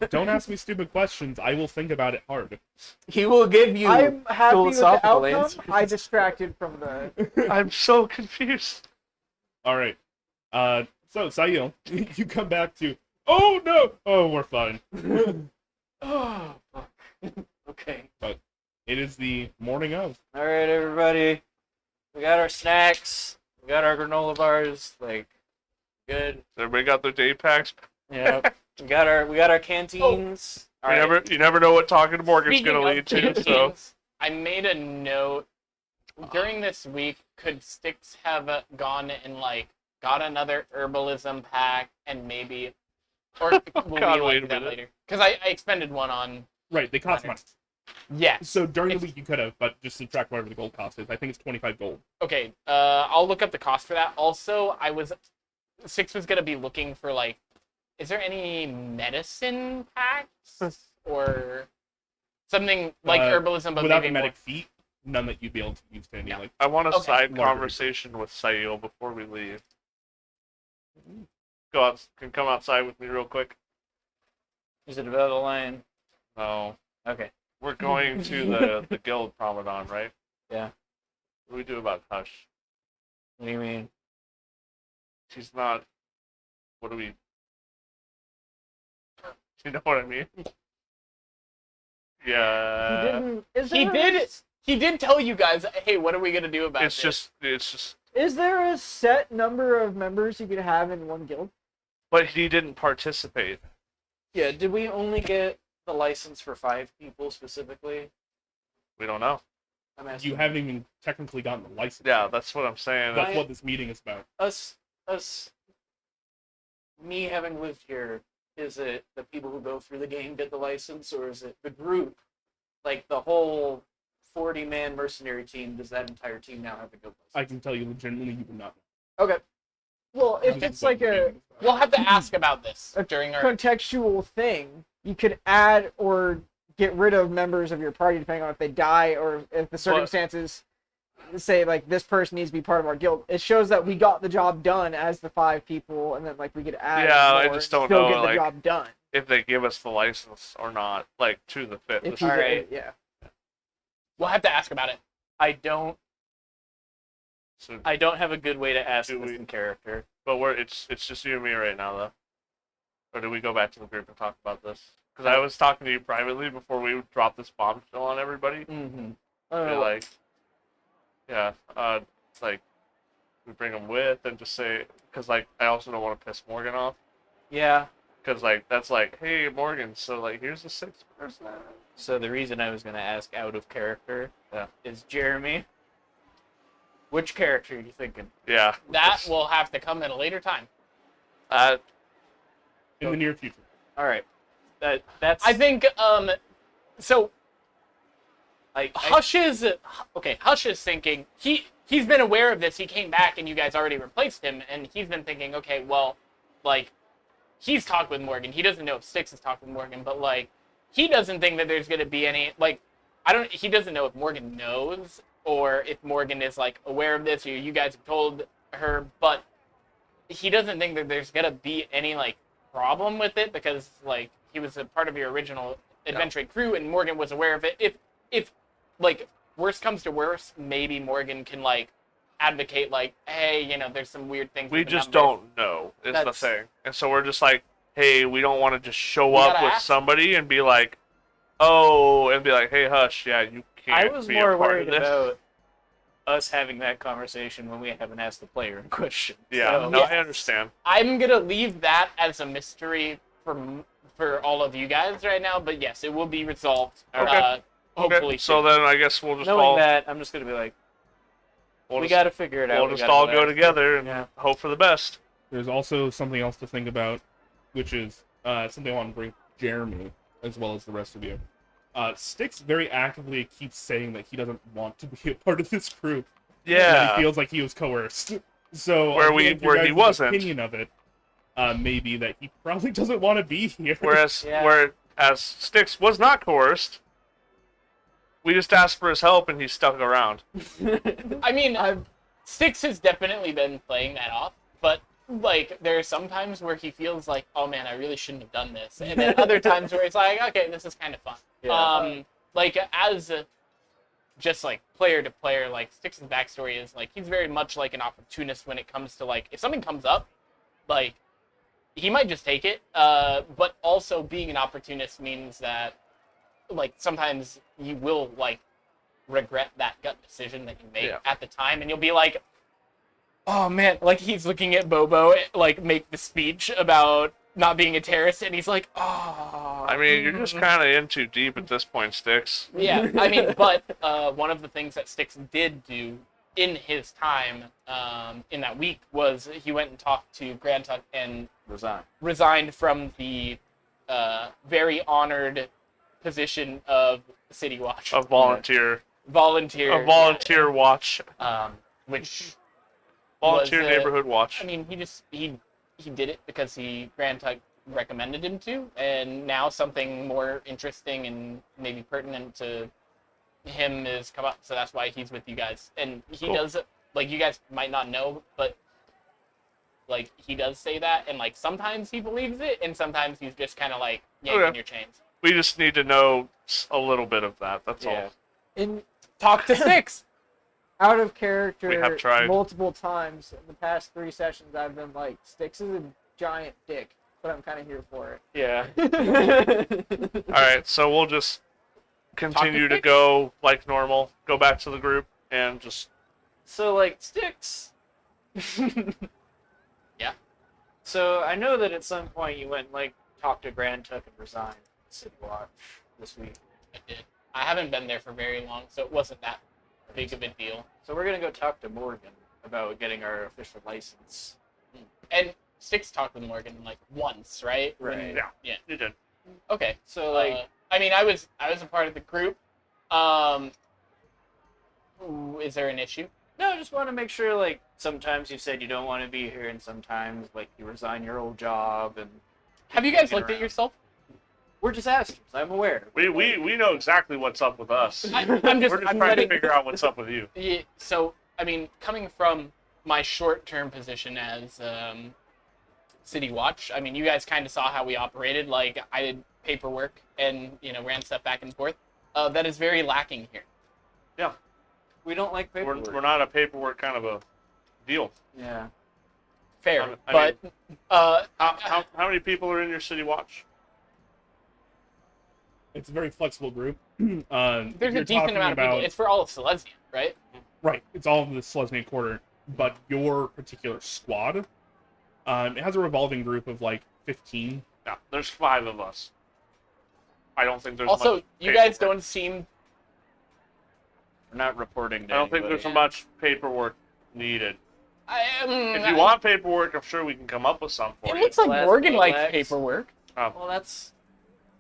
Don't ask me stupid questions. I will think about it hard. he will give you I'm happy with the philosophical outcome. answers. I distracted from the. I'm so confused. All right. So Sayil, you come back to. Oh no! Oh, we're fine. Oh, fuck. Okay. It is the morning of. All right, everybody. We got our snacks. We got our granola bars. Like, good. Everybody got their day packs. Yeah. we got our canteens. All right. You never know what talking to Morgan's Speaking gonna of lead to. So canteens, I made a note during this week. Could Sticks have gone and like got another herbalism pack and maybe, or will God, we wait like a that minute. later? Because I expended one on. Right, they cost money. Yes. So during the week you could have, but just subtract whatever the gold cost is. I think it's 25 gold. Okay, I'll look up the cost for that. Also, Six was gonna be looking for like, is there any medicine packs or something like herbalism, but without maybe medic more? feet, none that you'd be able to use to any Yeah. like. I want a Okay. side Larger. conversation with Sayil before we leave. Go out. Can come outside with me real quick. Is it about the line? No, Okay. we're going to the guild promenade, right? Yeah. What do we do about Hush? What do you mean? She's not. What do we? You know what I mean? He Yeah. didn't. He did tell you guys, hey, what are we gonna do about It's this? just. Is there a set number of members you could have in one guild? But he didn't participate. Yeah. Did we only get the license for 5 people specifically? We don't know. I'm asking. You haven't even technically gotten the license. Yeah, that's what I'm saying. That's what this meeting is about. us. Me having lived here. Is it the people who go through the game get the license, or is it the group? Like the whole 40-man mercenary team, does that entire team now have a guild I license? can tell you legitimately, you would not. Okay. Well, if This it's is what like the a meeting is about. We'll have to ask about this A during our. contextual thing, you could add or get rid of members of your party depending on if they die or if the circumstances say like this person needs to be part of our guild. It shows that we got the job done as the 5 people, and then like we could add. Yeah, I more just and don't still know, get the like, job done. If they give us the license or not, like to the fit. If you All did, right. yeah. We'll have to ask about it. I don't So, have a good way to ask Do this we- in character. but it's just you and me right now, though. Or do we go back to the group and talk about this? Because I was talking to you privately before we dropped this bombshell on everybody. Mm-hmm. Be like, yeah, it's like we bring them with and just say, because like I also don't want to piss Morgan off, Yeah. because like that's like, hey Morgan, so like here's the 6th person. So the reason I was going to ask out of character Yeah. is Jeremy. Which character are you thinking? Yeah, That will have to come at a later time. In the near future. All right. That's. I think. So I Hush is okay. Hush is thinking he's been aware of this. He came back and you guys already replaced him, and he's been thinking, okay, well, like he's talked with Morgan. He doesn't know if Styx has talked with Morgan, but like he doesn't think that there's gonna be any like he doesn't know if Morgan knows or if Morgan is like aware of this or you guys have told her, but he doesn't think that there's gonna be any like problem with it because like he was a part of your original adventuring crew and Morgan was aware of it. If like worst comes to worst, maybe Morgan can like advocate like, hey, you know, there's some weird things. we with the just numbers. don't know is the That's- thing, and so we're just like, hey, we don't want to just show We up gotta with ask. somebody and be like, oh, and be like, hey, Hush, yeah, you I can't was be more a part worried of this. about us having that conversation when we haven't asked the player in question. Yeah, So, no, Yes. I understand. I'm gonna leave that as a mystery for all of you guys right now. But yes, it will be resolved. Okay. Hopefully. Okay, so soon. then I guess we'll just knowing all that, I'm just gonna be like, we got to figure it out. we'll We just gotta all go go after it. together and Yeah. hope for the best. There's also something else to think about, which is something I want to bring Jeremy as well as the rest of you. Styx very actively keeps saying that he doesn't want to be a part of this group. That Yeah. he feels like he was coerced. So Where I feel we- like your where he guys' wasn't. opinion of it, maybe that he probably doesn't want to be here. Whereas Yeah. whereas Styx was not coerced. We just asked for his help and he stuck around. I mean, I've Styx has definitely been playing that off, but like there are some times where he feels like, oh man, I really shouldn't have done this, and then other times where it's like, okay, this is kind of fun. Yeah. Like as just like player to player, like Styx's backstory is like he's very much like an opportunist when it comes to like if something comes up, like he might just take it. But also being an opportunist means that like sometimes you will like regret that gut decision that you make Yeah. at the time, and you'll be like, oh man, like he's looking at Bobo like make the speech about not being a terrorist, and he's like, oh. I mean, you're just kind of in too deep at this point, Styx. Yeah, I mean, but one of the things that Styx did do in his time in that week was he went and talked to Grantuck and Resign. resigned from the very honored position of City Watch. A volunteer. Volunteer. A volunteer watch. Which Volunteer was, neighborhood watch. I mean, he did it because Grantuck recommended him to, and now something more interesting and maybe pertinent to him has come up, so that's why he's with you guys. And he Cool. does, like, you guys might not know, but like he does say that, and like sometimes he believes it, and sometimes he's just kind of like yanking Okay. your chains. We just need to know a little bit of that. That's Yeah. all. in Talk to Styx. out of We have character tried. multiple times in the past 3 sessions. I've been like, Styx is a giant dick, but I'm kind of here for it. Yeah. All right, so we'll just continue to Styx? go like normal. Go back to the group and just So, like, Styx. Yeah. So, I know that at some point you went, like, talked to Grand Tuck and resigned from City Watch this week. I did. I haven't been there for very long, so it wasn't that big of a deal. So, we're going to go talk to Morgan about getting our official license. And Styx talked with Morgan like once, right? Right. yeah. Yeah. You did. Okay. So, like, I mean, I was a part of the group. Is there an issue? no, I just want to make sure, like, sometimes you said you don't want to be here, and sometimes, like, you resign your old job, and Have you guys Looking looked at around. yourself? we're disasters. I'm aware. We know exactly what's up with us. I'm just We're just I'm trying letting, to figure out what's up with you. Yeah, so I mean, coming from my short-term position as City Watch, I mean, you guys kind of saw how we operated. Like, I did paperwork and ran stuff back and forth. That is very lacking here. Yeah. We don't like paperwork. We're not a paperwork kind of a deal. Yeah. Fair, I but How many people are in your city watch? It's a very flexible group. there's a You're decent talking amount of people. about- It's for all of Silesia, right? Right, it's all of the Selesnya Quarter, but your particular squad, it has a revolving group of like 15. Yeah, there's 5 of us. I don't think there's Also, much you guys paperwork. don't seem. We're not reporting to I don't think anybody. there's much paperwork needed. If If you want paperwork, I'm sure we can come up with some for it you. looks like Last Morgan likes Lex. paperwork. Well, that's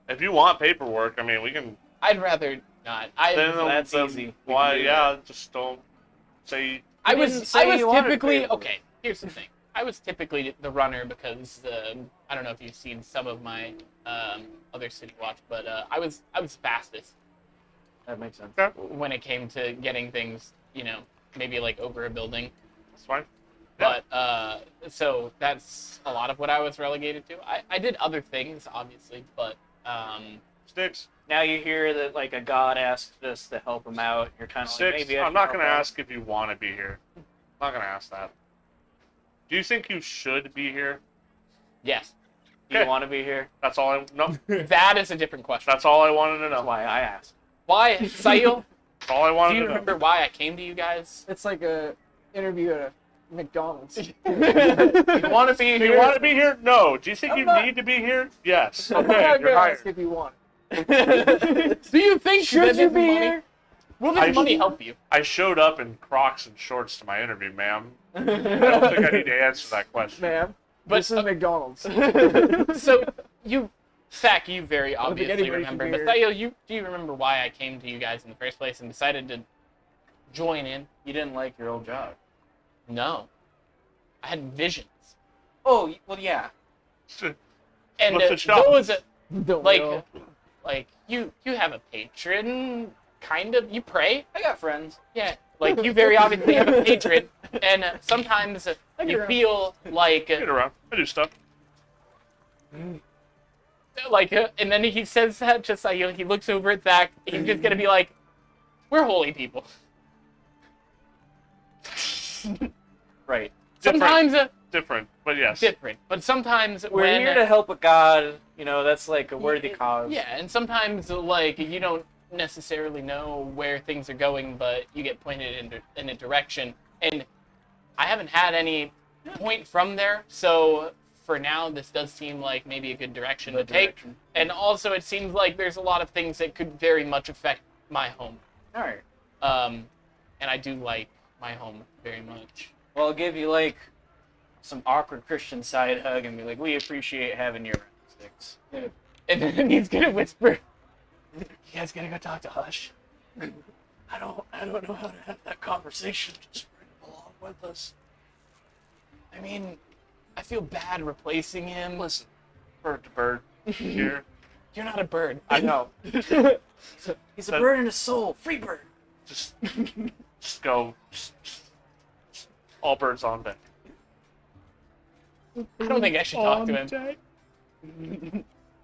If you want paperwork, I mean, we can. I'd rather not. That's then easy. We Why? can do Yeah, just don't say. I didn't was say you wanted typically paperwork. okay. Here's the thing. I was typically the runner because I don't know if you've seen some of my other City Watch, but I was fastest that makes sense. when it came to getting things, maybe like over a building. It's fine. Yeah. But so that's a lot of what I was relegated to. I did other things, obviously, but Sticks. Now you hear that like a god asked us to help him out. You're kind of like Sticks. maybe I I'm can not help gonna out. ask if you want to be here. I'm not gonna ask that. Do you think you should be here? yes, Do you Okay. want to be here? That's all I. No. that is a different question. That's all I wanted to That's know. why I asked. Why, Sayil? That's all I wanted Do you to know. remember why I came to you guys? It's like a interview at a McDonald's. You want to be Do you here? want to be here? No. Do you think I'm you not- need to be here? Yes. I'm Okay, not you're gonna hired. ask if you want. Do you think Should that you this be money, here? will this I money sh- help you? I showed up in Crocs and shorts to my interview, ma'am. I don't think I need to answer that question. Ma'am, But, this is McDonald's. So you, Zach, you very don't think obviously anybody should remember. be But here. Thayo, do you remember why I came to you guys in the first place and decided to join in? You didn't like your old job. No, I had visions, Oh, well, yeah. and What's the job? those Don't like know. like you have a patron, kind of. You pray, I got friends. yeah. Like you very obviously have a patron, and sometimes you around. feel like Get around. I do stuff. and then he says that just like he looks over at Zach. He's just gonna be like, "We're holy people." Right. Sometimes Different, but yes. different, but sometimes We're when here to help a god. You know, that's like a worthy cause. yeah, and sometimes like you don't necessarily know where things are going, but you get pointed in a direction, and I haven't had any point from there, so for now this does seem like maybe a good direction to take, and also it seems like there's a lot of things that could very much affect my home, All right. and I do like my home very much. Well, I'll give you like some awkward Christian side hug and be like, "We appreciate having you around, Sticks." And then he's gonna whisper, "You guys gotta go talk to Hush." I don't know how to have that conversation. Just bring him along with us. I mean, I feel bad replacing him. Listen, bird to bird here. You're not a bird. I know. He's a That- bird and a soul. Free bird. Just go. All birds on deck. I don't think I should talk to him. I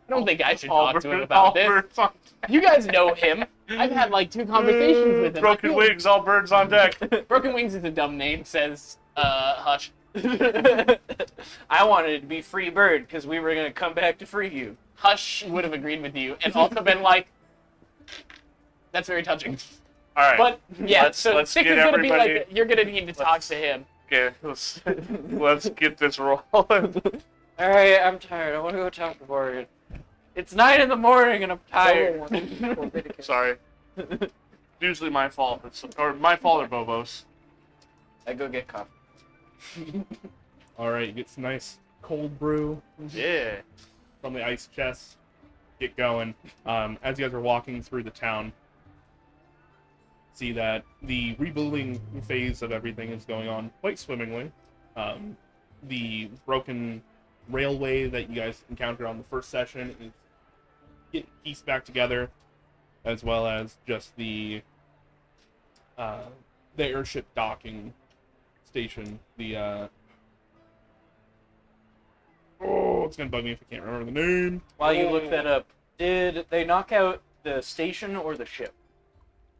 don't think I should All talk to him bird- about all this. birds on deck. You guys know him. I've had like 2 conversations with him. I Broken feel- wings, all birds on deck. Broken Wings is a dumb name, says Hush. I wanted it to be free bird because we were gonna come back to free you. Hush would have agreed with you and also been like, that's very touching. All right. But yeah, Let's Stick get is gonna be everybody- like, you're gonna need to talk to him. Okay, let's get this rolling. All right, I'm tired. I want to go talk to Morgan. It's 9 in the morning and I'm tired. Sorry. Usually my fault. Or my fault or Bobo's. I go get coffee. All right, get some nice cold brew Yeah. from the ice chest. Get going. As you guys are walking through the town, see that the rebuilding phase of everything is going on quite swimmingly. The broken railway that you guys encountered on the first session is getting pieced back together, as well as just the airship docking station. It's gonna bug me if I can't remember the name. While you look that up, did they knock out the station or the ship?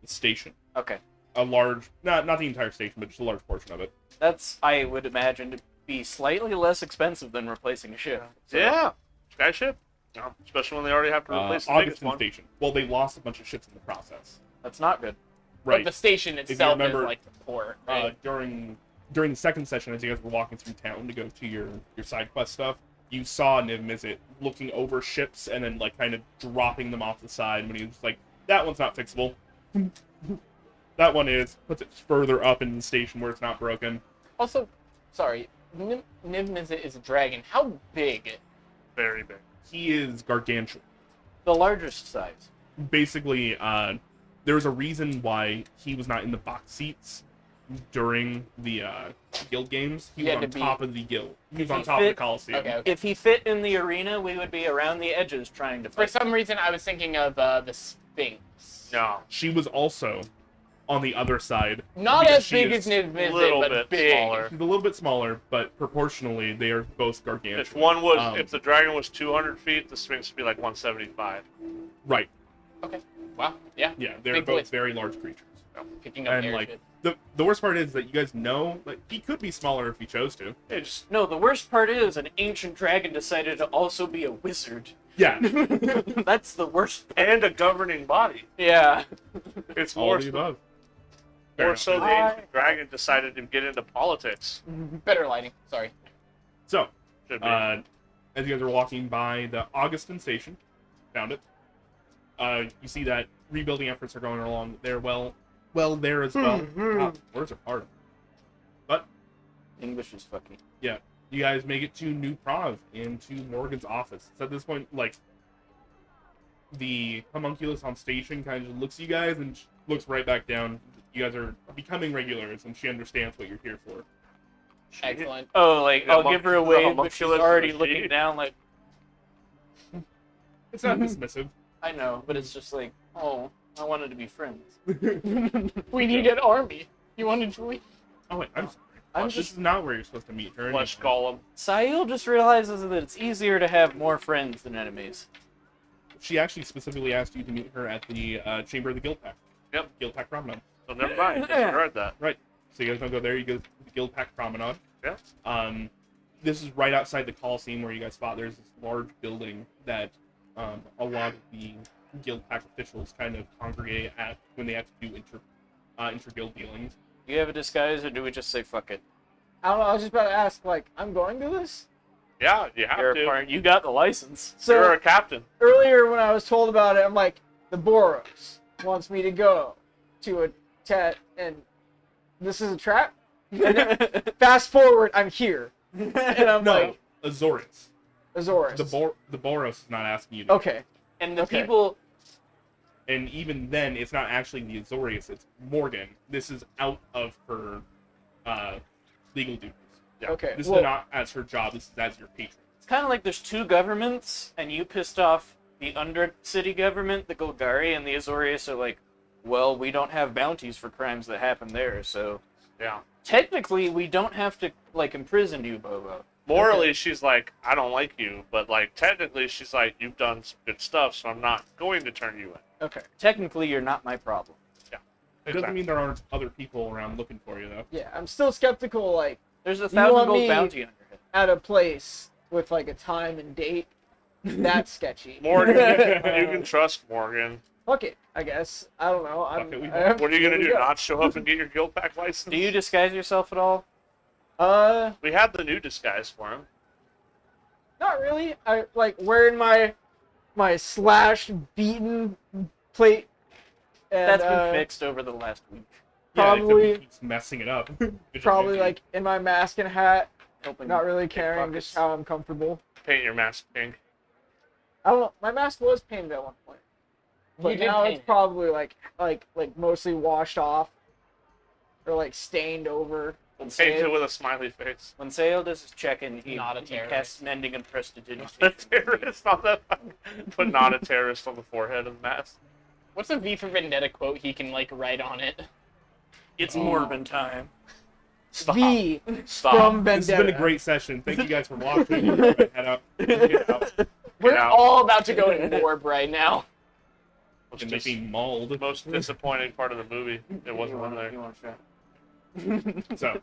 The station. Okay. A large, not the entire station, but just a large portion of it. That's, I would imagine, to be slightly less expensive than replacing a ship. So- Yeah. Skyship. No, especially when they already have to replace the biggest Augustin one. Station. Well, they lost a bunch of ships in the process. That's not good. Right. But the station you itself remember, is like the port, right? During the second session, as you guys were walking through town to go to your side quest stuff, you saw Niv Mizzet looking over ships and then like kind of dropping them off the side when he was like, "That one's not fixable." That one is. Puts it further up in the station where it's not broken. Also, sorry, Niv Mizzet is a dragon. How big? Very big. He is gargantuan. The largest size. Basically, there's a reason why he was not in the box seats during the guild games. He He was had on to be- top of the guild. He was If on he top of the fit- Coliseum. Okay, okay. If he fit in the arena, we would be around the edges trying to For fight. some reason, I was thinking of the Sphinx. No. She was also on the other side. Not because as she big is as Niv Mizzet, Little but bit big. smaller. She's a little bit smaller, but proportionally, they are both gargantuan. If one was, Um, if the dragon was 200 feet, the Sphinx would be like 175. Right. Okay. Wow. Yeah. Yeah, they're Big both boys. very large creatures. Picking up And airships. like the worst part is that you guys know like he could be smaller if he chose to. Hey, just No, the worst part is an ancient dragon decided to also be a wizard. Yeah. That's the worst. and a governing body. Yeah. It's All more of the above. more so the I- ancient dragon decided to get into politics. Better lighting. Sorry. So, Should be. as you guys are walking by the Augustin station, found it. You see that rebuilding efforts are going along there well there as well. Wow, words are hard. But English is fucking. yeah, you guys make it to New Prague into Morgan's office. So at this point, like, the homunculus on station kind of looks at you guys and looks right back down. You guys are becoming regulars, and she understands what you're here for. Excellent. Oh, like Yeah, I'll give her a the wave, but she's homunculus already is a looking she. down. Like It's not dismissive. I know, but it's just like, oh, I wanted to be friends. We need an army. You want to join? Oh wait, I'm sorry. I'm This just is not where you're supposed to meet her. Flesh anymore. golem. Sahil just realizes that it's easier to have more friends than enemies. She actually specifically asked you to meet her at the Chamber of the Guild Pack. Yep. Guild Pack Promenade. So never mind. Disregard that. Right. So you guys don't go there. You go to the Guild Pack Promenade. Yeah. This is right outside the Coliseum where you guys fought. There's this large building that a lot of the Guild Pack officials kind of congregate at when they have to do inter-guild dealings. Do you have a disguise, or do we just say fuck it? I don't know. I was just about to ask, like, I'm going to this. Yeah, you have You're a to. part. You got the license. So You're a captain. earlier when I was told about it, I'm like, the Boros wants me to go to a Tet, and this is a trap. And then fast forward, I'm here, and I'm No, like, Azorius. Azores. The Boros is not asking you to. Okay. And the Okay. people. And even then, it's not actually the Azorius, it's Morgan. This is out of her legal duties. Yeah. Okay. This well, is not as her job, this is as your patron. It's kind of like there's two governments, and you pissed off the Undercity government, the Golgari, and the Azorius are like, well, we don't have bounties for crimes that happen there, so Yeah. technically we don't have to like imprison you, Bobo. Morally, she's like, I don't like you, but like technically, she's like, you've done some good stuff, so I'm not going to turn you in. okay. Technically, you're not my problem. It doesn't mean there aren't other people around looking for you, though. Yeah, I'm still skeptical. Like, There's a You 1,000 want gold me- bounty on your head. at a place with like a time and date, that's sketchy. Morgan, you can trust Morgan. Fuck it, I guess. I don't know. Fuck it, we I'm- What are you here gonna we do? go. Not show up and get your guild pack license? Do you disguise yourself at all? We had the new disguise for him. Not really. I like wearing my slashed, beaten plate. And, That's been fixed over the last week. Yeah, except Probably- he keeps messing it up. Probably like in my mask and hat, Helping not really caring, pickpockets. just how I'm comfortable. Paint your mask pink. I don't know. My mask was painted at one point, but You did now paint it's it. probably like mostly washed off, or like stained over. When Paint it Sale, with a smiley face. when Sale does his check-in, he, Not a he terrorist. casts mending and A prestidigitation. terrorist on the put not a terrorist on the forehead of the mask. What's a V for Vendetta quote he can like write on it? It's Morbin time. Stop. V Stop. from This Vendetta. has been a great session. Thank you guys for watching. Head out. Get out. We're out. all about to go in Morb right now. Most, And dis- being mauled. most disappointing part of the movie. It wasn't on there. You want to try? So,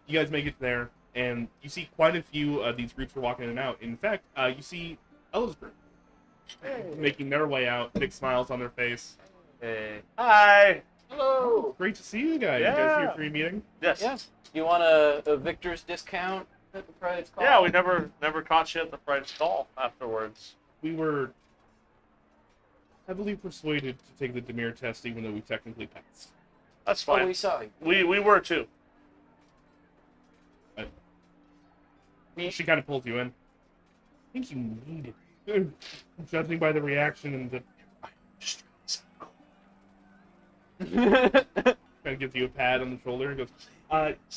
you guys make it there, and you see quite a few of these groups are walking in and out. In fact, you see Ella's group making their way out, big smiles on their face. Hey. Hi. Hello. Great to see you guys. You guys here Yeah. for your meeting? Yes. Yeah. You want a victor's discount at the price call? Yeah, we never caught you at the price call afterwards. We were heavily persuaded to take the Demir test, even though we technically passed. That's Oh, fine. we saw you. We were too. She kind of pulls you in. I think you need it. Judging by the reaction and the kind of gives you a pat on the shoulder and goes,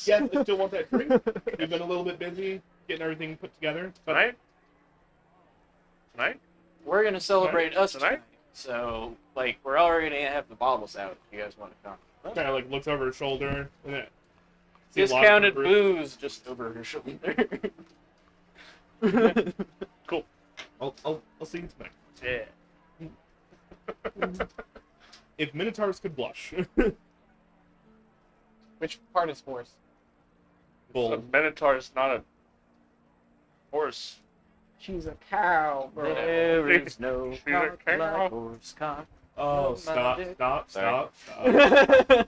yes, I still want that drink. We've been a little bit busy getting everything put together. But Tonight? Tonight? We're gonna celebrate us Tonight? tonight. So, like, we're already gonna have the bottles out if you guys want to come. kind of like looks over her shoulder. And then, see a lot of Discounted the group. booze just over her shoulder. Cool. I'll see you tonight. Yeah. If Minotaurs could blush. Which part is horse? A Bull. Minotaur is not a horse. She's a cow, bro. There is no She's a cock cow. like horse cock. Oh, No, stop, my dick. stop, Sorry. stop.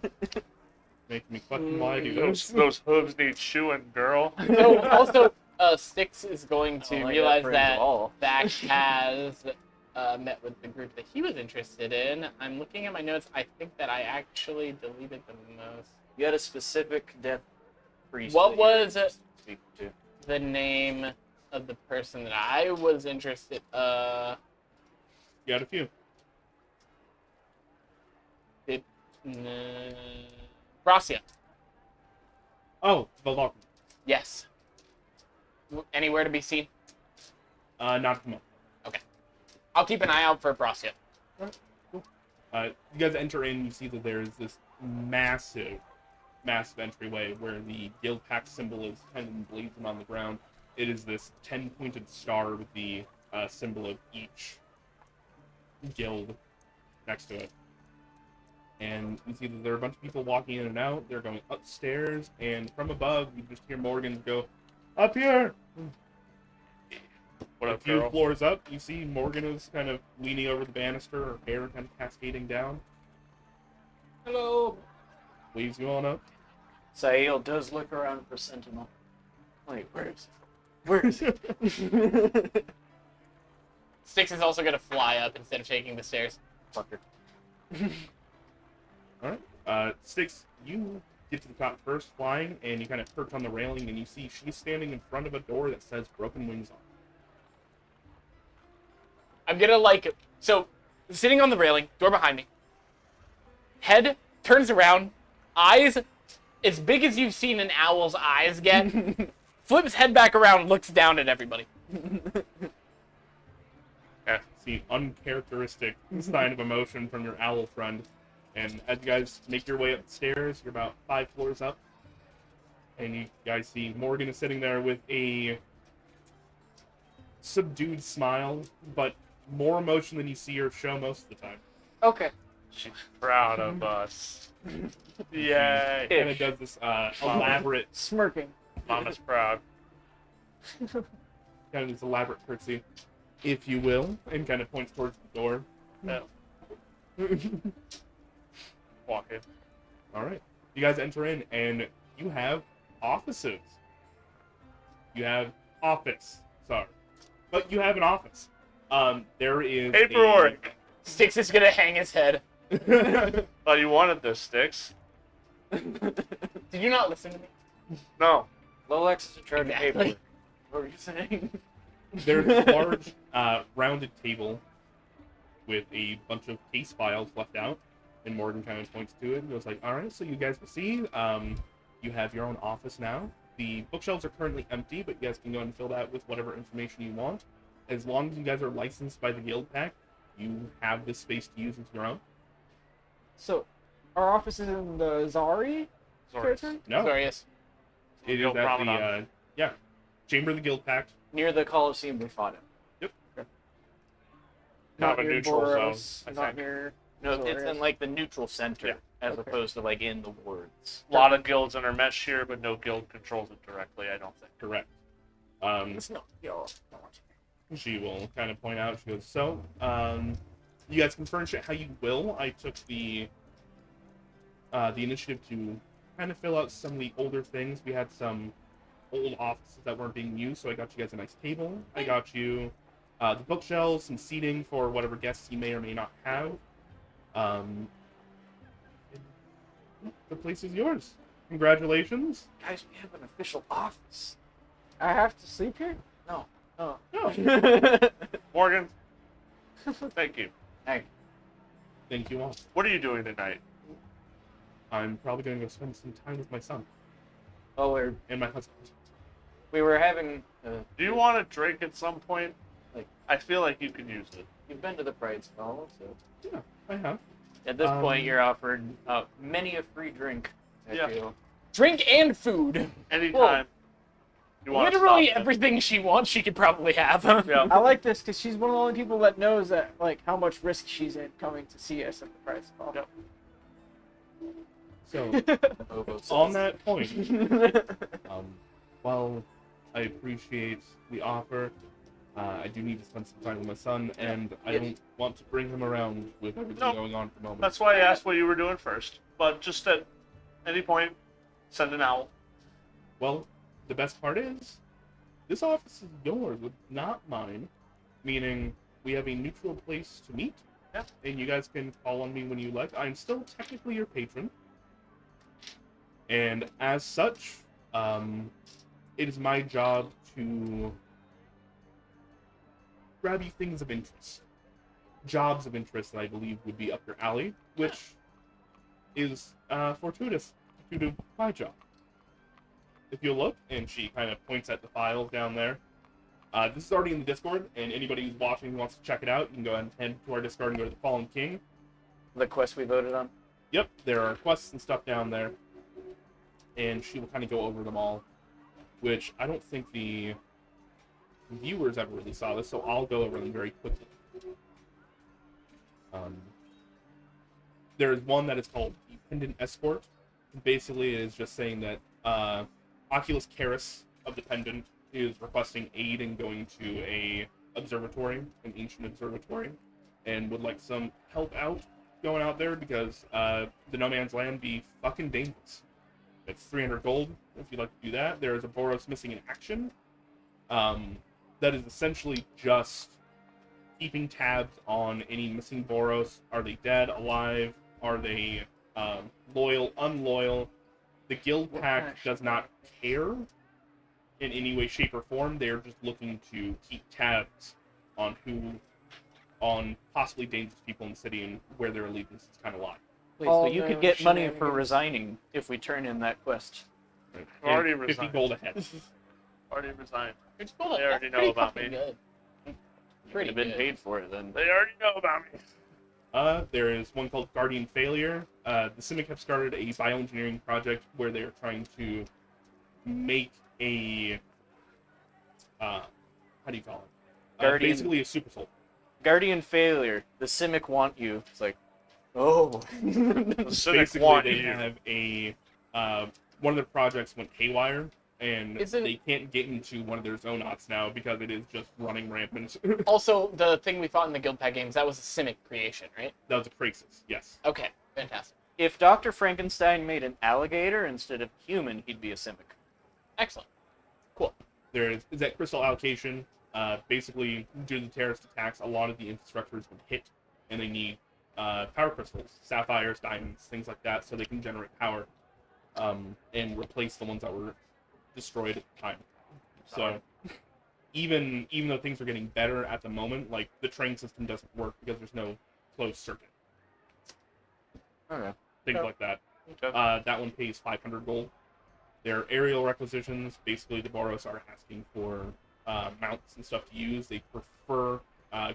Making me question why I do Those, this. those hooves need chewing, girl. So also, Styx is going I to don't like realize that that phrase at all. Zach has met with the group that he was interested in. I'm looking at my notes. I think that I actually deleted the most. You had a specific death priest. What that you were was it? speaking to. The name of the person that I was interested. You got a few. Bracia. Oh, the lock. Yes. Anywhere to be seen? Not at the moment. I'll keep an eye out for Bracia. You guys enter in, you see that there is this massive entryway where the guild pact symbol is kind of emblazoned on the ground. It is this 10-pointed star with the symbol of each guild next to it. And you see that there are a bunch of people walking in and out. They're going upstairs, and from above, you just hear Morgan go, "Up here!" What A up, few girl? floors up, you see Morgan is kind of leaning over the banister, her hair kind of cascading down. Hello. Waves you on up. Sael does look around for Sentinel. Wait, where is it? Where is it? Styx is also going to fly up instead of taking the stairs. Fucker. Alright. Styx, you get to the top first, flying, and you kind of perch on the railing, and you see she's standing in front of a door that says Broken Wings on it. I'm going to, so, sitting on the railing, door behind me. Head turns around, eyes as big as you've seen an owl's eyes get. Flips head back around, looks down at everybody. Yeah, see uncharacteristic sign of emotion from your owl friend. And as you guys make your way up the stairs, you're about 5 floors up. And you guys see Morgan is sitting there with a subdued smile, but more emotion than you see her show most of the time. Okay. She's proud of us. Yay. Kind of does this elaborate, Smirking. Mama's proud. elaborate curtsy, if you will, and kind of points towards the door. Yeah. Walk in. All right. You guys enter in, and you have offices. You have office. Sorry. But you have an office. There is Paperwork. Styx is going to hang his head. Thought you wanted this, Sticks. Did you not listen to me? No. Lolex is in charge of Exactly. paperwork. What were you saying? There's a large, rounded table with a bunch of case files left out, and Morgan kind of points to it and goes like, "All right, so you guys will see, you have your own office now. The bookshelves are currently empty, but you guys can go and fill that with whatever information you want. As long as you guys are licensed by the Guild Pact, you have this space to use as your own." So, our office is in the Zari Sorry. territory? No, Sorry, yes. it is Guild at the, Promenade. Chamber of the Guild Pact. Near the Coliseum we fought in. Kind of a near neutral Boros, zone, I not think. near. No, it's Zorius. in like the neutral center, Yeah. as Okay. opposed to like in the wards. A lot of guilds intermesh here, but no guild controls it directly, I don't think. Correct. It's not your. She will kind of point out, she goes, "So, you guys can furnish it how you will. I took the initiative to kind of fill out some of the older things. We had some old offices that weren't being used, so I got you guys a nice table. I got you the bookshelves, some seating for whatever guests you may or may not have. The place is yours. Congratulations." Guys, we have an official office. I have to sleep here? No. Oh. Oh, Morgan, thank you. Hey, thank you all. What are you doing tonight? I'm probably going to go spend some time with my son oh, and my husband. we were having. Do you want a drink at some point? Like- I feel like you could use it. You've been to the Pride Stall, so Yeah, I have. at this point Um, you're offered many a free drink. I Yeah. feel. Drink and food. Anytime. You want Literally to stop everything she wants, she could probably have. it. Yeah. I like this because she's one of the only people that knows that like how much risk she's in coming to see us at the price ball. Yep. So, Bobo on sauce. that point, while I appreciate the offer, I do need to spend some time with my son, and I Yeah. don't want to bring him around with everything No. going on at the moment. That's why I asked what you were doing first. But just at any point, send an owl. Well, the best part is, this office is yours, not mine. Meaning, we have a neutral place to meet, Yeah. and you guys can call on me when you like. I'm still technically your patron. And as such, it is my job to grab you things of interest. Jobs of interest that I believe would be up your alley, which is fortuitous due to my job. If you look, and she kind of points at the files down there, this is already in the Discord, and anybody who's watching who wants to check it out, you can go ahead and head to our Discord and go to the Fallen King. The quest we voted on. Yep, there are quests and stuff down there, and she will kind of go over them all, which I don't think the viewers ever really saw this, so I'll go over them very quickly. There is one that is called Dependent Escort. Basically, it is just saying that Oculus Caris of the Pendant is requesting aid in going to a observatory, an ancient observatory, and would like some help out going out there because the No Man's Land be fucking dangerous. It's 300 gold if you'd like to do that. There is a Boros missing in action. That is essentially just keeping tabs on any missing Boros. Are they dead, alive? Are they loyal, unloyal? The guild pack does not care in any way, shape, or form. They're just looking to keep tabs on possibly dangerous people in the city and where their allegiances kind of lie. Wait, All so you the could get money for shenanigans. resigning if we turn in that quest. And Already 50 resigned. gold ahead. Already resigned. It's cool. They already That's know pretty about fucking me. Good. Pretty Pretty been good. paid for it then. They already know about me. There is one called Guardian Failure. The Simic have started a bioengineering project where they are trying to make a how do you call it? Guardian- Basically a super soul. Guardian failure. The Simic want you. It's like, oh. The Civic Basically, want they you. have a one of their projects went haywire, and Is it- they can't get into one of their zonauts now because it is just running rampant. Also, the thing we fought in the Guild Pack games, that was a Simic creation, right? That was a Craxus, yes. Okay, fantastic. If Dr. Frankenstein made an alligator instead of human, he'd be a Simic. Excellent. There is that crystal allocation. Basically, due to the terrorist attacks, a lot of the infrastructure has been hit, and they need power crystals, sapphires, diamonds, things like that, so they can generate power and replace the ones that were destroyed at the time. So, even though things are getting better at the moment, like the train system doesn't work because there's no closed circuit, Okay. things Okay. like that. Okay. That one pays 500 gold. Their aerial requisitions, basically the Boros are asking for mounts and stuff to use. They prefer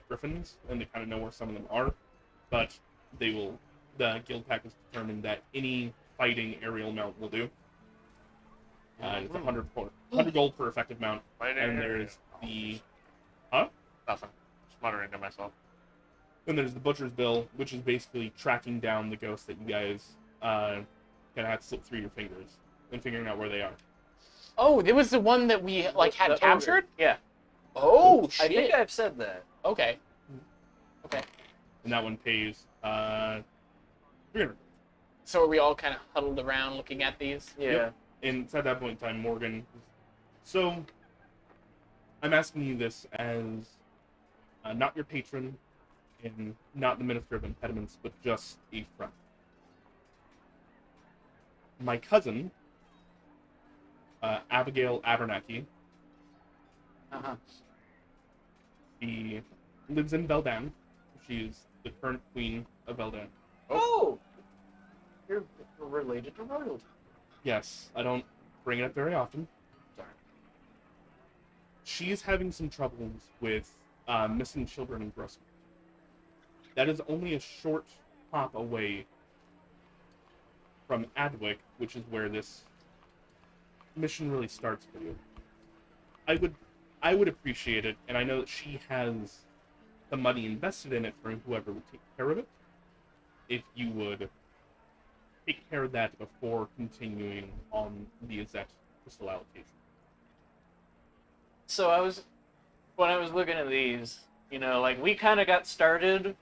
griffins, and they kind of know where some of them are, but the guild pack has determined that any fighting aerial mount will do. It's 100 gold per effective mount, Right and there. there's the Nothing. Just muttering to myself. then there's the Butcher's Bill, which is basically tracking down the ghosts that you guys kind of had to slip through your fingers and figuring out where they are. Oh, it was the one that we The had ogre. captured? Yeah. Oh, I shit. think I've said that. Okay. Okay. And that one pays 300. So are we all kind of huddled around looking at these? Yeah. Yep. And it's at that point in time, Morgan. So, I'm asking you this as not your patron and not the Minister of Impediments, but just a friend. My cousin, Abigail Abernathy, Uh-huh. she lives in Veldan. She is the current queen of Veldan. Oh! You're related to royalty. Yes, I don't bring it up very often. Sorry. She is having some troubles with missing children in Grossmont. That is only a short hop away from Adwick, which is where this mission really starts for you. I would appreciate it, and I know that she has the money invested in it for whoever would take care of it. If you would take care of that before continuing on the Azet crystal allocation. So I was when I was looking at these, like we kind of got started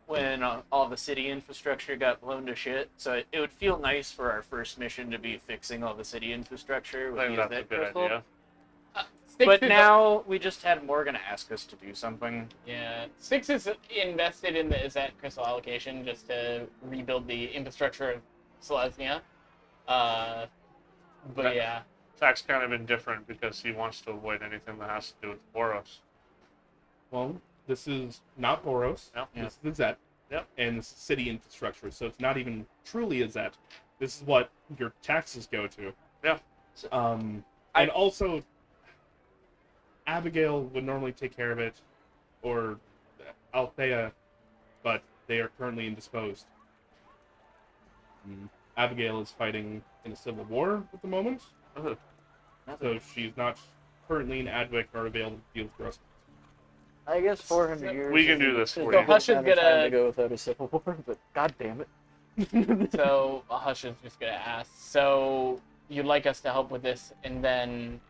when all the city infrastructure got blown to shit. So it would feel nice for our first mission to be fixing all the city infrastructure I with think the that's a Azet good crystal. idea. But now we just had Morgan ask us to do something. Yeah, Six is invested in the Azet crystal allocation just to rebuild the infrastructure of Selesnya. But Right. yeah, Zach's kind of indifferent because he wants to avoid anything that has to do with Boros. Well, this is not Boros. Yep. This is Zet. Yep. And this is city infrastructure, so it's not even truly a Zet. This is what your taxes go to. Yeah. And also, Abigail would normally take care of it, or Althea, but they are currently indisposed. Abigail is fighting in a civil war at the moment, Uh-huh. so she's not currently in Adwick or available to deal with Gross. I guess 400 years. We can do this for is you. a good Hush is amount of time gonna- to go without a civil war, but god damn it. so Hush is just gonna ask. So you'd like us to help with this, and then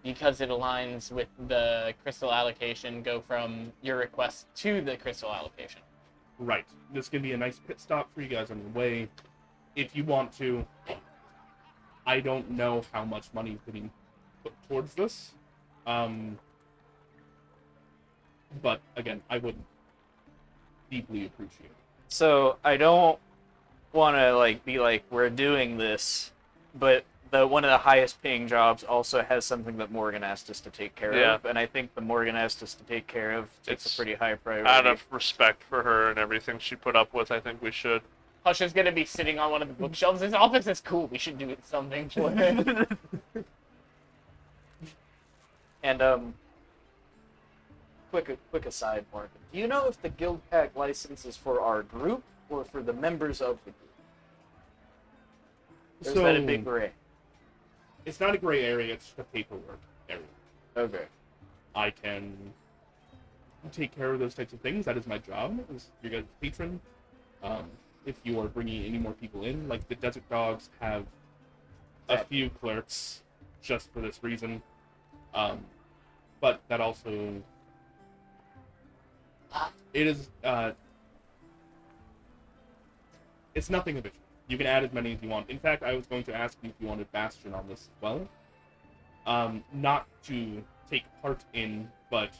because it aligns with the crystal allocation, go from your request to the crystal allocation. Right. This can be a nice pit stop for you guys on your way. If you want to, I don't know how much money is getting put towards this. But again, I would deeply appreciate it. So I don't want to be like we're doing this, but one of the highest paying jobs also has something that Morgan asked us to take care Yeah. of, and I think the Morgan asked us to take care of takes It's a pretty high priority. Out of respect for her and everything she put up with, I think we should. Hush is gonna be sitting on one of the bookshelves. His office is cool. We should do something for it. And quick aside, Morgan. Do you know if the guild pack license is for our group or for the members of the group? Or is that a big gray? It's not a gray area, it's just a paperwork area. Okay. I can take care of those types of things. That is my job as your guys' patron. If you are bringing any more people in, like the Desert Dogs have a few clerks just for this reason. But that also... It is... it's nothing of it. You can add as many as you want. In fact, I was going to ask you if you wanted Bastion on this as well. Not to take part in, but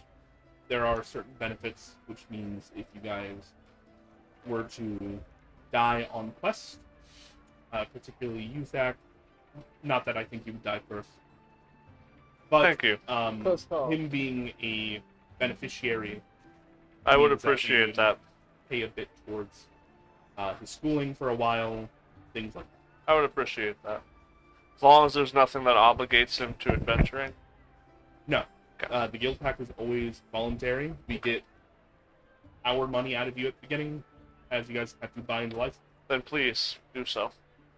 there are certain benefits, which means if you guys were to die on quest, particularly Uzak, not that I think you would die first, but Thank you. Close call. him being a beneficiary, I would means that we appreciate would that. pay a bit towards his schooling for a while, things like that. I would appreciate that. As long as there's nothing that obligates him to adventuring. No. Okay. The guild pack is always voluntary. We get our money out of you at the beginning, as you guys have to buy into license. Then please do so.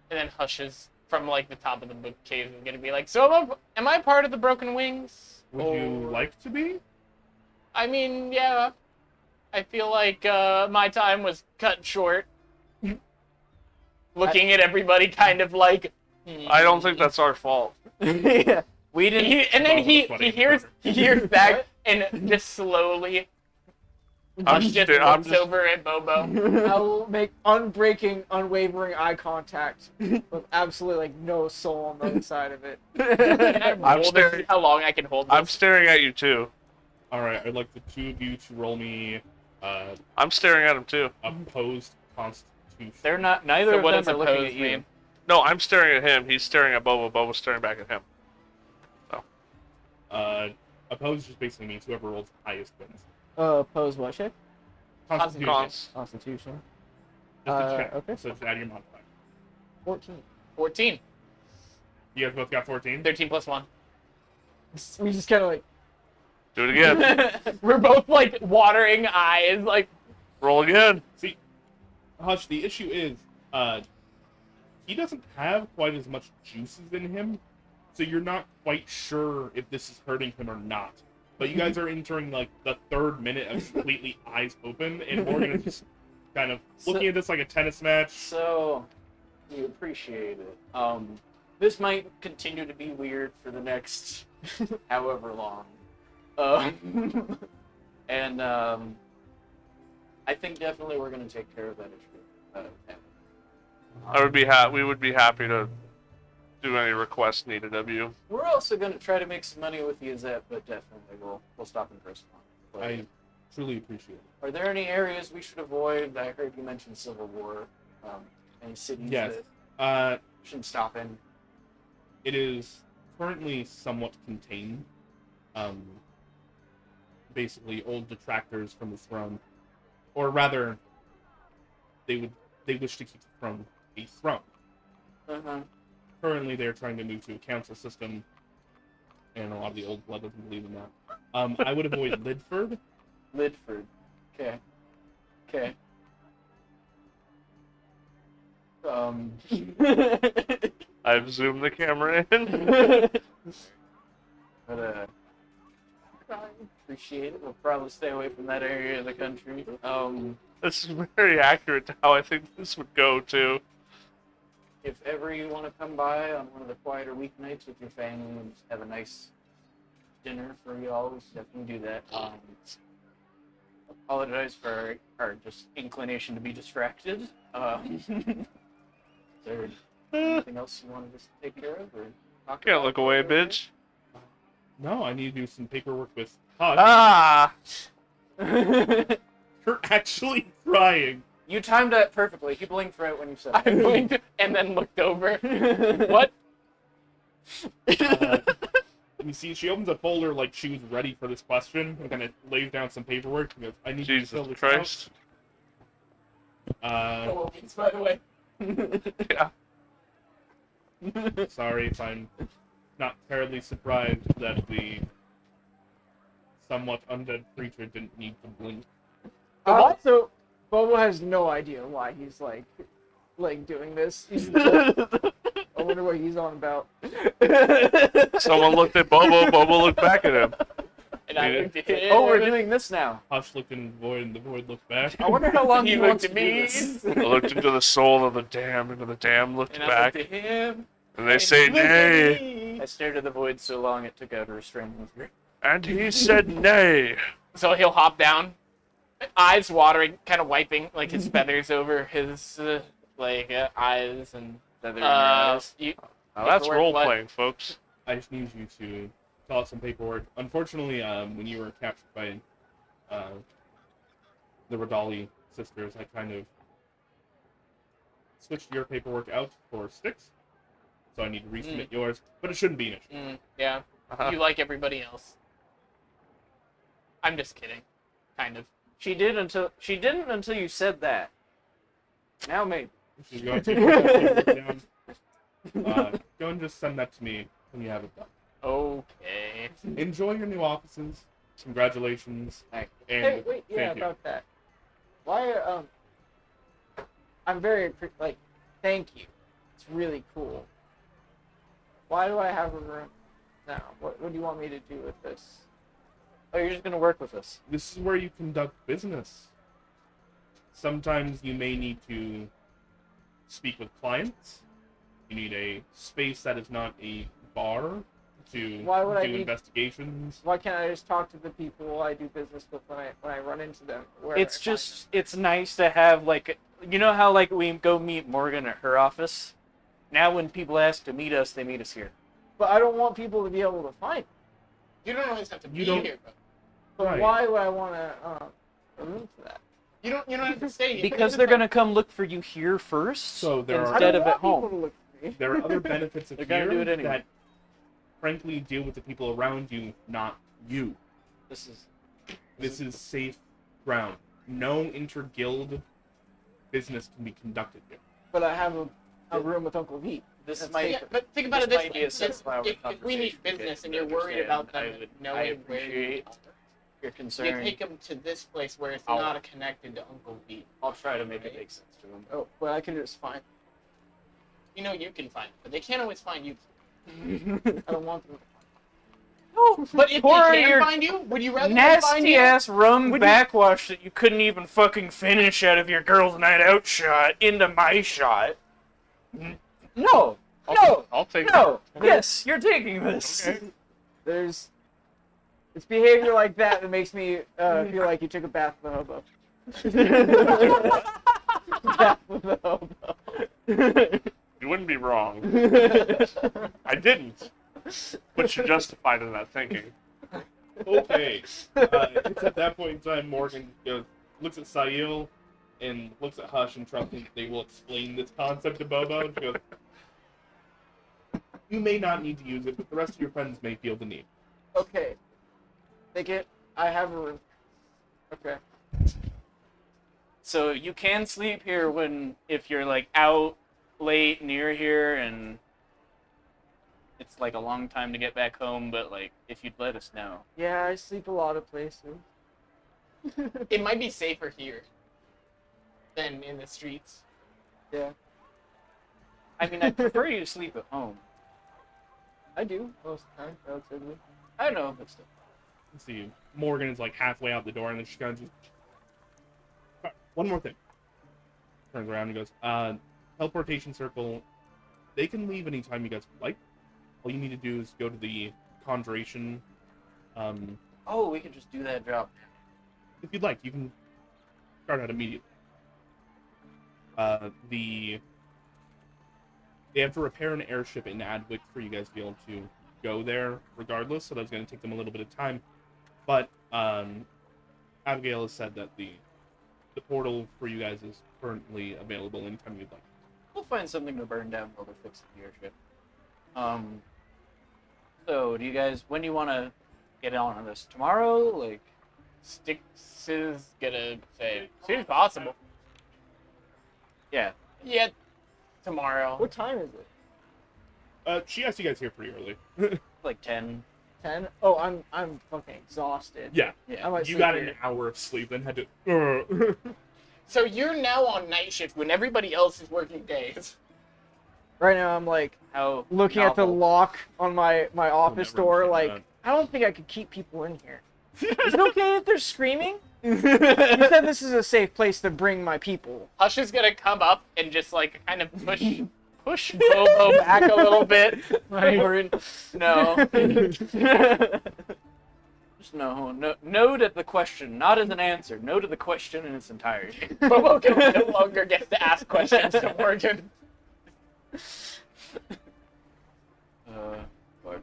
And then Hush is from the top of the bookcase is gonna be like, so am I part of the Broken Wings? Would you like to be? I mean, yeah. I feel like my time was cut short. Looking at everybody kind of like... I don't think that's our fault. Yeah. We didn't. And then Oh, he that's funny. hears back and just slowly I'm just sti- I'm looks just- over at Bobo. I will make unbreaking, unwavering eye contact with absolutely no soul on the other side of it. Can I I'm roll to staring- see how long I can hold this? I'm staring at you too. Alright, I'd like the two of you to roll me I'm staring at him too. opposed constitution. They're not. Neither So of what them does are looking at opposed you. mean? No, I'm staring at him. He's staring at Bobo. Bobo's staring back at him. Opposed just basically means whoever rolls the highest wins. Pose what check? Constitution. Cons. Constitution. Just a check. Okay. So just add your modifier. 14. 14. You guys both got 14? 13 plus 1. We just kind of like, Do it again. We're both like watering eyes, like Roll again. See, Hush, the issue is, he doesn't have quite as much juices in him, so you're not quite sure if this is hurting him or not. But you guys are entering, like, the third minute of completely eyes open, and Morgan is just kind of looking at this like a tennis match. So, we appreciate it. This might continue to be weird for the next however long. And I think definitely we're gonna take care of that issue. We would be happy to do any requests needed of you. We're also gonna try to make some money with the Azette, but definitely we'll stop and correspond. But I truly appreciate it. are there any areas we should avoid? I heard you mention Civil War. Any cities Yes. that shouldn't stop in? It is currently somewhat contained. Basically, old detractors from the throne, or rather, they wish to keep the throne a throne. Uh-huh. Currently, they're trying to move to a council system, and a lot of the old blood doesn't believe in that. I would avoid Lidford. Lidford. Okay. Okay. I've zoomed the camera in. But appreciate it. We'll probably stay away from that area of the country. This is very accurate to how I think this would go, too. If ever you want to come by on one of the quieter weeknights with your family and just have a nice dinner for y'all, we should definitely do that. Apologize for our just inclination to be distracted. Is there anything else you wanted us to take care of or talk Can't about? look away, bitch. No, I need to do some paperwork with Hush. Ah! You're actually crying. You timed that perfectly. He blinked right when you said I it. blinked and then looked over. What? You see, she opens a folder like she was ready for this question, and then it lays down some paperwork and goes, I need you to fill Jesus this Christ. out. Oh, by the way. Yeah. Sorry if I'm not terribly surprised that the somewhat undead creature didn't need to blink. So Bobo has no idea why he's like doing this. He's like, I wonder what he's on about. Someone looked at Bobo, Bobo looked back at him. And I Yeah. looked at him. Oh, we're doing this now. Hush looked in the void, and the void looked back. I wonder how long He he looked wants at to do me. this. I looked into the soul of the damned, and the damned looked And I back. looked at him. And they say Look at nay. me. I stared at the void so long it took out a restraining order. And he said nay. So he'll hop down, eyes watering, kind of wiping like his feathers over his eyes and Feather in your eyes. Now that's Paperwork, role what? playing, folks. I just need you to fill out some paperwork. Unfortunately, when you were captured by the Radali sisters, I kind of switched your paperwork out for Styx. So I need to resubmit yours, but it shouldn't be an issue. Yeah, Uh-huh. you like everybody else. I'm just kidding, kind of. She didn't until you said that. Now maybe. So go and take that paperwork down. Go and just send that to me when you have it done. Okay. Enjoy your new offices. Congratulations. Thank And Hey, wait, yeah, thank you. about that. Why? I'm very thank you. It's really cool. Why do I have a room now? What do you want me to do with this? Oh, you're just gonna work with us. This is where you conduct business. Sometimes you may need to speak with clients. You need a space that is not a bar to Why would do I need- investigations. Why can't I just talk to the people I do business with when I run into them? Where It's just, it's nice to have, like, you know how, like, we go meet Morgan at her office? Now when people ask to meet us, they meet us here. But I don't want people to be able to find me. You don't always have to be You don't- here, but But Right. why would I want a room for that? you don't have to stay. Because they're gonna come look for you here first, So there are- I instead don't of want at home. people to look for me. There are other benefits of They're gonna here do it anyway. that, frankly, deal with the people around you, not you. This is This is safe ground. No inter-guild business can be conducted here. But I have a room with Uncle V. this That's might Yeah, but think about it This this might way. be a sunflower If we conversation need to business get and to you're worried about them understand. I knowing where you appreciate are, your you concern. take them to this place where it's I'll- not connected to Uncle V. I'll try to make it make sense to them. Oh, but I can just find. You know you can find them, but they can't always find you. I don't want them. But if Pour they your can find you, would you rather them find Nasty you? ass rum Would you- backwash that you couldn't even fucking finish out of your girls' night out shot into my shot. No, no, I'll take no. Yes, you're taking this. Okay. There's It's behavior like that that makes me feel like you took a bath with a hobo. Bath with a hobo. You wouldn't be wrong. I didn't. But you're justified in that thinking. Okay. It's at that point in time Morgan looks at Sail and looks at Hush and trusting that they will explain this concept to Bobo. And she goes, you may not need to use it, but the rest of your friends may feel the need. Okay. Take it. I have a room. Okay. So you can sleep here if you're like out late near here and it's like a long time to get back home, but like if you'd let us know. Yeah, I sleep a lot of places. It might be safer here than in the streets. Yeah. I mean, I prefer you to sleep at home. I do, most of the time, relatively. I know, but still. Let's see. Morgan is like halfway out the door, and then she kind of just. One more thing. Turns around and goes, teleportation circle. They can leave anytime you guys would like. All you need to do is go to the conjuration. Oh, we can just do that job. If you'd like, you can start out immediately. They have to repair an airship in Adwick for you guys to be able to go there regardless, so that's going to take them a little bit of time. But Abigail has said that the portal for you guys is currently available anytime you'd like. We'll find something to burn down while they're fixing the airship. So, when do you want to get on this? Tomorrow? Like, Styx is gonna say, as soon as possible. yeah. Yeah, tomorrow. What time is it? She asked you guys here pretty early. Like 10. 10? Oh, I'm fucking exhausted. Yeah. I might You sleep got here. an hour of sleep, then had to. So you're now on night shift when everybody else is working days. Right now I'm like How looking at the novel. lock on my office never door understand like, that. I don't think I could keep people in here. Is it okay if they're screaming? You said this is a safe place to bring my people. Hush is gonna come up and just like kind of push Bobo back a little bit. We're in. No. Just no. No to the question, not as an answer. No to the question in its entirety. Bobo no longer gets to ask questions to Morgan. What?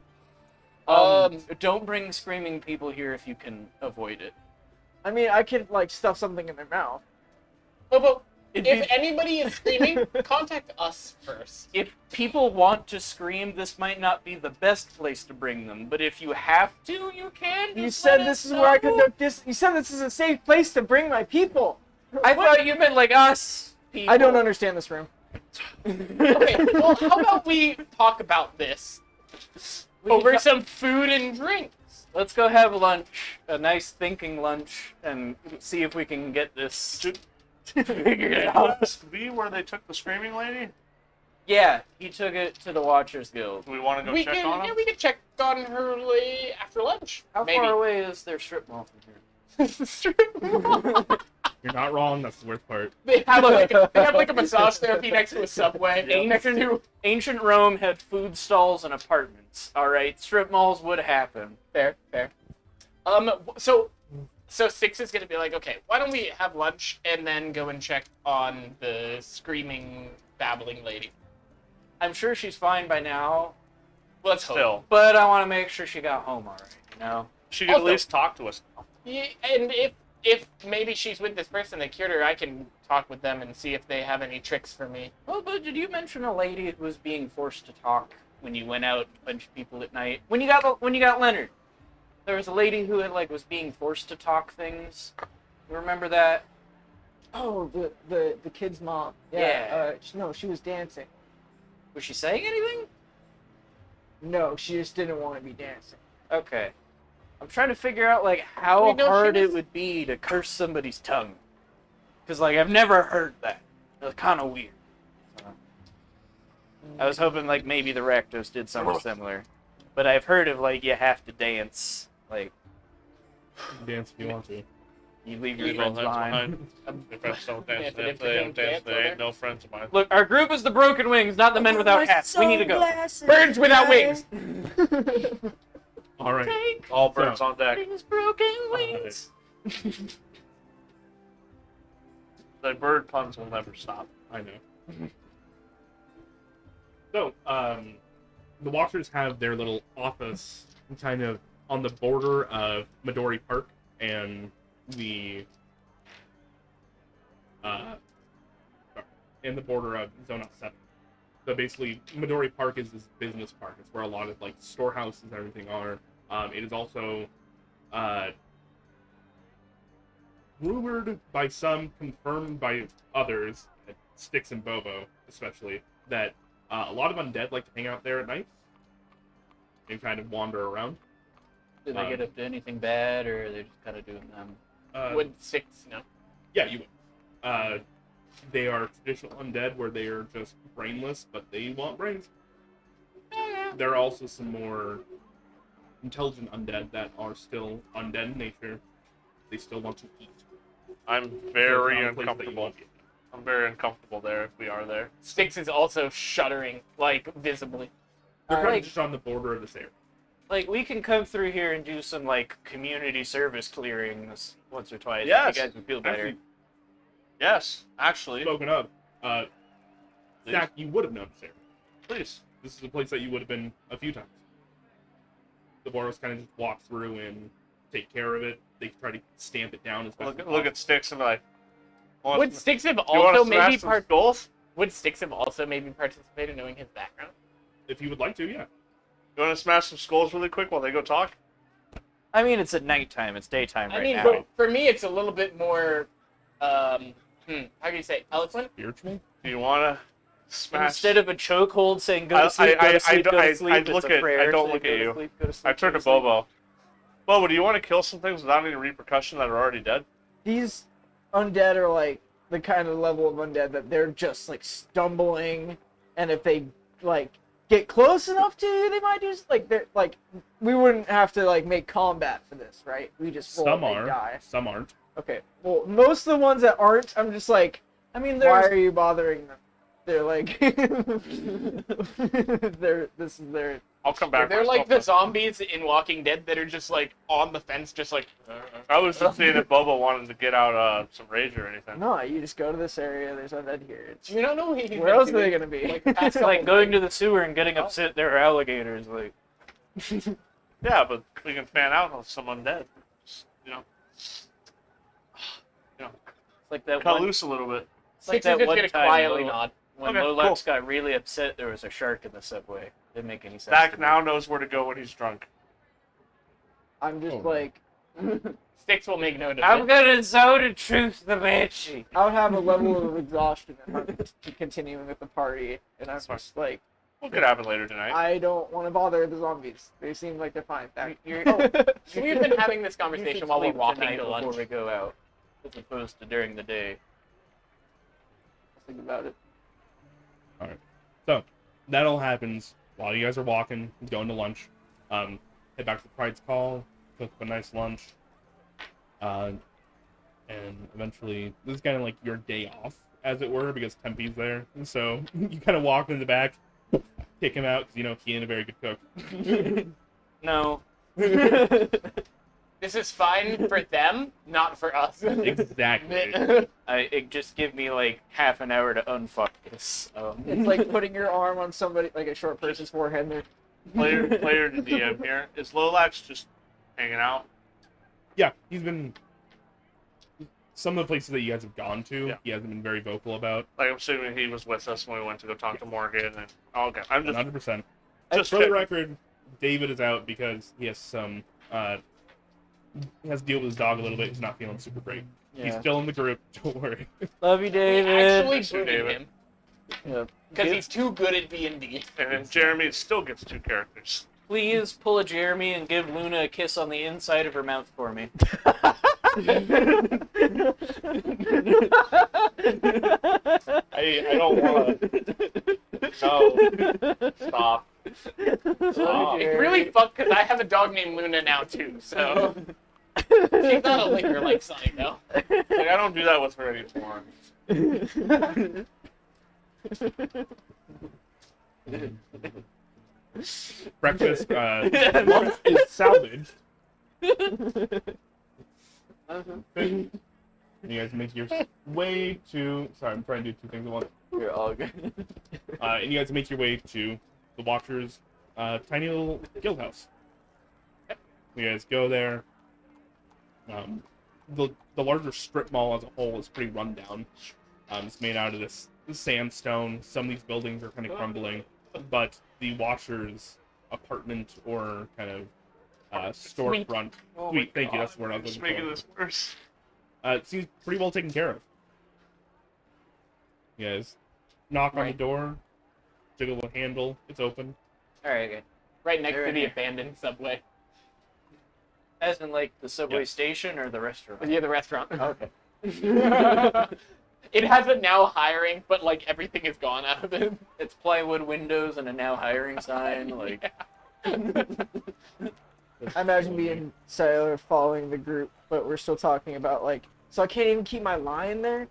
Don't bring screaming people here if you can avoid it. I mean, I could like stuff something in their mouth. Bobo, It'd if be- anybody is screaming, contact us first. If people want to scream, this might not be the best place to bring them. But if you have to, you can. You just said let this us is where I know. conduct this. You said this is a safe place to bring my people. I thought you meant like us. People. I don't understand this room. Okay, well, how about we talk about this over some food and drinks? Let's go have lunch, a nice thinking lunch, and see if we can get this figured out. Ask V where they took the screaming lady? Yeah, he took it to the Watchers Guild. Do we want to go We check can, on yeah, him? we can check on her after lunch. How Maybe. far away is their strip mall from here? You're not wrong. That's the worst part. They have like a massage therapy next to a Subway. Next to Ancient Rome had food stalls and apartments. All right, strip malls would happen. fair. So Styx is gonna be like, okay, why don't we have lunch and then go and check on the screaming, babbling lady? I'm sure she's fine by now, Let's hope. Still. but I want to make sure she got home all right. You know. She could at Also- least talk to us. Yeah, and if maybe she's with this person that cured her, I can talk with them and see if they have any tricks for me. Well, but did you mention a lady who was being forced to talk when you went out a bunch of people at night? When you got Leonard, there was a lady who was being forced to talk things. You remember that? Oh, the kid's mom. Yeah. No, she was dancing. Was she saying anything? No, she just didn't want to be dancing. Okay. I'm trying to figure out how Wait, no, she hard it was- would be to curse somebody's tongue. Because I've never heard that. It's kind of weird. I was hoping maybe the Rakdos did something similar. But I've heard of you have to dance. You can dance if you want to. You leave Leave your all friends friends behind. If friends don't dance, If if they they don't don't dance, dance, they ain't no friends of mine. Look, our group is the Broken Wings, not the Men Without Hats. We need to go. Birds without wings. All right. Take All birds on deck. these broken wings. The bird puns will never stop. I know. So, the Watchers have their little office kind of on the border of Midori Park and the border of Zone 7. So basically, Midori Park is this business park. It's where a lot of like storehouses and everything are. It is also rumored by some, confirmed by others, Styx and Bobo especially, that a lot of undead like to hang out there at night and kind of wander around. Do they get up to anything bad, or are they just kind of doing them? Would Styx know? Yeah, you would. They are traditional undead where they are just brainless, but they want brains. There are also some more intelligent undead that are still undead in nature. They still want to eat. I'm very uncomfortable. I'm very uncomfortable there if we are there. Styx is also shuddering, like, visibly. They're kind Like- of just on the border of this area. Like, we can come through here and do some, like, community service clearings once or twice. Yes. You guys would feel better. Actually, Yes, actually. spoken of, Zach, you would have known this area. Please. This is a place that you would have been a few times. The Boros kind of just walk through and take care of it. They try to stamp it down as best as Look at Styx and be like, Would Styx have you want also to smash maybe some skulls? Would Styx have also maybe participated knowing his background? If you would like to, yeah. You want to smash some skulls really quick while they go talk? I mean, it's at nighttime. It's daytime I right mean, now. for me, it's a little bit more, how do you say, eloquent? Spiritual? Do you want to smash? Instead of a chokehold saying "go to sleep, go to sleep, go to sleep," I it's look a at- prayer I don't saying, look "Go at to you. sleep, go to sleep, I turn go to sleep." Bobo. Bobo, do you want to kill some things without any repercussion that are already dead? These undead are like the kind of level of undead that they're just like stumbling, and if they like get close enough to you, they might do like they're like we wouldn't have to like make combat for this, right? We just roll Some and they are. die. Some aren't. Okay. Well, most of the ones that aren't, I'm just like, I mean, why there's are you bothering them? They're like, this is their. I'll come back. They're like the myself. zombies in Walking Dead that are just like on the fence, just like. I was just seeing if Bobo wanted to get out some rage or anything. No, you just go to this area. There's undead here. It's, You don't know what he's where else are they gonna be? Like, past it's like couple going to nights. the sewer and getting upset there are alligators. Like, Yeah, but we can fan out on some undead. Just, it's like that cut one. loose a little bit. It's like Styx is that just one gonna time quietly Lo- nod. when Okay, Lolax cool. got really upset. There was a shark in the subway. Didn't make any sense. Zach to me. now knows where to go when he's drunk. I'm just Oh. like, Styx will make note of I'm it. gonna zone the truth, the banshee. I would have a level of exhaustion if I'm continuing with the party, and I'm That's fine. just like, What could happen later tonight? I don't want to bother the zombies. They seem like they're fine. You're- We've been having this You conversation should while we're sleep walking tonight to lunch. before we go out, as opposed to during the day. Think about it. So, that all happens while you guys are walking, going to lunch. Head back to the Pride's Call, cook up a nice lunch. And eventually, this is kind of like your day off, as it were, because Tempe's there. And so, you kind of walk in the back, kick him out, because you know he ain't a very good cook. No. This is fine for them, not for us. Exactly. It just give me like half an hour to unfuck this. It's like putting your arm on somebody, like a short person's forehead, and they're Player to DM here. Is Lolax just hanging out? Yeah, he's been... Some of the places that you guys have gone to, Yeah. he hasn't been very vocal about. Like, I'm assuming he was with us when we went to go talk to Morgan. And okay, I'm just 100%. just For the checking. record, David is out because he has some... he has to deal with his dog a little bit. He's not feeling super great. He's Yeah. still in the group. Don't worry. Love you, We David. actually Miss you, booted David. him Yeah. because Give- he's too good at D&D. And then Jeremy still gets 2 characters. Please pull a Jeremy and give Luna a kiss on the inside of her mouth for me. I don't want to. No. Stop. Stop. It's really fucked because I have a dog named Luna now too, so she's not a licker like Sonny though. Like, I don't do that with her anymore. Breakfast, lunch is salvaged. You guys make your way to. Sorry, I'm trying to do two things at once. You're all good. And you guys make your way to the Watcher's tiny little guild house. You guys go there. The larger strip mall as a whole is pretty run down. It's made out of this sandstone. Some of these buildings are kind of crumbling, but the Watcher's apartment or kind of storefront. Oh my Sweet, thank you. God, That's the word I was Just looking making for. this worse. It seems pretty well taken care of. You guys knock on the Right. door, jiggle the handle, it's open. All right, okay. Right next They're to in the here. abandoned subway. As in like the subway Yeah. station or the restaurant? Yeah, the restaurant. Okay. It has a now hiring, but like everything is gone out of it. It's plywood windows and a now hiring sign. Like, I imagine me and Sailor following the group, but we're still talking about like, so I can't even keep my lion there.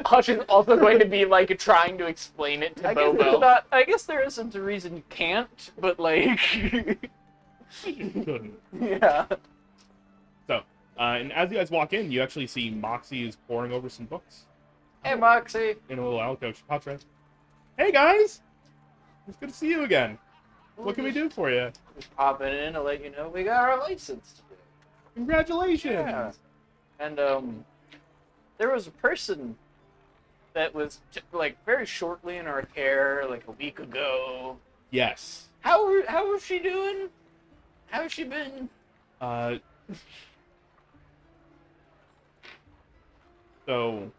Hush is also going to be like trying to explain it to I guess, Bobo. I guess there isn't a reason you can't, but like, Couldn't. yeah. And as you guys walk in, you actually see Moxie is poring over some books Hey, Moxie. in a little alcove. She pops right. Hey guys, it's good to see you again. What can we do for you? Just popping in to let you know we got our license today. Congratulations. Yeah. And there was a person that was like very shortly in our care, like a week ago. Yes. How was she doing? How's she been? So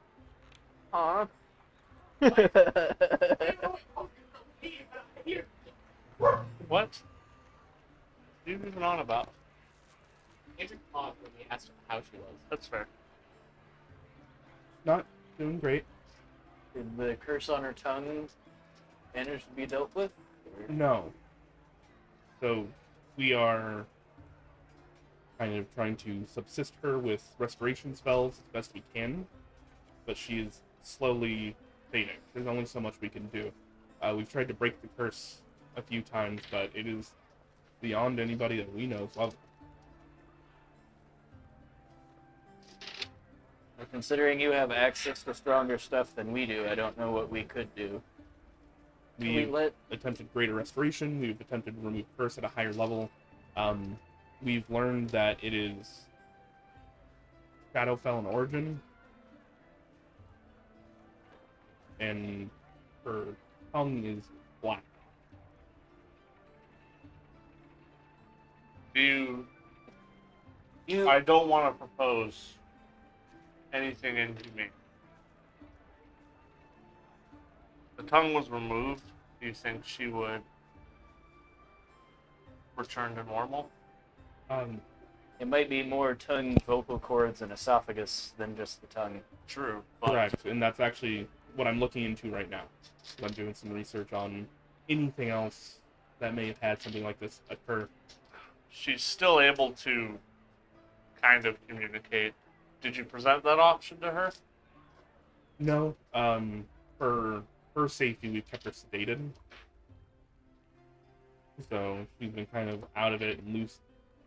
Aw. What? What are you even on about? Andrew paused when we asked her how she was. That's fair. not doing great. Did the curse on her tongue manage to be dealt with? No. So we are kind of trying to subsist her with restoration spells as best we can, but she is slowly fading. There's only so much we can do. We've tried to break the curse a few times, but it is beyond anybody that we know's level. Well, considering you have access to stronger stuff than we do, I don't know what we could do. Can we We've let... attempted greater restoration. We've attempted to remove curse at a higher level. We've learned that it is Shadowfell in origin, and her tongue is black. You. You... I don't want to propose anything inhumane. The tongue was removed. Do you think she would return to normal? It might be more tongue, vocal cords, and esophagus than just the tongue. True, but Correct, and that's actually what I'm looking into right now. I'm doing some research on anything else that may have had something like this occur. she's still able to kind of communicate. Did you present that option to her? No, for her safety, we've kept her sedated. So she's been kind of out of it and loose,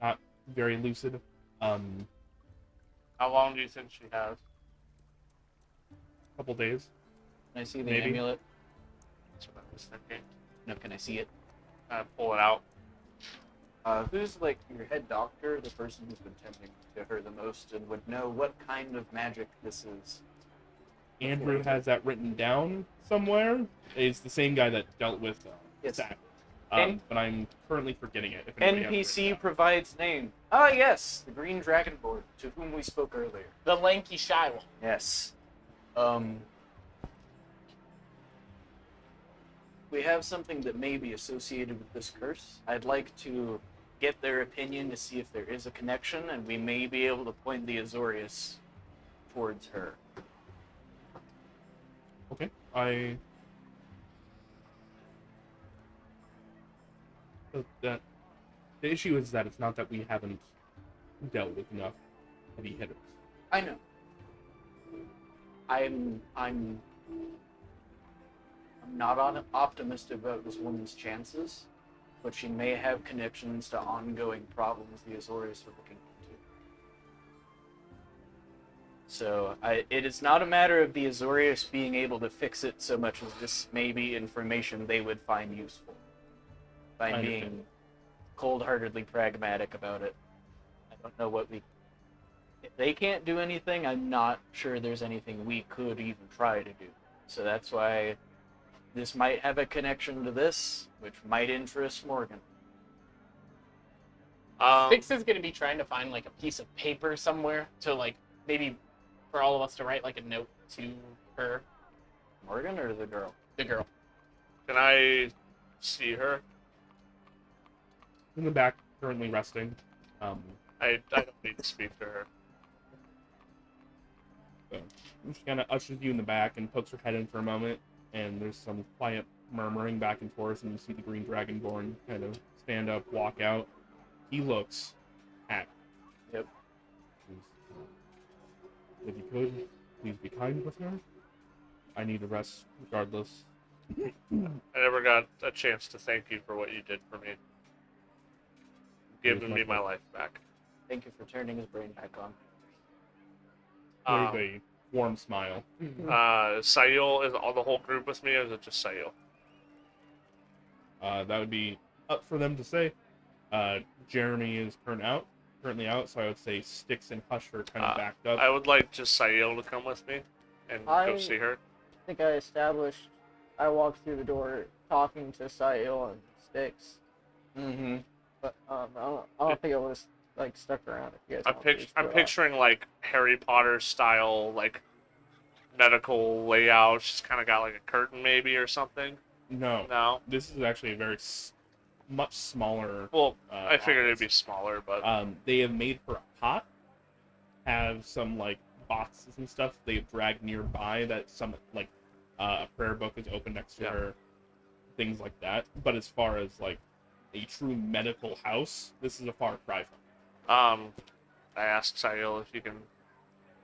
not very lucid. How long do you think she has? Couple days. Can I see the Maybe. amulet? That's what I was thinking. No, can I see it? Pull it out. Who's like your head doctor, the person who's been tending to her the most, and would know what kind of magic this is? Andrew has that written down somewhere. It's the same guy that dealt with Yes. Zach. And- But I'm currently forgetting it. If anybody has it NPC written down. provides name. Ah, yes, the Green Dragonborn, to whom we spoke earlier. The lanky shy one. Yes. We have something that may be associated with this curse. I'd like to get their opinion to see if there is a connection, and we may be able to point the Azorius towards her. Okay. The issue is that it's not that we haven't dealt with enough heavy hitters. I know. I'm I'm not optimistic about this woman's chances, but she may have connections to ongoing problems the Azorius are looking into. So it is not a matter of the Azorius being able to fix it so much as this may be information they would find useful. By being cold-heartedly pragmatic about it. I don't know what we... If they can't do anything, I'm not sure there's anything we could even try to do. So that's why this might have a connection to this, which might interest Morgan. Six is going to be trying to find like a piece of paper somewhere to like maybe for all of us to write like a note to her. Morgan or the girl? The girl. Can I see her? In the back, currently resting. I don't need to speak to her. So she kind of ushers you in the back and pokes her head in for a moment, and there's some quiet murmuring back and forth, and you see the Green Dragonborn kind of stand up, walk out. He looks happy. Yep. If you could, please be kind with her. I need a rest regardless. I never got a chance to thank you for what you did for me. Giving me my life back. Thank you for turning his brain back on. With a warm smile. Sayil, is all the whole group with me, or is it just Sayil? That would be up for them to say. Jeremy is currently out, so I would say Styx and Hush are kind of backed up. I would like just Sayil to come with me and go see her. I think I established. I walked through the door talking to Sail and Styx, Mm-hmm. but I don't think I was like stuck around. If you guys want to I'm picturing like Harry Potter style like medical layout. She's kind of got like a curtain maybe or something. No, No. this is actually a very much smaller. Well, I figured it'd be office. smaller, but They have made her a cot, have some like boxes and stuff they have dragged nearby that some like a prayer book is open next to her, things like that. But as far as like a true medical house, this is a far cry from. I asked Sayil if you can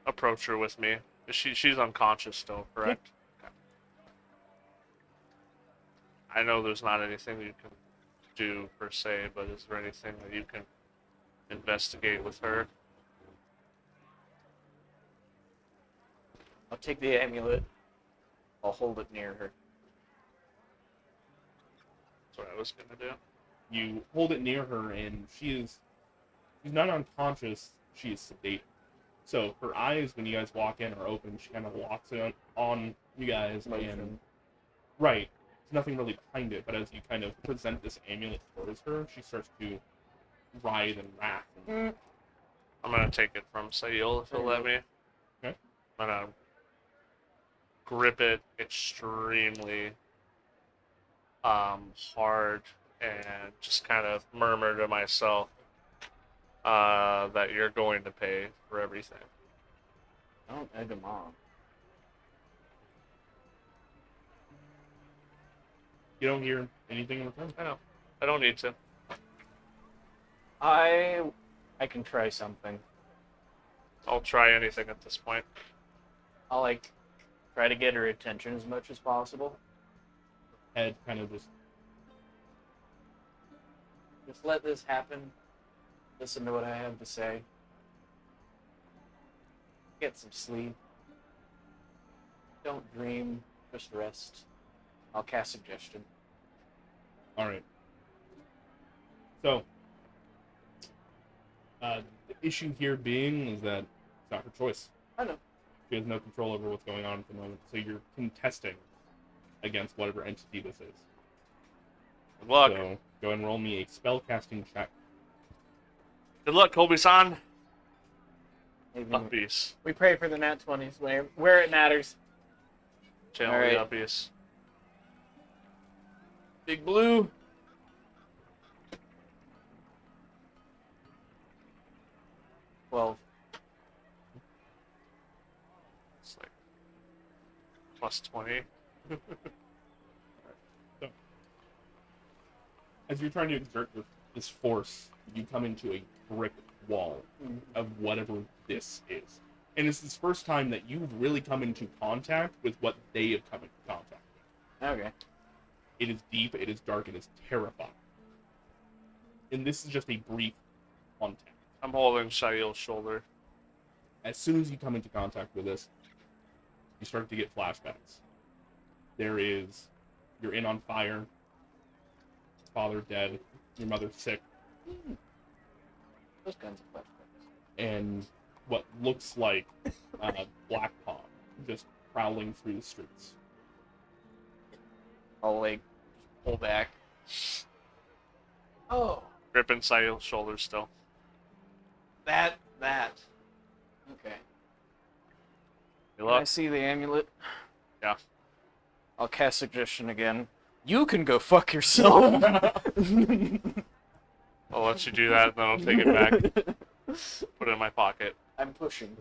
approach her with me. She's unconscious still, correct? Okay. I know there's not anything you can do per se, but is there anything that you can investigate with her? I'll take the amulet. I'll hold it near her. That's what I was gonna do. You hold it near her, and she's not unconscious. She is sedated. So her eyes, when you guys walk in, are open. She kind of locks it on you guys, and right, there's nothing really behind it. But as you kind of present this amulet towards her, she starts to writhe and wrath. And I'm gonna take it from Sayil if he'll let me. Okay. I'm gonna grip it extremely hard and just kind of murmur to myself that you're going to pay for everything. Don't egg him on. you don't hear anything in return. I know. I don't need to. I can try something. I'll try anything at this point. I'll like try to get her attention as much as possible. Head kind of Just let this happen. Listen to what I have to say. Get some sleep. Don't dream. Just rest. I'll cast suggestion. all right. So the issue here being is that it's not her choice. I know. She has no control over what's going on at the moment, so you're contesting against whatever entity this is. Good luck. So go ahead and roll me a spellcasting check. Good luck, Kobe-san. Maybe. Uppies. We pray for the nat 20s where it matters. Channel Alright. the uppies. Big Blue. Well, It's like plus 20. As you're trying to exert this force, you come into a brick wall of whatever this is. And it's this first time that you've really come into contact with what they have come into contact with. Okay. It is deep, it is dark, it is terrifying. And this is just a brief contact. I'm holding Shail's shoulder. As soon as you come into contact with this, you start to get flashbacks. You're in on fire, father dead, your mother sick, Those kinds of flashbacks. and what looks like Black Paw just prowling through the streets. I'll like pull back. Oh, Gripping Shail's shoulder still. that. Okay. You Can I look. see the amulet? Yeah. I'll cast suggestion again. You can go fuck yourself. I'll let you do that, and then I'll take it back. Put it in my pocket. I'm pushing.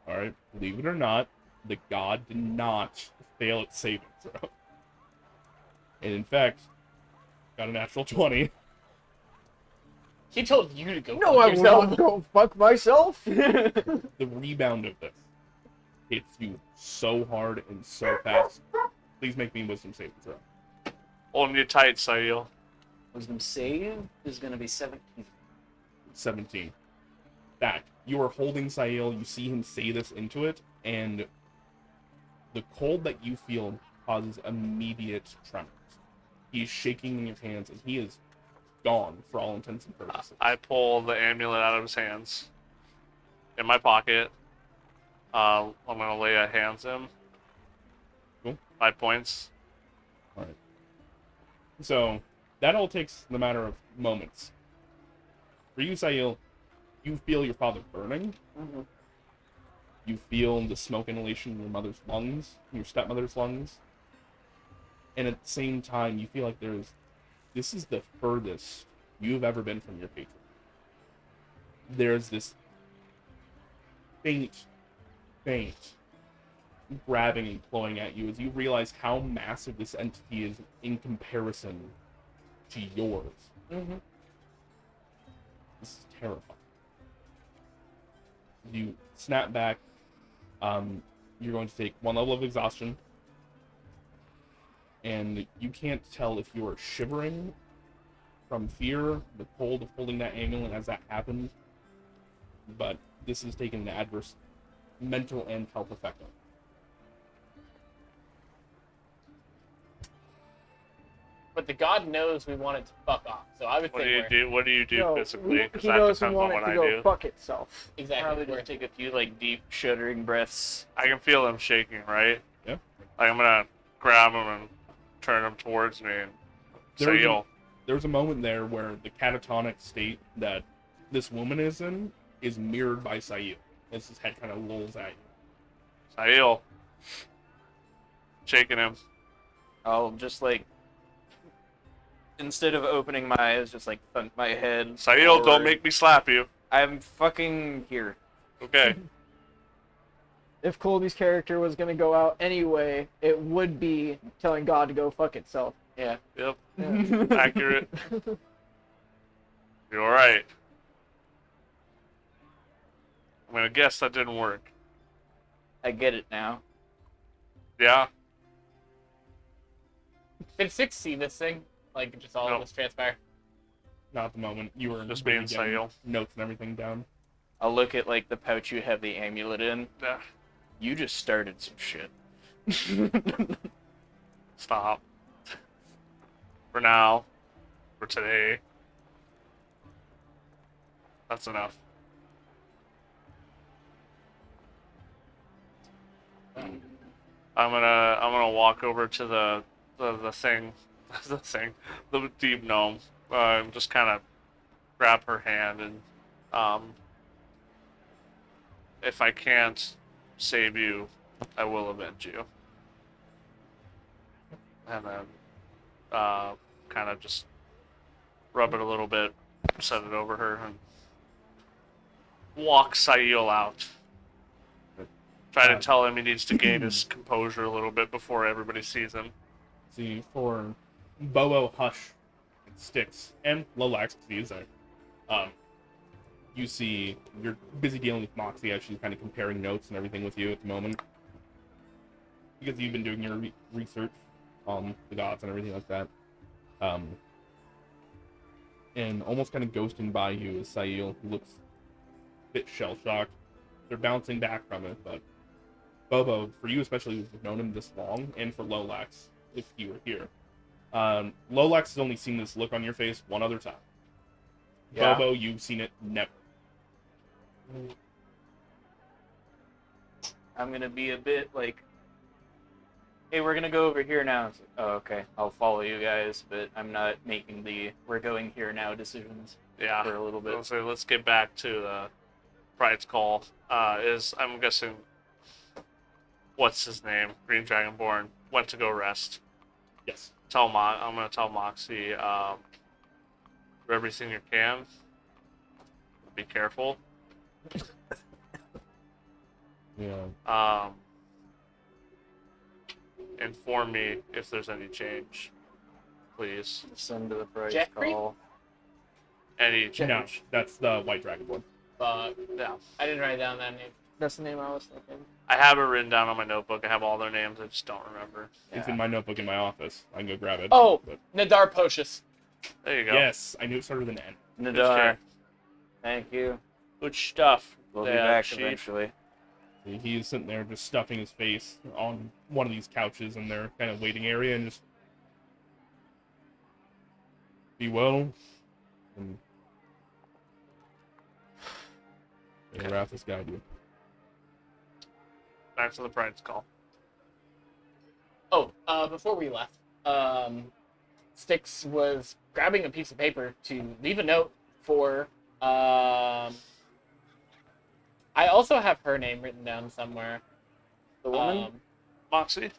Alright, believe it or not, the god did not fail its saving throw. And in fact, got a natural 20. He told you to go No, fuck I yourself. won't go fuck myself. The rebound of this hits you so hard and so fast. Please make me wisdom saving throw. Holding you tight, Shail. Wisdom save is gonna be 17. 17. That you are holding Sael, you see him say this into it, and the cold that you feel causes immediate tremors. He is shaking in your hands, and he is gone for all intents and purposes. I pull the amulet out of his hands. In my pocket. I'm gonna lay a hands in. Cool. 5 points. Alright. So, that all takes the matter of moments. For you, Sael, you feel your father burning. Mm-hmm. You feel the smoke inhalation in your mother's lungs, your stepmother's lungs. And at the same time, you feel like this is the furthest you've ever been from your patron. There's this faint grabbing and clawing at you as you realize how massive this entity is in comparison to yours. Mm-hmm. This is terrifying. You snap back. You're going to take 1 level of exhaustion. And you can't tell if you are shivering from fear, the cold of holding that amulet as that happened. But this is taking an adverse mental and health effect on it. But the god knows we want it to fuck off. So I would What think do you we're do? What do you do No, physically? Because he that knows depends we on want it what to I go do. fuck itself. exactly. Probably we're- just take a few like deep shuddering breaths. I can feel him shaking, right? Yeah. Like I'm gonna grab him and turn him towards me and There was say, a- "Yo, There's a moment there where the catatonic state that this woman is in is mirrored by Sayu as his head kind of lolls at you. Shail." Shaking him. I'll just like, instead of opening my eyes, just like thunk my head. Shail, don't forward. make me slap you. I'm fucking here. Okay. If Colby's character was gonna go out anyway, it would be telling God to go fuck itself. Yeah. Yep. Yeah. Accurate. You're alright. I'm gonna guess that didn't work. I get it now. Yeah? Did 6 see this thing? Like, just all No. of this transpire? Not at the moment. You were Just being getting Sail. notes and everything down. I'll look at like the pouch you have the amulet in. Yeah. You just started some shit. Stop. For now. For today. That's enough. I'm gonna walk over to the thing, the deep gnome. Just kind of grab her hand and if I can't save you, I will avenge you. And then kind of just rub it a little bit, set it over her, and walk Sail out. Try to tell him he needs to gain his composure a little bit before everybody sees him. See, for Bobo, Hush, and Styx, and Lolax, because he is there, you see you're busy dealing with Moxie as she's kind of comparing notes and everything with you at the moment. Because you've been doing your research on the gods and everything like that. And almost kind of ghosting by you is Sail, who looks a bit shell-shocked. They're bouncing back from it, but Bobo, for you especially, who've known him this long, and for Lolax, if he were here. Lolax has only seen this look on your face one other time. Yeah. Bobo, you've seen it never. I'm gonna be a bit like, hey, we're gonna go over here now. It's like, oh, okay, I'll follow you guys, but I'm not making the we're going here now decisions Yeah. for a little bit. So let's get back to Pride's call. I'm guessing, what's his name? Green Dragonborn went to go rest. Yes. I'm gonna tell Moxie, do everything you can. Be careful. Yeah. Inform me if there's any change, please. Send to the price Jeffrey? call. Any No, change? that's the White Dragonborn. But Yeah. I didn't write down that name. That's the name I was thinking. I have it written down on my notebook. I have all their names. I just don't remember. It's Yeah. in my notebook in my office. I can go grab it. Oh, But Nadar Pocious. There you go. yes, I knew it started with an N. Nadar, thank you. Good stuff. We'll be Yeah, back she- eventually. He's sitting there just stuffing his face on one of these couches in their kind of waiting area and just be well and wrath this guy do. Back to the Pride's call. Oh, before we left, Styx was grabbing a piece of paper to leave a note for. I also have her name written down somewhere. The woman? Moxie?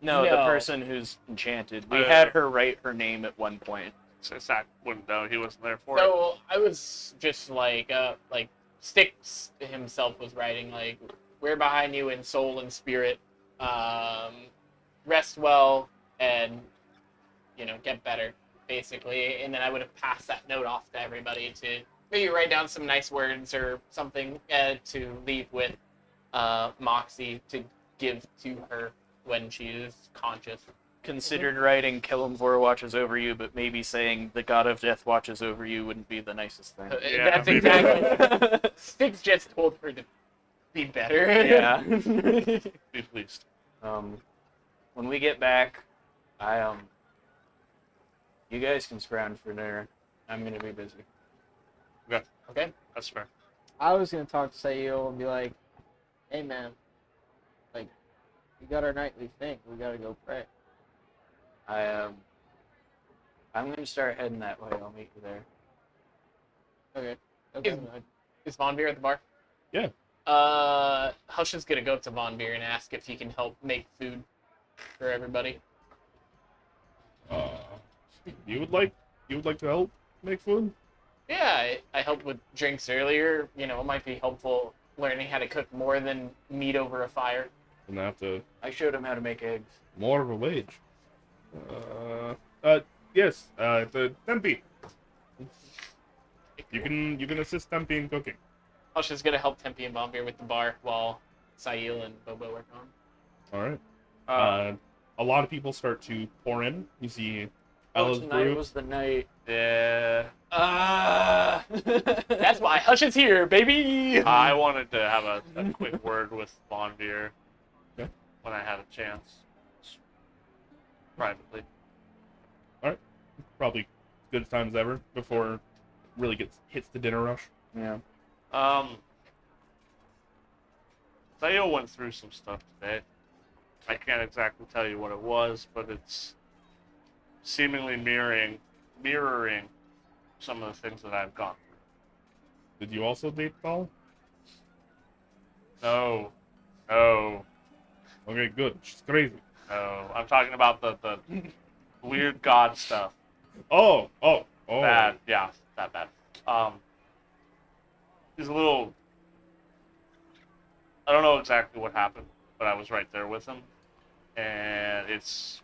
No, the no. person who's enchanted. We Oh, had yeah. her write her name at one point. Since that wouldn't know, he wasn't there for it. So I was just like Styx himself was writing like, "We're behind you in soul and spirit. Rest well and get better." Basically, and then I would have passed that note off to everybody to maybe write down some nice words or something to leave with Moxie to give to her when she is conscious. Considered writing Killamvor watches over you, but maybe saying the god of death watches over you wouldn't be the nicest thing. Yeah. That's exactly. Styx just told her to be better. Yeah. Be pleased. When we get back, you guys can scrounge for dinner. I'm gonna be busy. Okay. That's fair. I was gonna talk to Sayo and be like, "Hey man, like, we got our nightly thing. We gotta go pray." I'm gonna start heading that way. I'll meet you there. Okay. Is Von Beer at the bar? Yeah. Hush is gonna go up to Von Beer and ask if he can help make food for everybody. You would like to help make food? Yeah, I helped with drinks earlier. It might be helpful learning how to cook more than meat over a fire. And I have to I showed him how to make eggs. more of a wage. Yes, the Tempe. You can assist Tempe in cooking. Hush is gonna help Tempe and Von Beer with the bar while Sail and Bobo work on. All right. A lot of people start to pour in. You see Ella's Tonight group. was the night. Yeah. That's why Hush is here, baby. I wanted to have a quick word with Von Beer Okay. when I had a chance. Privately. Probably good times ever before it really hits the dinner rush. Yeah. Theo went through some stuff today. I can't exactly tell you what it was, but it's seemingly mirroring some of the things that I've gone through. Did you also date Paul? No. Okay, good. She's crazy. No. I'm talking about the weird god stuff. Oh. Bad. Yeah, that bad. He's a little... I don't know exactly what happened, but I was right there with him. And it's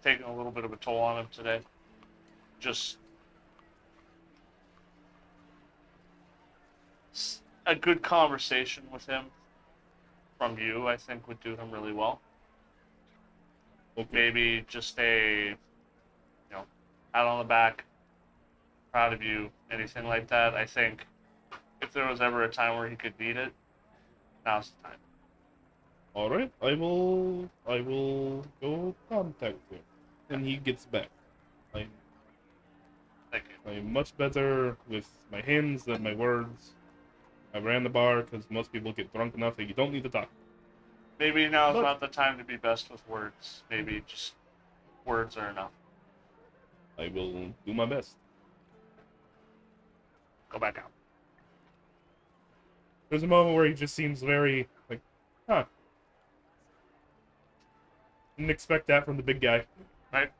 taken a little bit of a toll on him today. Just... a good conversation with him from you, I think, would do him really well. Okay. Maybe just a, pat on the back, proud of you, anything like that. I think if there was ever a time where he could need it, now's the time. All right, I will go contact him when he gets back. Thank you. I'm much better with my hands than my words. I ran the bar because most people get drunk enough that you don't need to talk. Maybe now's But- not the time to be best with words. Maybe just words are enough. I will do my best. Go back out. There's a moment where he just seems very like, huh. Didn't expect that from the big guy. Right?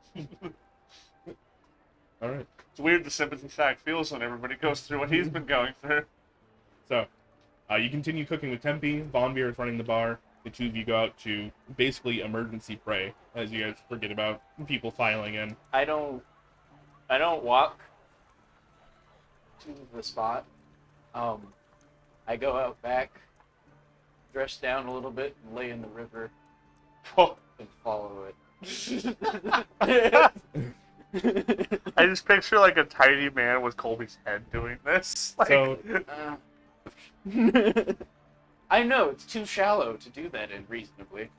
All right. It's weird the sympathy fact feels when everybody goes through what he's been going through. So, you continue cooking with Tempe. Von Beer is running the bar. The two of you go out to basically emergency pray as you guys forget about people filing in. I don't walk to the spot. I go out back, dress down a little bit, and lay in the river Oh, and follow it. I just picture like a tiny man with Colby's head doing this. Like, So, I know it's too shallow to do that in reasonably.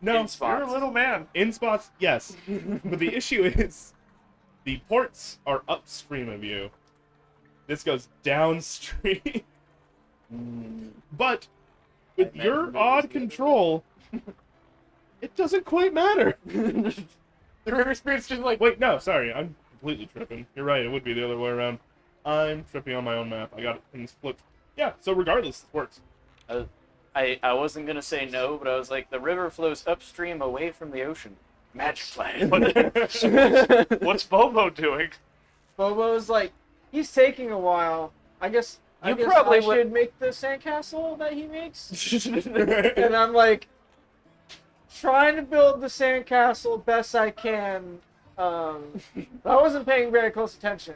no, In spots. you're a little man. in spots, yes. But the issue is, the ports are upstream of you. This goes downstream. But with I imagine your it was the odd other control, it doesn't quite matter. The river spirit's just like, Wait, no, sorry, I'm completely tripping. You're right, it would be the other way around. I'm tripping on my own map. I got things flipped. Yeah, so regardless, it works. I wasn't gonna say no, but I was like, the river flows upstream away from the ocean. Magic plan. What's Bobo doing? Bobo's like, he's taking a while. I guess You I probably should would- make the sandcastle that he makes. And I'm like, trying to build the sandcastle best I can. I wasn't paying very close attention.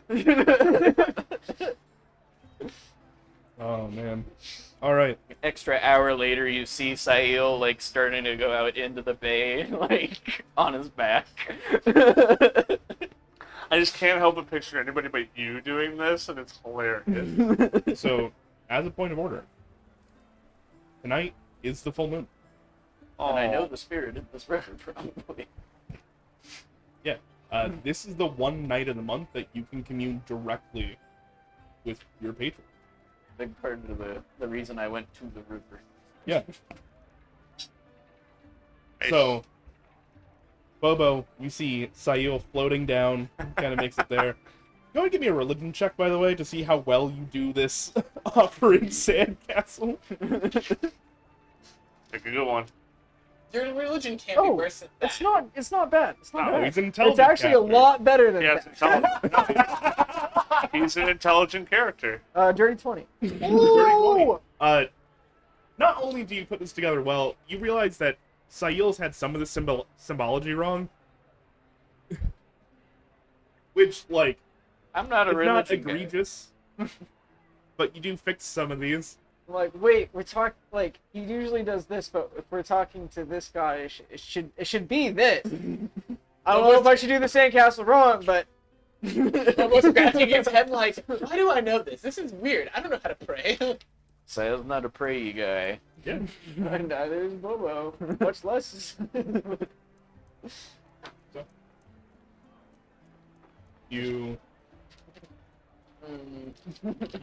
Oh, man. All right. Extra hour later, you see Sail like starting to go out into the bay, like on his back. I just can't help but picture anybody but you doing this, and it's hilarious. So, as a point of order, tonight is the full moon. And I know Aw. the spirit in this river, probably. Yeah. This is the one night of the month that you can commune directly with your patron. Big part of the reason I went to the river. Yeah. So, Bobo, you see Sail floating down, kind of makes it there. Go and give me a religion check, by the way, to see how well you do this offering sandcastle. Pick a good one. your religion can't be Oh, worse than that. it's not bad. It's not No, bad. he's an intelligent It's actually a caster. lot better than Yeah, it's that. intelligent. He's an intelligent character. Dirty 20. Ooh! Not only do you put this together well, you realize that Sail's had some of the symbology wrong. Which, like, I'm not a it's not religion guy. egregious, but you do fix some of these. I'm like, wait, we're talking, like, he usually does this, but if we're talking to this guy, it should be this. I don't know if I should do the sandcastle wrong, but Almost scratching his head like, why do I know this? This is weird. I don't know how to pray. Sail's not a prayy guy. Yeah. neither is Bobo. Much less. You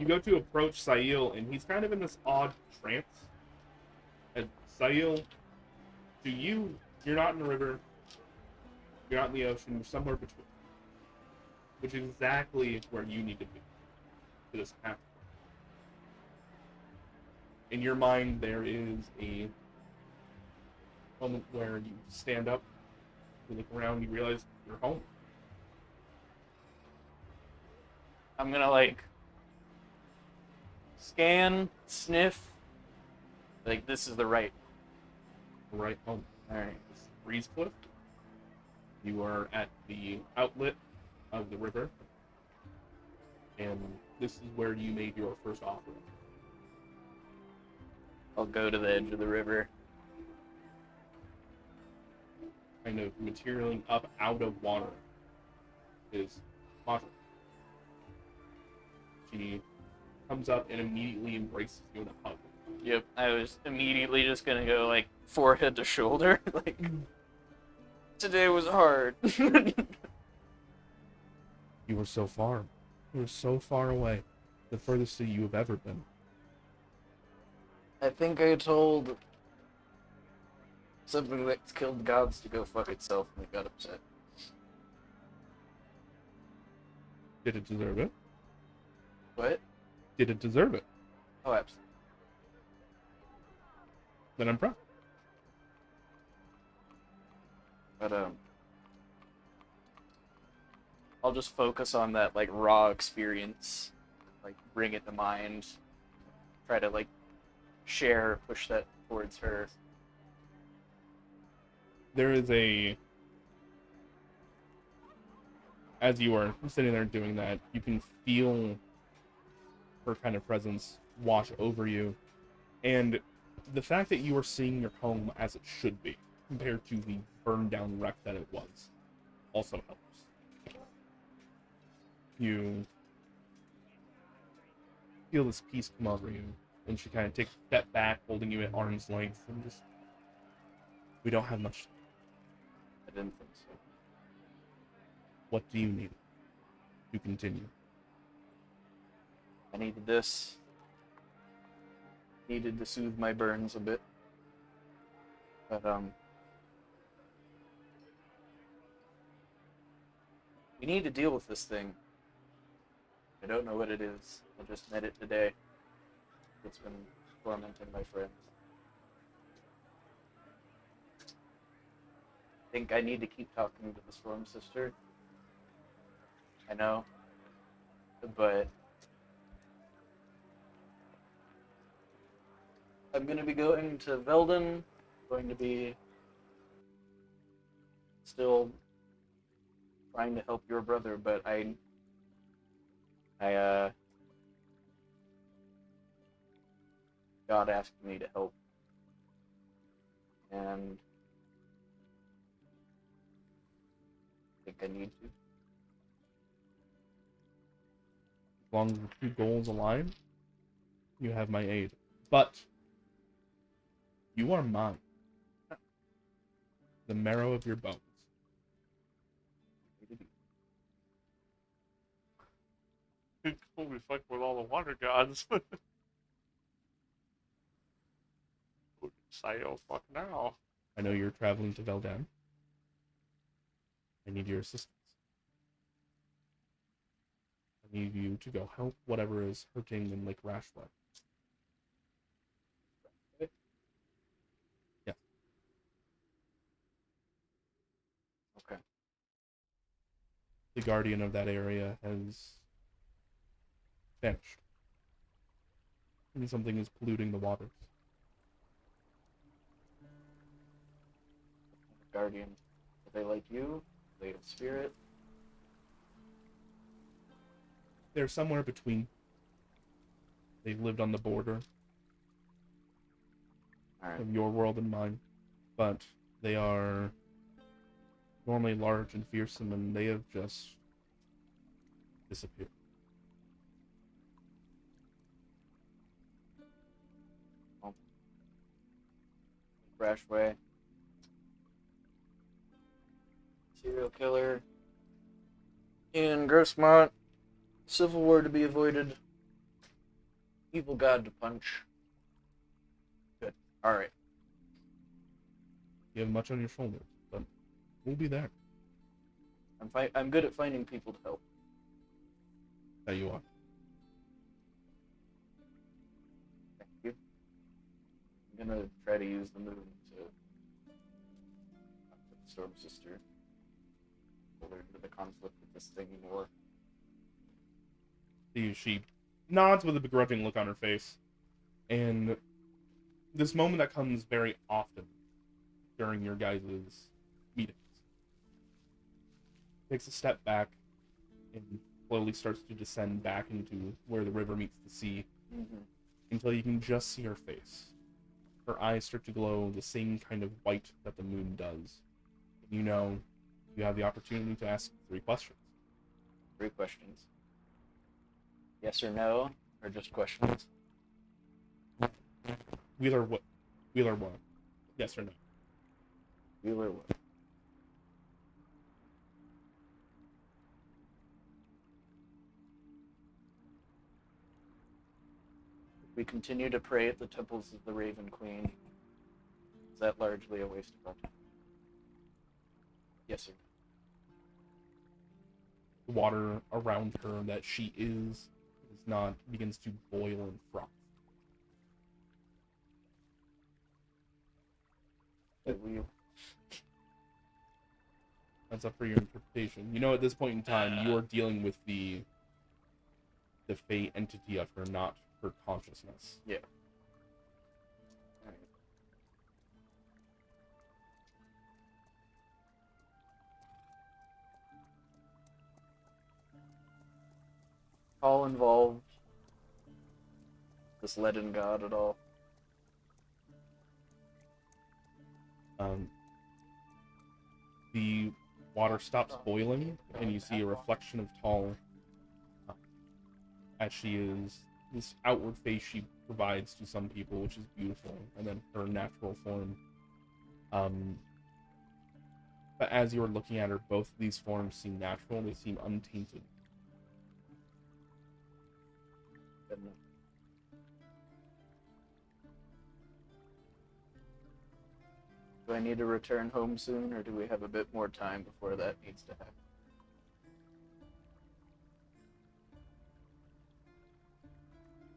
go to approach Sail, and he's kind of in this odd trance. And Sail, to you, you're not in the river, you're not in the ocean, you're somewhere between. Which is exactly where you need to be for this to happen. In your mind, there is a moment where you stand up, you look around, you realize you're home. I'm gonna like scan, sniff. Like this is the right. Right home. Alright. This is Breeze Cliff. You are at the outlet of the river, and this is where you made your first offering. I'll go to the edge of the river. Kind of materialing up out of water is Matra. She comes up and immediately embraces you in a hug. Yep, I was immediately just gonna go like forehead to shoulder. Like, today was hard. You were so far. You were so far away. The furthest that you have ever been. I think I told something that's killed gods to go fuck itself, and they got upset. Did it deserve it? What? Did it deserve it? Oh, absolutely. Then I'm proud. But I'll just focus on that like raw experience, like bring it to mind, try to like share, push that towards her. There is as you are sitting there doing that, you can feel her kind of presence wash over you. And the fact that you are seeing your home as it should be, compared to the burned down wreck that it was, also helps. You feel this peace come over you, and she kind of takes a step back, holding you at arm's length, and just, we don't have much. I didn't think so. What do you need to continue? I needed this. Needed to soothe my burns a bit. But we need to deal with this thing. I don't know what it is. I just met it today. It's been tormenting my friends. I think I need to keep talking to the Storm Sister. I know. But I'm going to be going to Velden. Going to be still trying to help your brother, but I God asked me to help, and I think I need to. As long as the two goals align, you have my aid. But you are mine. The marrow of your bones. We'll be fucking with all the water gods. Say, oh fuck now. I know you're traveling to Veldan. I need your assistance. I need you to go help whatever is hurting in Lake Rashford. Yeah. Okay. The guardian of that area has vanished. And something is polluting the waters. Guardian. Are they like you? Are they a spirit? They're somewhere between. They lived on the border Alright. of your world and mine. But they are normally large and fearsome, and they have just disappeared. Crashway. Serial killer. In Grossmont. Civil war to be avoided. Evil god to punch. Good. Alright. You have much on your shoulders, but we'll be there. I'm good at finding people to help. There you are. Thank you. I'm gonna try to use the moon to talk to the Storm Sister. Pull her into the conflict with this thing more. She nods with a begrudging look on her face. And this moment that comes very often during your guys' meetings. Takes a step back and slowly starts to descend back into where the river meets the sea, Mm-hmm. until you can just see her face. her eyes start to glow the same kind of white that the moon does. You know, you have the opportunity to ask 3 questions. 3 questions. Yes or no, or just questions? Wheeler what? Wheeler what? Yes or no? Wheeler what? We continue to pray at the temples of the Raven Queen. Is that largely a waste of our time? Yes or no? The water around her that she is not begins to boil and froth. That we That's up for your interpretation. You know, at this point in time, you are dealing with the fey entity of her, not her consciousness. Yeah. Alright. All involved. This leaden god at all? The water stops boiling, and you see a reflection of Tall as she is. This outward face she provides to some people, which is beautiful, and then her natural form. But as you are looking at her, both of these forms seem natural. They seem untainted. Do I need to return home soon, or do we have a bit more time before that needs to happen?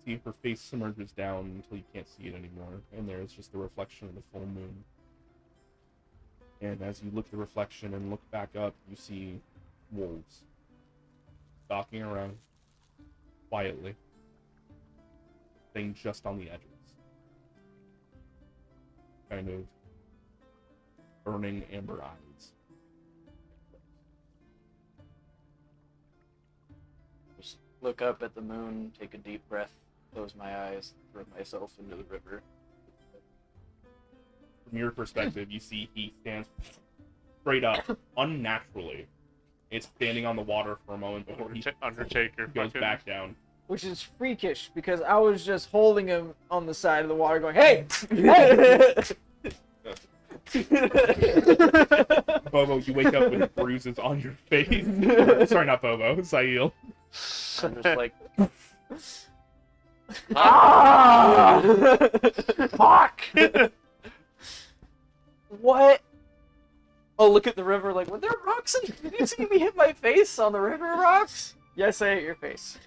See, her face submerges down until you can't see it anymore, and there's just the reflection of the full moon. And as you look at the reflection and look back up, you see wolves stalking around quietly, staying just on the edges. Kind of burning amber eyes. Just look up at the moon, take a deep breath, close my eyes, throw myself into the river. From your perspective, you see he stands straight up, unnaturally. It's standing on the water for a moment before he Undertaker goes fucking- back down. Which is freakish because I was just holding him on the side of the water, going, "Hey, hey!" Bobo, you wake up with bruises on your face. Sorry, not Bobo, Sail. I'm just like, Ah! fuck! What? Oh, look at the river, like, were there rocks in? Did you see me hit my face on the river rocks? Yes, I hit your face.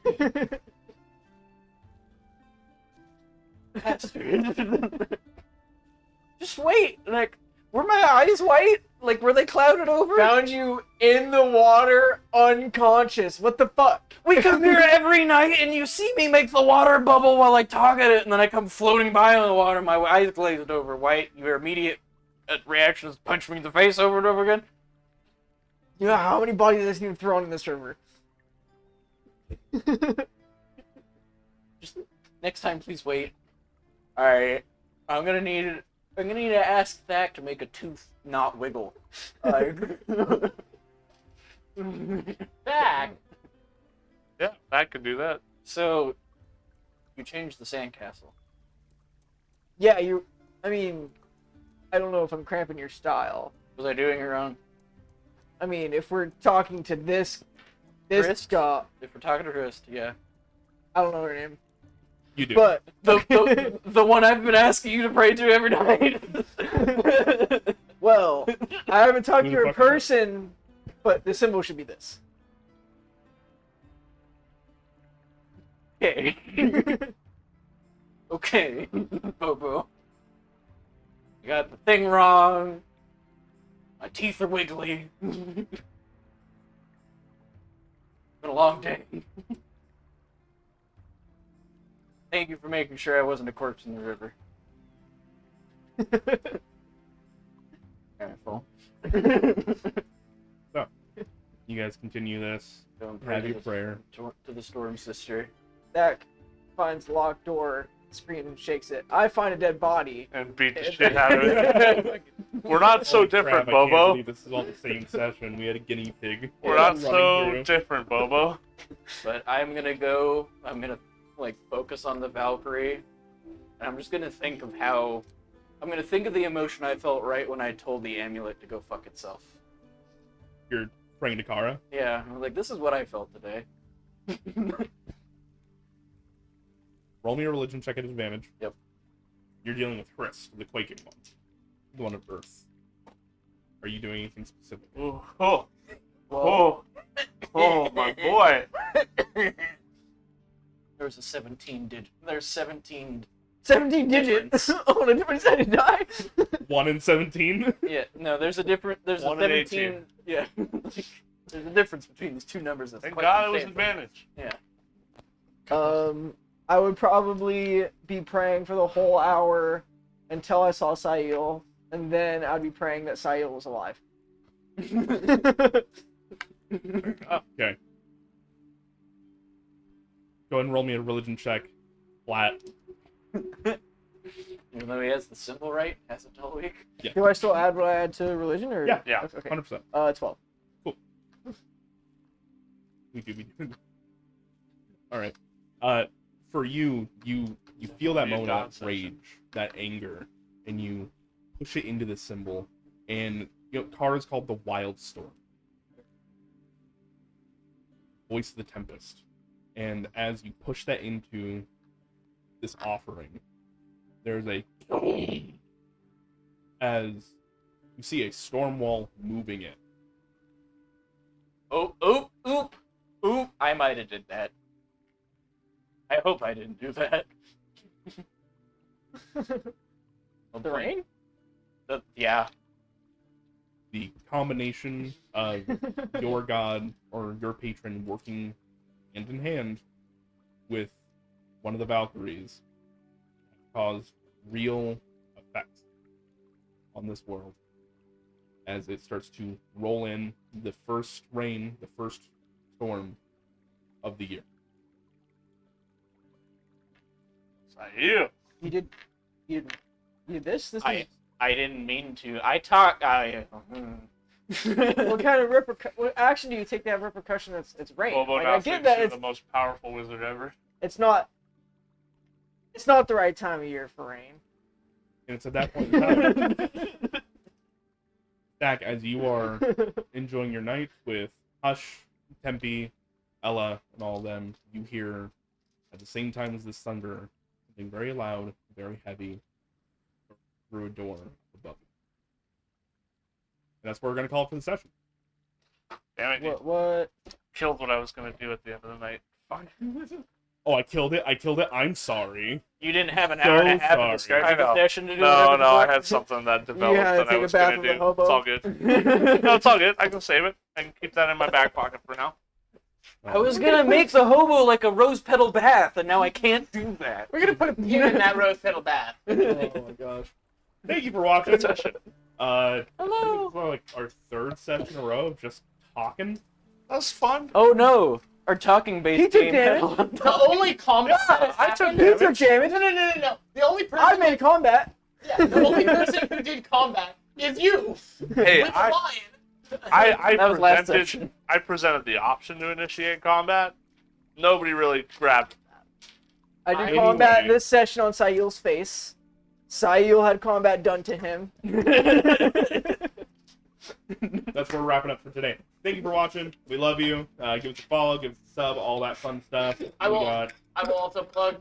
Bastard. Just wait, like, were my eyes white? Like, were they clouded over? Found you in the water, unconscious. What the fuck? We come here every night and you see me make the water bubble while I talk at it, and then I come floating by on the water, my eyes glazed over white. Your immediate reaction is punch me in the face over and over again. You know how many bodies I've seen thrown in this river? Just next time, please wait. Alright. I'm gonna need to ask Thack to make a tooth not wiggle. Back. Yeah, that could do that. So, you changed the sandcastle. Yeah, I mean, I don't know if I'm cramping your style. Was I doing it wrong? I mean, if we're talking to this Wrist? guy, If we're talking to Wrist, yeah. I don't know her name, You do. but The one I've been asking you to pray to every night. well, I haven't talked Who to the her in fuck is that? person, but the symbol should be this. Okay. Okay, Bobo. You got the thing wrong. My teeth are wiggly. Been a long day. Thank you for making sure I wasn't a corpse in the river. Alright, full. So, you guys continue this. Go and pray Have to your the- prayer. to the Storm Sister. That finds locked door, screams and shakes it. I find a dead body. And beat the shit out of it. We're not so Holy different, crap, I can't Bobo. believe this is all the same session. We had a guinea pig. We're not running so through. different, Bobo. But I'm gonna like focus on the Valkyrie, and I'm just gonna think of the emotion I felt right when I told the amulet to go fuck itself. You're praying to Kara. Yeah, I was like, this is what I felt today. Roll me a religion check at advantage. Yep. You're dealing with Chris, the quaking one. The one of Earth. Are you doing anything specific? Ooh, oh, my boy. There's a 17 digit. There's 17. 17 digits Difference. on a different side of die. 1 in 17? Yeah, no, there's a 1 and 18. 17. Yeah. There's a difference between these two numbers. That's Thank quite God it was substantial. advantage. Yeah. I would probably be praying for the whole hour until I saw Sail, and then I'd be praying that Sail was alive. Okay. Go ahead and roll me a religion check. Flat. Even though he has the symbol right, has it all week. Do I still add what I add to religion, or Yeah. Yeah. Okay. 100%. 12. We do. Alright. For you feel that Be a moment God of session. rage, that anger, and you push it into the symbol, and Kara's called the Wild Storm. Voice of the Tempest. And as you push that into this offering, there's a as you see a storm wall moving it. Oh, oop! I might have did that. I hope I didn't do that. The rain? Yeah. The combination of your god or your patron working hand in hand with one of the Valkyries caused real effects on this world as it starts to roll in the first rain, the first storm of the year. You. You did this? This I is... didn't mean to. What What kind of what action do you take to have repercussion? It's rain. Bobo Like, now I get thinks that you're it's the most powerful wizard ever. not the right time of year for rain. And it's at that point in time, Dak, as you are enjoying your night with Hush, Tempe, Ella, and all of them, you hear at the same time as this thunder something very loud, very heavy through a door above you. And that's what we're going to call it for the session. Damn it, you What? killed what I was going to do at the end of the night. Fuck. Oh, I killed it. I'm sorry. You didn't have an hour and a half at the sorry. start I of the know. session to do No, whatever the I fuck? had something that developed had to that I take a was bath going with to a do. hobo? It's all good. No, it's all good. I can save it. I can keep that in my back pocket for now. I was gonna make the hobo like a rose petal bath, and now I can't do that. We're gonna put a pin in that rose petal bath. Oh my gosh. Thank you for watching. Good session. I think Hello. it's like our third session in a row of just talking. That was fun. Oh no, our talking-based He took game. damage. The only combat that I took happened. You took damage. No. The only person. I made combat. Yeah, the only person who did combat is you. Hey, With the lion. I That was last presented session. I presented the option to initiate combat. Nobody really grabbed I did Anyway. combat this session on Sail's face. Sail had combat done to him. That's where we're wrapping up for today. Thank you for watching. We love you. Give us a follow, give us a sub, all that fun stuff. I will- We got I will also plug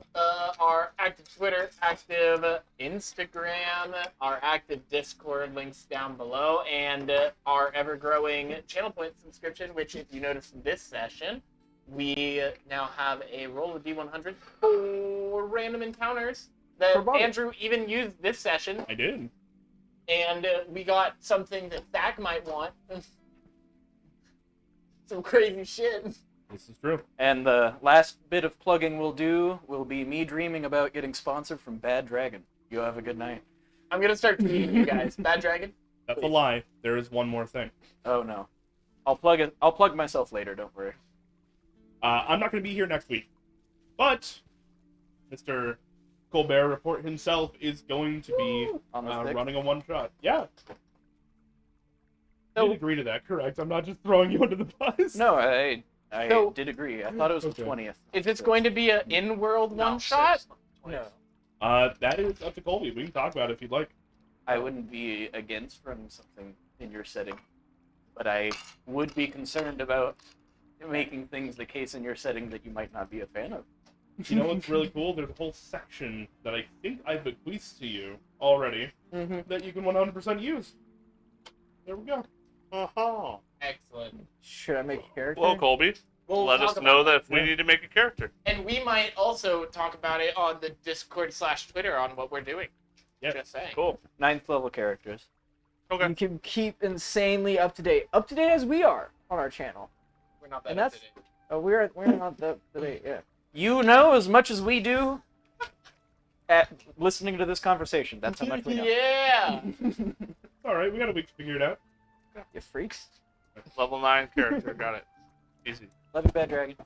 our active Twitter, active Instagram, our active Discord links down below, and our ever-growing channel point subscription, which, if you noticed in this session, we now have a roll of D100 for random encounters that For Bobby. Andrew even used this session, I did. and we got something that Zach might want. Some crazy shit. This is true. And the last bit of plugging we'll do will be me dreaming about getting sponsored from Bad Dragon. You have a good night. I'm gonna start tweeting you guys. Bad Dragon? That's a lie. There is one more thing. Oh no, I'll plug it. I'll plug myself later. Don't worry. I'm not going to be here next week. But Mr. Colbert Report himself is going to be On the stick? running a one-shot. Yeah. So- Did agree to that, correct? I'm not just throwing you under the bus. No, I So- did agree. I thought it was Okay. the 20th. If it's going to be an in-world No, one shot, 6th, 20th. That is up to Colby. We can talk about it if you'd like. I wouldn't be against running something in your setting, but I would be concerned about making things the case in your setting that you might not be a fan of. You know what's really cool? There's a whole section that I think I bequeathed to you already that you can 100% use. There we go. Uh-huh. excellent. Should I make a character? Well, Colby, We'll let talk us know about that if we Yeah. need to make a character. And we might also talk about it on the Discord/Twitter on what we're doing. Yeah. Just saying. Cool. 9th level characters. Okay. You can keep insanely up to date as we are on our channel. We're not that And that's- up to date. Oh, we're not the date yet. You know as much as we do at listening to this conversation. That's how much we know. Yeah. All right, we got a week to figure it out. You freaks. Level 9 character. Got it. Easy. Love you, Bad Dragon.